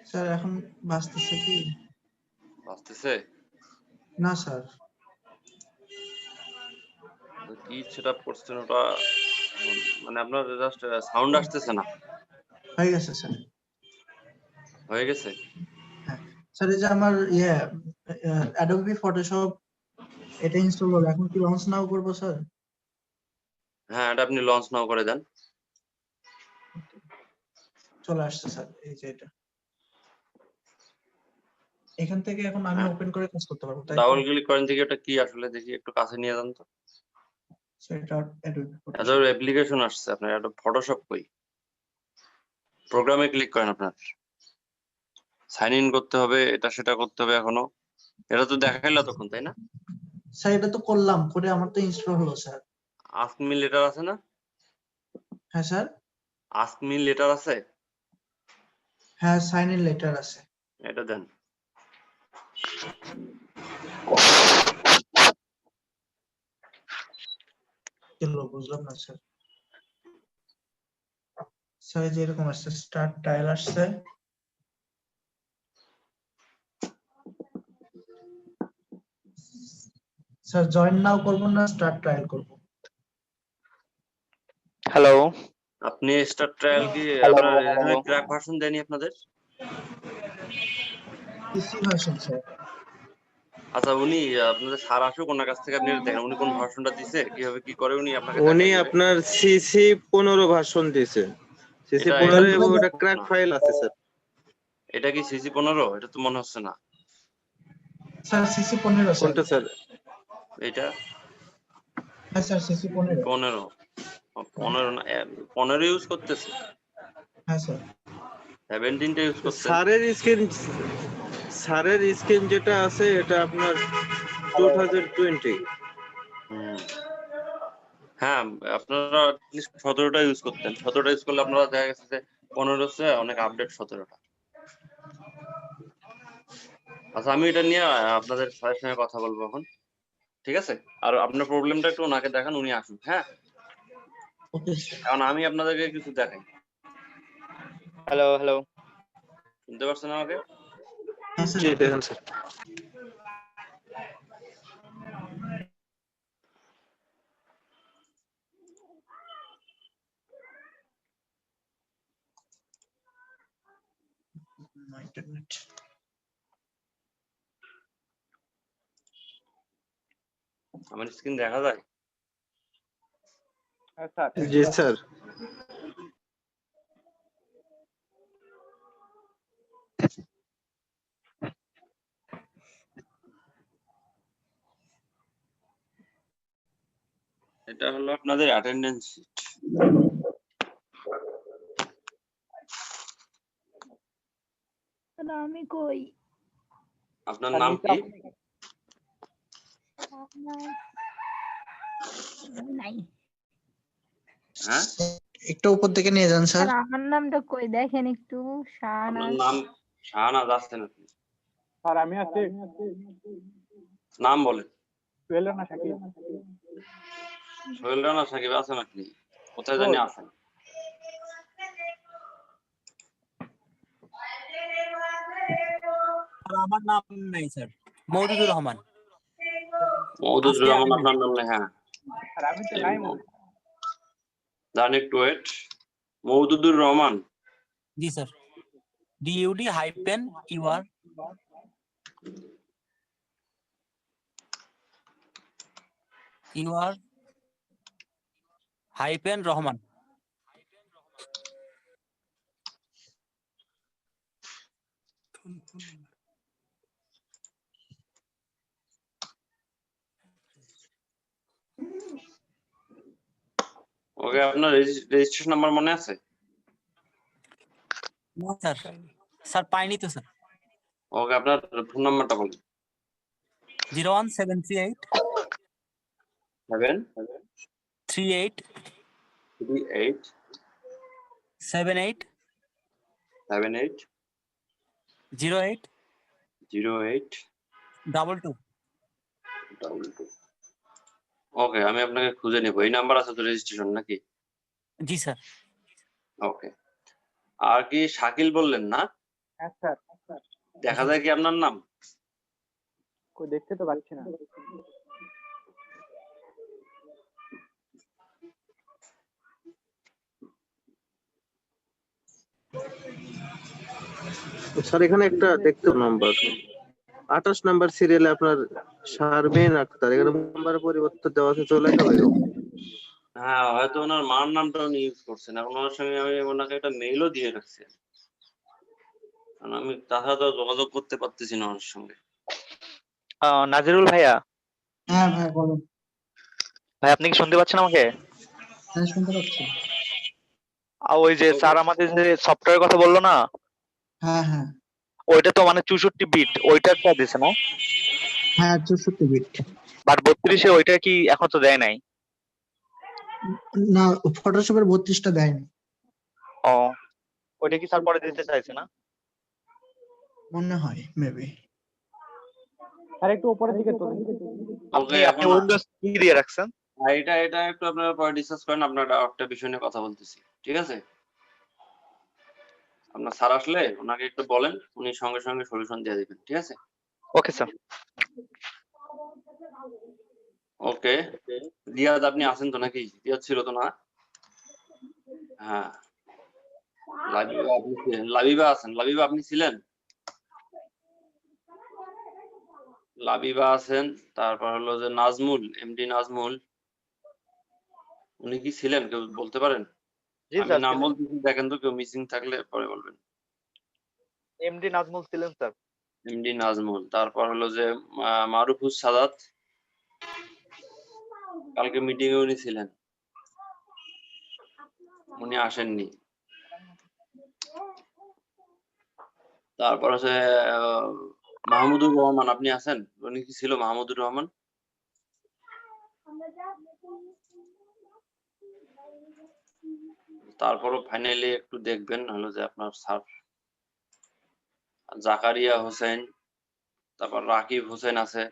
স্যার এখন বাজতেছে কি? বাজতেছে না স্যার। কি সেটআপ করছেন ওটা, মানে আপনার জাস্ট সাউন্ড আসতেছে না। হয়ে গেছে স্যার। হয়ে গেছে? স্যার এই যে আমার অ্যাডোবি ফটোশপ এটা ইনস্টল হলো, এখন কি লঞ্চ নাও করব স্যার? হ্যাঁ, এটা আপনি লঞ্চ নাও করে দেন। চলে আসছে স্যার, এই যে এটা। এখান থেকে এখন আমি হ্যাঁ। ওপেন করে কাজ করতে পারবো, তাই তো? ডাবল ক্লিক করেন দেখি ওটা কি আসলে, দেখি একটু কাছে নিয়ে যান তো। সেটা Adobe এত Photoshop। অ্যাপ্লিকেশন আসছে আপনার, একটা ফটোশপ কই? প্রোগ্রামে ক্লিক করেন, আপনার সাইন ইন করতে হবে, এটা সেটা করতে হবে এখনো। এটা তো দেখাইলো তখন, তাই না? স্যার এটা তো করলাম, করে আমার তো ইনস্টল হলো স্যার। আস্ক মি লেটার আছে না? হ্যাঁ স্যার। আস্ক মি লেটার আছে? হ্যাঁ, সাইন ইন লেটার আছে। এটা দেন। বুঝলাম না স্যার। স্যার এই যে এরকম আসছে, স্টার্ট ট্রায়াল আসছে। স্যার জয়েন নাও করব না স্টার্ট ট্রায়াল করব? হ্যালো, আপনি স্টার্ট ট্রায়াল কি Hello, আপনার hello. এখানে ক্র্যাক ভার্সন দেয়নি আপনাদের? পিসি ভার্সন স্যার। আচ্ছা, উনি আপনাদের স্যার আসুক, ওনার কাছ থেকে আপনি এটা দেখেন উনি কোন ভার্সনটা দিছে, কিভাবে কি করে উনি আপনাকে উনি দেখাই দিবে। আপনার সিসি 15 ভার্সন দিয়েছে। সিসি এটা 15 এটা এবং তো ওটা ক্র্যাক ফাইল আছে স্যার। এটা কি সিসি 15? এটা তো মনে হচ্ছে না। Sir CC 15 sir. কোনটা স্যার? এটা হ্যাঁ স্যার সিসি 15। 15 15 না 15 ইউজ করতেছে। হ্যাঁ স্যার। 17টা ইউজ করতেছে। স্যারের স্ক্রিন যেটা আছে এটা আপনার 2020। হ্যাঁ, আপনারা অ্যাটলিস্ট 17টা ইউজ করতেন। 17টা ইউজ করলে আপনারা দেখা গেছে যে 15 তে অনেক আপডেট 17টা। আচ্ছা, আমি এটা নিয়ে আপনাদের স্যারের সঙ্গে কথা বলবো এখন, ঠিক আছে? আর আপনার প্রবলেমটা একটু ওনাকে দেখান, উনি আসুন। হ্যাঁ, ওকে। কারণ আমি আপনাদেরকে কিছু দেখাই। Hello, hello. শুনতে পাচ্ছেন আমাকে? জি দেখেন স্যার। ইন্টারনেট। আমার স্ক্রিন দেখা যায়? হ্যাঁ স্যার। জি স্যার। এটা হলো আপনাদের অ্যাটেন্ডেন্স শিট। আমি কই? আপনার নাম কি? নাই হ্যাঁ, একটু উপর থেকে নিয়ে যান স্যার। স্যার আমার নামটা কই দেখেন একটু। আপনার শাহনাজ। নাম শাহনাজ আছেন আপনি? স্যার আমি আছি। নাম বলেন। সোহেল রানা শাকিব। সোহেল রানা সাকিব আছেন আপনি? কোথায় জানি আছেন। আমার নাম নাই স্যার, মওদুদুর রহমান। মওদুদুর রহমান আপনার নাম নেই? হ্যাঁ স্যার আমি তো নাই মনে। দাঁড়ান একটু ওয়েট। মওদুদুর রহমান। জি sir. DUD hyphen UR hyphen Rahman. Okay, আপনার রেজিস্ট্রেশন নাম্বার মনে আছে? না স্যার, স্যার পাইনি তো স্যার। ওকে, আপনার ফোন নাম্বারটা বলুন। 01738 7 38 38 78 78 08 08 22। ওকে, আমি আপনাকে খুঁজে নেব। এই নাম্বার আছে তো রেজিস্ট্রেশন নাকি? জি স্যার। ওকে। আর কি শাকিল বললেন না? হ্যাঁ স্যার। দেখা যায় কি আপনার নাম? কই দেখতে তো পাচ্ছি না। স্যার এখানে একটা দেখতে নাম্বার 28 নাম্বার সিরিয়ালে আপনার শারমিন আক্তার, এখানে নাম্বার পরিবর্তন দেওয়া আছে, চলে গেল এরকম। হ্যাঁ, হয়তো ওনার মার নামটা উনি ইউজ করছেন। এখন ওনার সঙ্গে আমি ওনাকে একটা মেইলও দিয়ে রাখছি। কারণ আমি তাছাড়া তো যোগাযোগ করতে পারতেছি না ওর সঙ্গে। নাজিরুল ভাইয়া, হ্যাঁ ভাই বলুন। ভাই আপনি কি শুনতে পাচ্ছেন আমাকে? হ্যাঁ শুনতে পাচ্ছি। ওই যে স্যার আমাদের যে সফটওয়্যার কথা বললো না, হ্যাঁ হ্যাঁ ওইটা তো মানে 64 বিট, ওইটা তো দিছে না? হ্যাঁ 64 বিট। বাট 32-এ ওইটা কি এখন তো দেয় নাই? না ফটোশপের 32টা দেয়নি। ও, ওইটা কি স্যার পরে দিতে চাইছে না? মনে হয় মেবি। আর একটু উপরের দিকে তুলুন। ওকে, আপনি এখন উইন্ডোজ কি দিয়ে রাখছেন? এটা একটু আপনারা পরে ডিসকাস করেন, আপনারা একটা বিষয় নিয়ে কথা বলতেছি, ঠিক আছে? আপনার স্যার আসলে ওনাকে একটু বলেন, উনি সঙ্গে সঙ্গে সলিউশন দিয়ে দিবেন, ঠিক আছে? Okay sir. ওকে, রিয়াজ আপনি আছেন তো নাকি? রিয়াজ ছিল তো না? হ্যাঁ, লাবিবা আছেন? লাবিবা আপনি ছিলেন? লাবিবা আছেন, তারপর হলো যে নাজমুল, এমডি নাজমুল, উনি কি ছিলেন? কেউ বলতে পারেন? জি আমি স্যার নাম ছিলেন। বলতেছি, দেখেন তো কেউ মিসিং থাকলে পরে বলবেন। এমডি নাজমুল ছিলেন স্যার। এমডি নাজমুল, তারপর হলো যে মারুফুস সাদাত, কালকে মিটিং এ উনি ছিলেন, উনি আসেননি। তারপর হচ্ছে মাহমুদুর রহমান, আপনি আছেন? উনি কি ছিল মাহমুদুর রহমান? তারপরও ফাইনালি একটু দেখবেন হলো যে আপনার স্যার জাকারিয়া হোসেন, তারপর রাকিব হোসেন আছে,